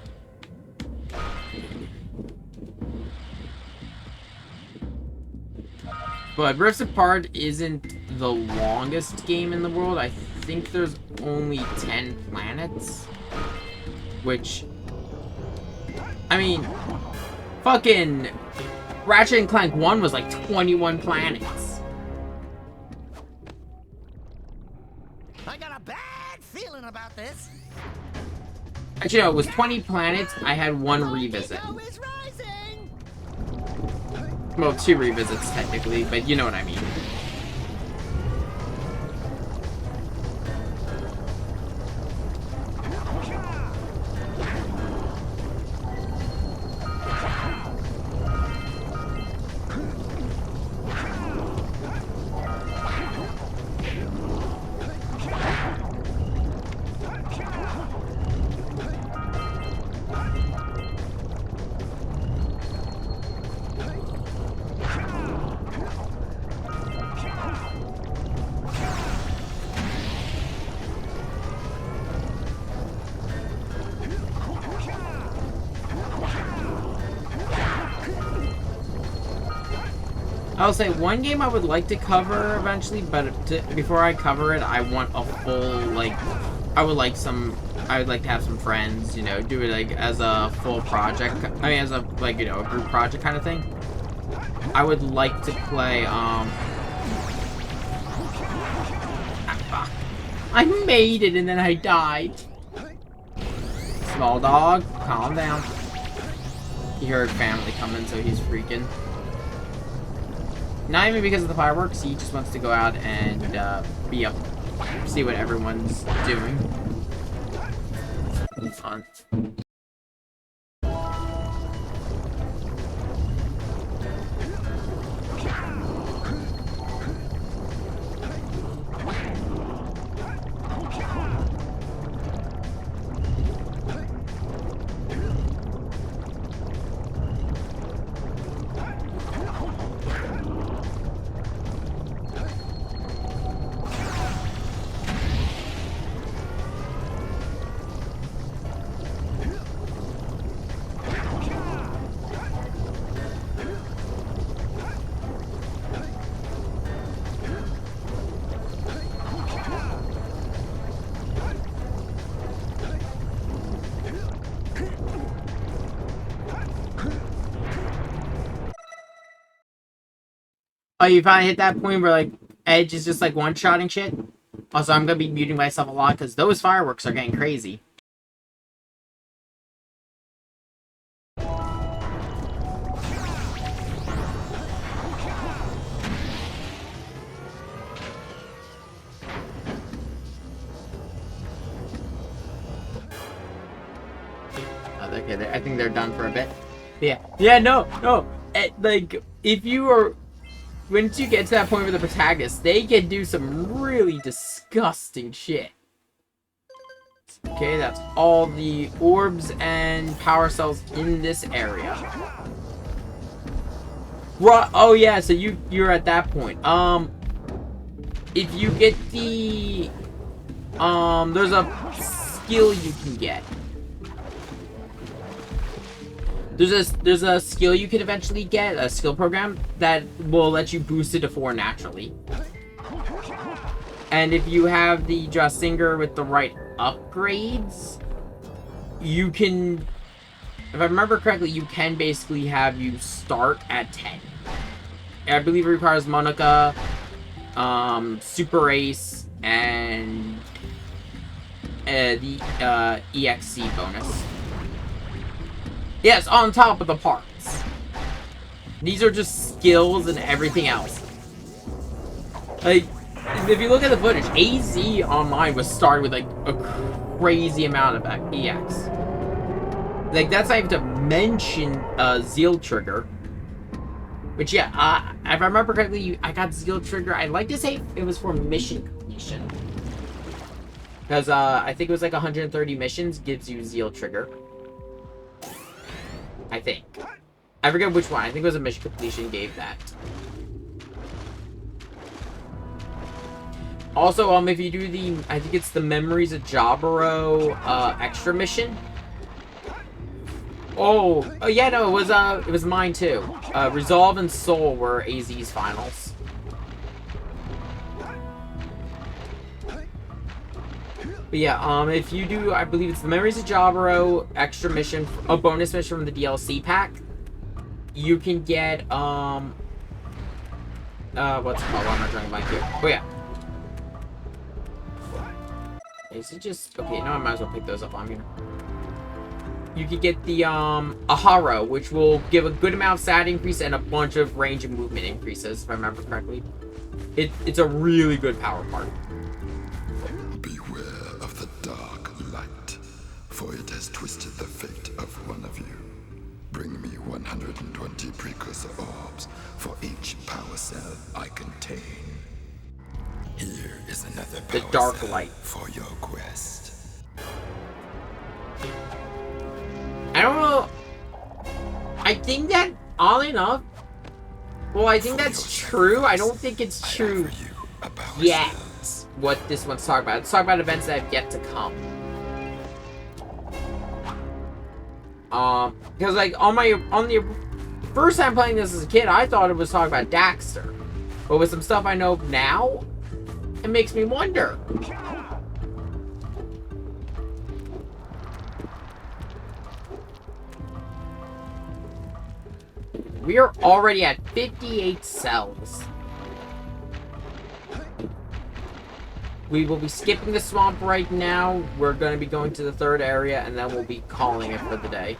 But Rifts Apart isn't the longest game in the world. I think there's only 10 planets. Which, I mean, fucking Ratchet & Clank 1 was like 21 planets. I got a bad feeling about this. Actually, no, it was 20 planets. I had one revisit. Well, 2 revisits, technically, but you know what I mean. I'll say one game I would like to cover eventually, but before I cover it, I want a full, like, I would like to have some friends, you know, do it, like, as a full project. I mean, as a, like, you know, a group project kind of thing. I would like to play, I made it and then I died. Small dog, calm down. He heard family coming, so he's freaking. Not even because of the fireworks, he just wants to go out and be up, see what everyone's doing. It's fun. Oh, you finally hit that point where, like, Edge is just, like, one-shotting shit? Also, I'm gonna be muting myself a lot, because those fireworks are getting crazy. Okay, I think they're done for a bit. Yeah, no. Like, if you are... Once you get to that point with the protagonists, they can do some really disgusting shit. Okay, that's all the orbs and power cells in this area. Oh yeah, so you're at that point. If you get the... there's a skill you can get. There's a skill you could eventually get, a skill program, that will let you boost it to 4 naturally. And if you have the Singer with the right upgrades, you can, if I remember correctly, you can basically have you start at 10. I believe it requires Monica, Super Ace, and the EXC bonus. Yes, on top of the parts. These are just skills and everything else. Like, if you look at the footage, AZ Online was started with, like, a crazy amount of EX. Like, that's not even to mention Zeal Trigger. Which, yeah, if I remember correctly, I got Zeal Trigger. I'd like to say it was for mission completion. Because I think it was like 130 missions gives you Zeal Trigger. I think. I forget which one. I think it was a mission completion gave that. Also, if you do the, I think it's the Memories of Jaburo extra mission. Oh yeah, no, it was mine too. Resolve and Soul were AZ's finals. But yeah, if you do, I believe it's the Memories of Jaburo extra mission, a bonus mission from the DLC pack, you can get, what's it called? Why am I drawing a blank here? Oh yeah. Is it just, okay, no, I might as well pick those up on here. You could get the, Aharo, which will give a good amount of stat increase and a bunch of range and movement increases, if I remember correctly. It's a really good power part. For it has twisted the fate of one of you. Bring me 120 precursor orbs for each power cell I contain. Here is another power the dark cell light for your quest. I don't know. I think that, all enough. Well, I think that's true. I don't think it's true yet. What this one's talking about. It's talking about events that have yet to come. Because like on the first time playing this as a kid, I thought it was talking about Daxter. But with some stuff I know now, it makes me wonder. We are already at 58 cells. We will be skipping the swamp right now. We're going to be going to the third area, and then we'll be calling it for the day.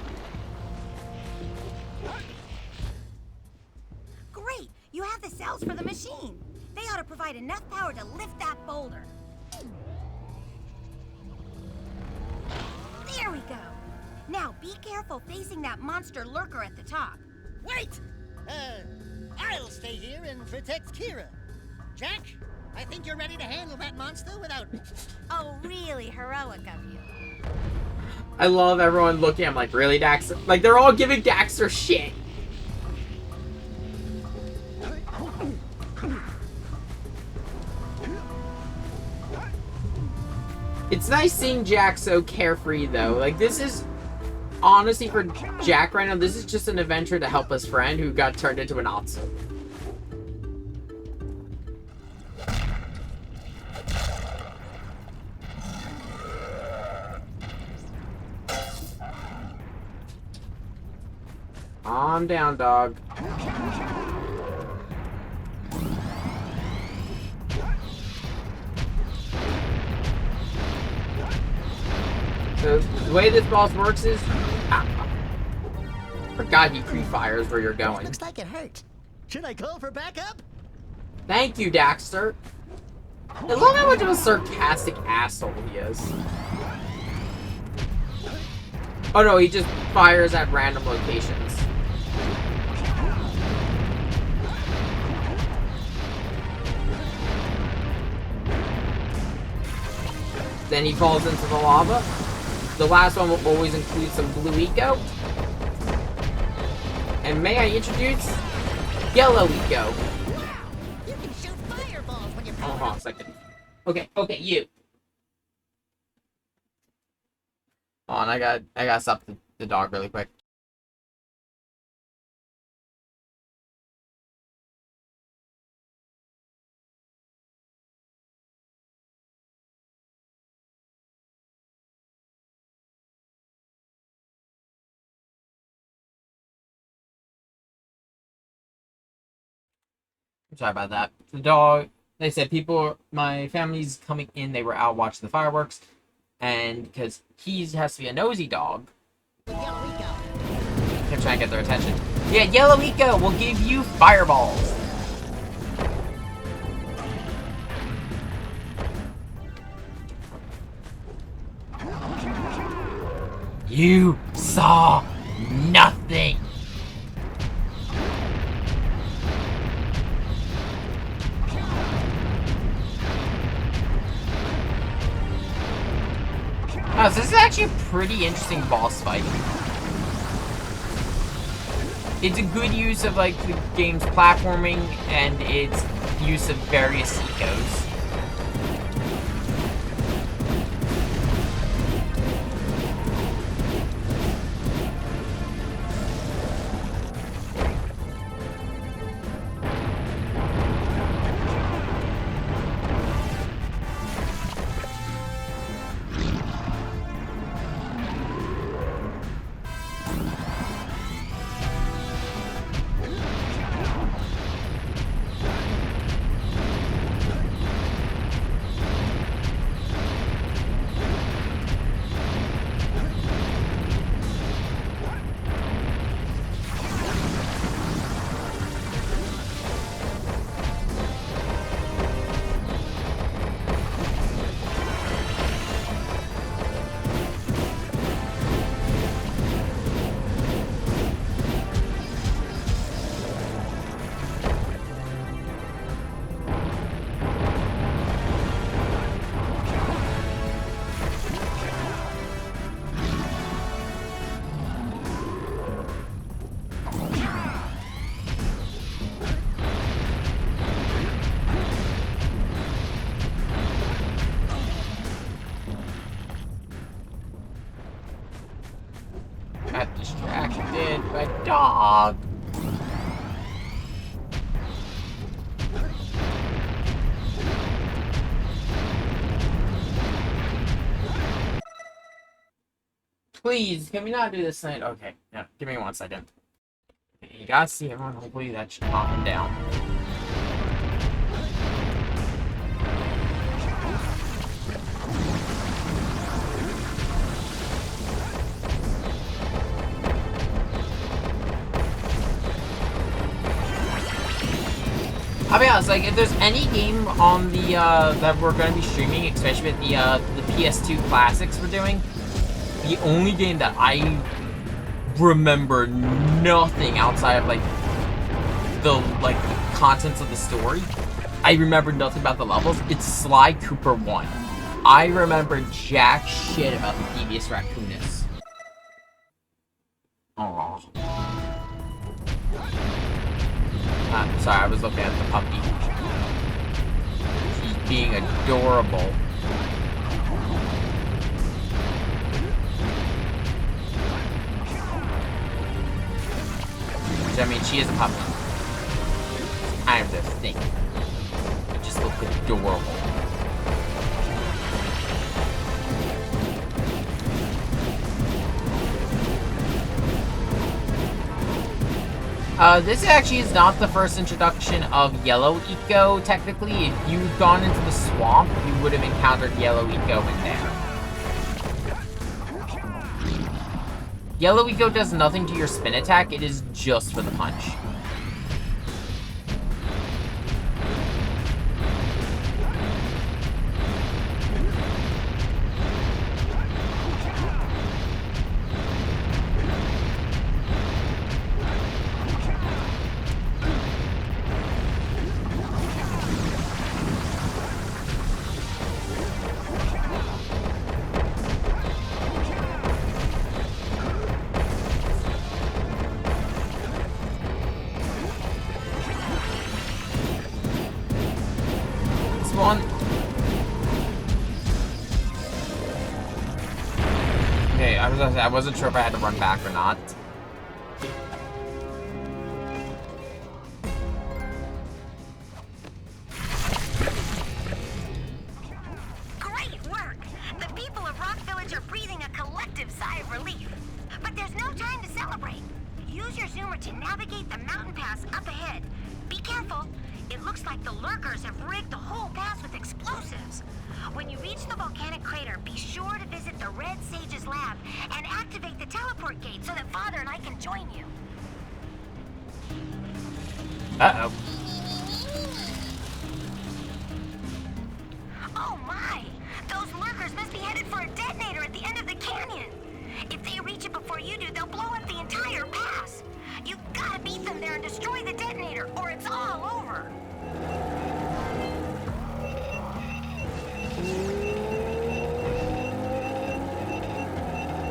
Great! You have the cells for the machine. They ought to provide enough power to lift that boulder. There we go. Now be careful facing that monster lurker at the top. Wait! I'll stay here and protect Kira. Jack, I think you're ready to handle that monster without me. Oh, really heroic of you. I love everyone looking. I'm like, really, Daxter? Like, they're all giving Daxter shit. It's nice seeing Jack so carefree, though. Like, this is... Honestly, for Jack right now, this is just an adventure to help his friend who got turned into an Otso. Calm down, dog. So, the way this boss works is... Forgot he pre-fires where you're going. Looks like it hurt. Should I call for backup? Thank you, Daxter. I love how much of a sarcastic asshole he is. Oh no, he just fires at random locations. Then he falls into the lava. The last one will always include some blue eco. And may I introduce yellow eco. You can shoot fireballs when you Oh, hold on a second. Okay, you. Hold on, I gotta stop the dog really quick. Sorry about that. The dog, they said my family's coming in, they were out watching the fireworks, and because he has to be a nosy dog, kept trying to get their attention. Yeah, Yellow Eco will give you fireballs. You saw nothing. Oh, so this is actually a pretty interesting boss fight. It's a good use of like the game's platforming and its use of various ecos. Got distracted by dog. Please, can we not do this tonight? Okay, yeah, give me 1 second. You gotta see everyone, hopefully that should calm him down. I'll be honest, like, if there's any game on the, that we're gonna be streaming, especially with the PS2 classics we're doing, the only game that I remember nothing outside of, like, the contents of the story, I remember nothing about the levels, it's Sly Cooper 1. I remember jack shit about the devious raccoonus. Aww. Sorry, I was looking at the puppy. She's being adorable. Which, I mean, she is a puppy. It's kind of the thing. It just looks adorable. This actually is not the first introduction of Yellow Eco, technically. If you'd gone into the swamp, you would have encountered Yellow Eco in there. Yellow Eco does nothing to your spin attack, it is just for the punch. Okay, I wasn't sure if I had to run back or not. Great work! The people of Rock Village are breathing a collective sigh of relief. But there's no time to celebrate. Use your zoomer to navigate the mountain pass up ahead. Be careful. It looks like the lurkers have rigged the whole pass with explosives. When you reach the volcanic crater, be sure to visit the Red Sage's lab and activate the teleport gate so that Father and I can join you. Uh-oh. Oh my! Those lurkers must be headed for a detonator at the end of the canyon. If they reach it before you do, they'll blow up the entire pass. You gotta beat them there and destroy the detonator, or it's all over.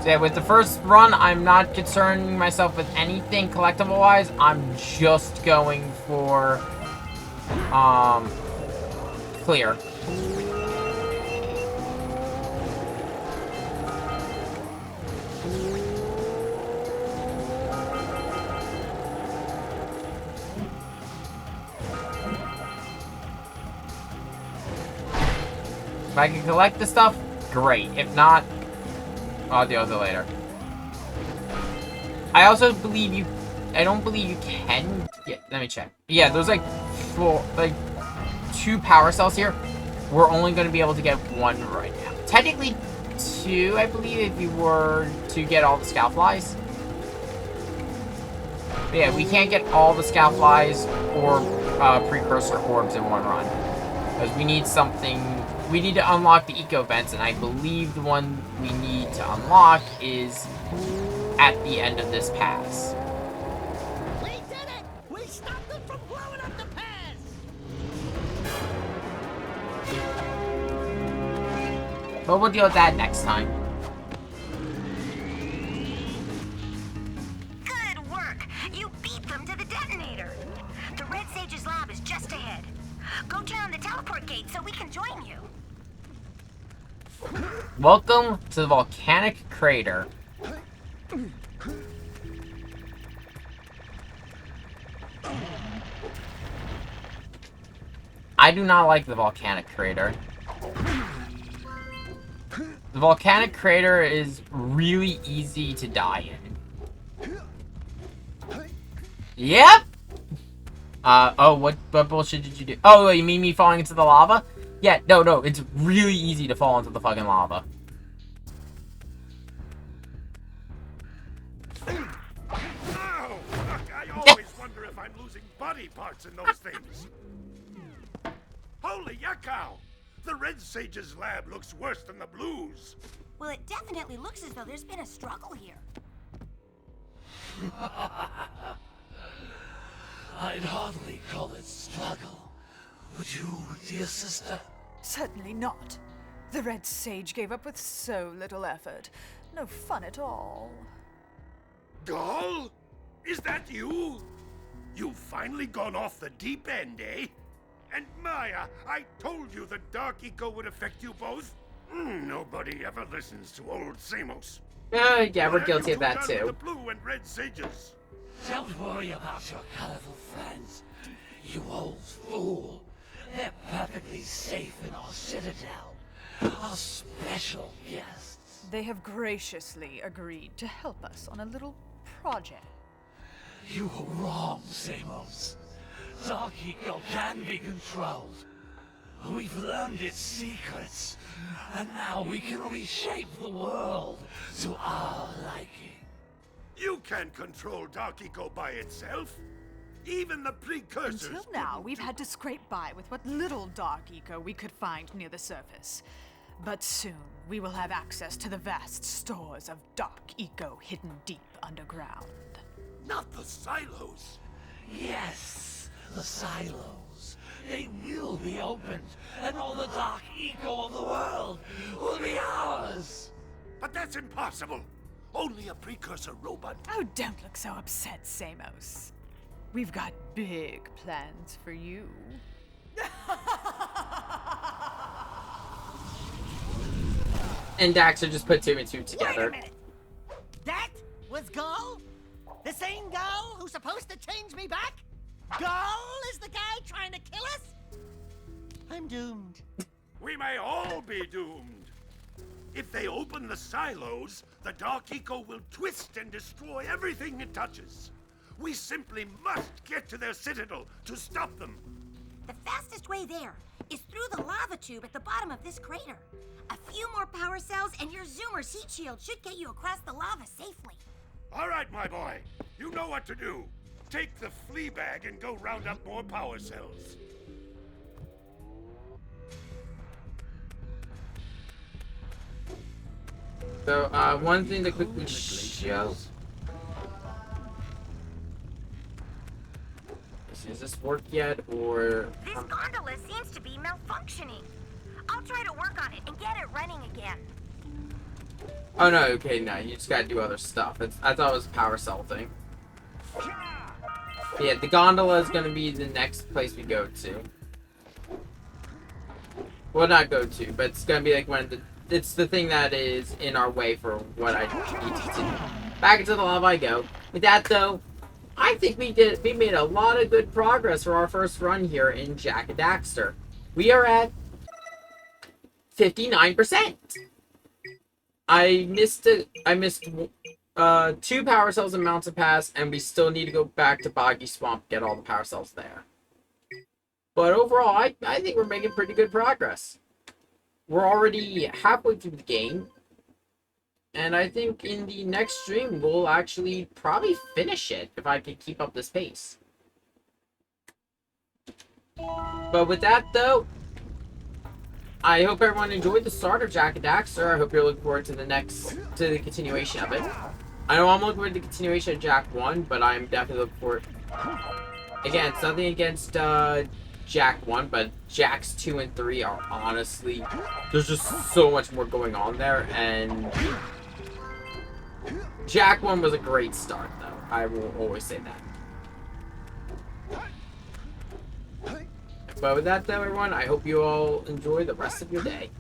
So yeah, with the first run, I'm not concerning myself with anything collectible-wise. I'm just going for, clear. If I can collect the stuff, great. If not, I'll deal with it later. I also believe you... I don't believe you can get... Let me check. Yeah, there's like 2 power cells here. We're only going to be able to get 1 right now. Technically 2, I believe, if you were to get all the Scoutflies. But yeah, we can't get all the Scoutflies or Precursor orbs in 1 run. Because we need something... We need to unlock the eco vents, and I believe the one we need to unlock is at the end of this pass. We did it! We stopped them from blowing up the pass! But we'll deal with that next time. Good work! You beat them to the detonator. The Red Sage's lab is just ahead. Go turn on the teleport gate so we can join you. Welcome to the volcanic crater. I do not like the volcanic crater. The volcanic crater is really easy to die in. Yep! Oh, what bullshit did you do? Oh, you mean me falling into the lava? Yeah, no, it's really easy to fall into the fucking lava. Ow! I always wonder if I'm losing body parts in those things. Holy yakkow! The Red Sage's lab looks worse than the Blues. Well, it definitely looks as though there's been a struggle here. I'd hardly call it struggle. Would you, dear sister? Certainly not. The Red Sage gave up with so little effort. No fun at all. Gall? Is that you? You've finally gone off the deep end, eh? And Maya, I told you the Dark Eco would affect you both. Nobody ever listens to old Samos. Yeah, we're guilty of that too. The Blue and Red Sages. Don't worry about your colorful friends, you old fool. They're perfectly safe in our citadel. Our special guests. They have graciously agreed to help us on a little project. You were wrong, Samos. Dark Eco can be controlled. We've learned its secrets, and now we can reshape the world to our liking. You can't control Dark Eco by itself. Even the Precursors. Until now, we've had to scrape by with what little Dark Eco we could find near the surface. But soon, we will have access to the vast stores of Dark Eco hidden deep underground. Not the silos. Yes, the silos. They will be opened, and all the Dark Eco of the world will be ours. But that's impossible. Only a Precursor robot. Oh, don't look so upset, Samos. We've got big plans for you. And Daxter just put two and two together. Wait a minute. That was Gall? The same Gall who's supposed to change me back? Gall is the guy trying to kill us? I'm doomed. We may all be doomed. If they open the silos, the Dark Eco will twist and destroy everything it touches. We simply must get to their citadel to stop them. The fastest way there is through the lava tube at the bottom of this crater. A few more power cells and your Zoomer's heat shield should get you across the lava safely. All right, my boy. You know what to do. Take the flea bag and go round up more power cells. So, one thing to quickly show. Does this work yet, or... This gondola seems to be malfunctioning. I'll try to work on it and get it running again. Oh, no, okay, no, you just gotta do other stuff. I thought it was a power cell thing. Yeah, the gondola is gonna be the next place we go to. Well, not go to, but it's gonna be like it's the thing that is in our way for what I need to do. Back into the lava I go. With that, though, I think we made a lot of good progress for our first run here in Jak and Daxter. We are at 59%. I missed 2 power cells in Mountain Pass, and we still need to go back to Boggy Swamp, get all the power cells there. But overall, I think we're making pretty good progress. We're already halfway through the game, and I think in the next stream, we'll actually probably finish it if I can keep up this pace. But with that, though, I hope everyone enjoyed the start of Jak and Daxter. I hope you're looking forward to the continuation of it. I know I'm looking forward to the continuation of Jak 1, but I'm definitely looking forward... Again, it's nothing against Jak 1, but Jaks 2 and 3 are honestly... There's just so much more going on there, and... Jak 1 was a great start, though. I will always say that. But with that, though, everyone, I hope you all enjoy the rest of your day.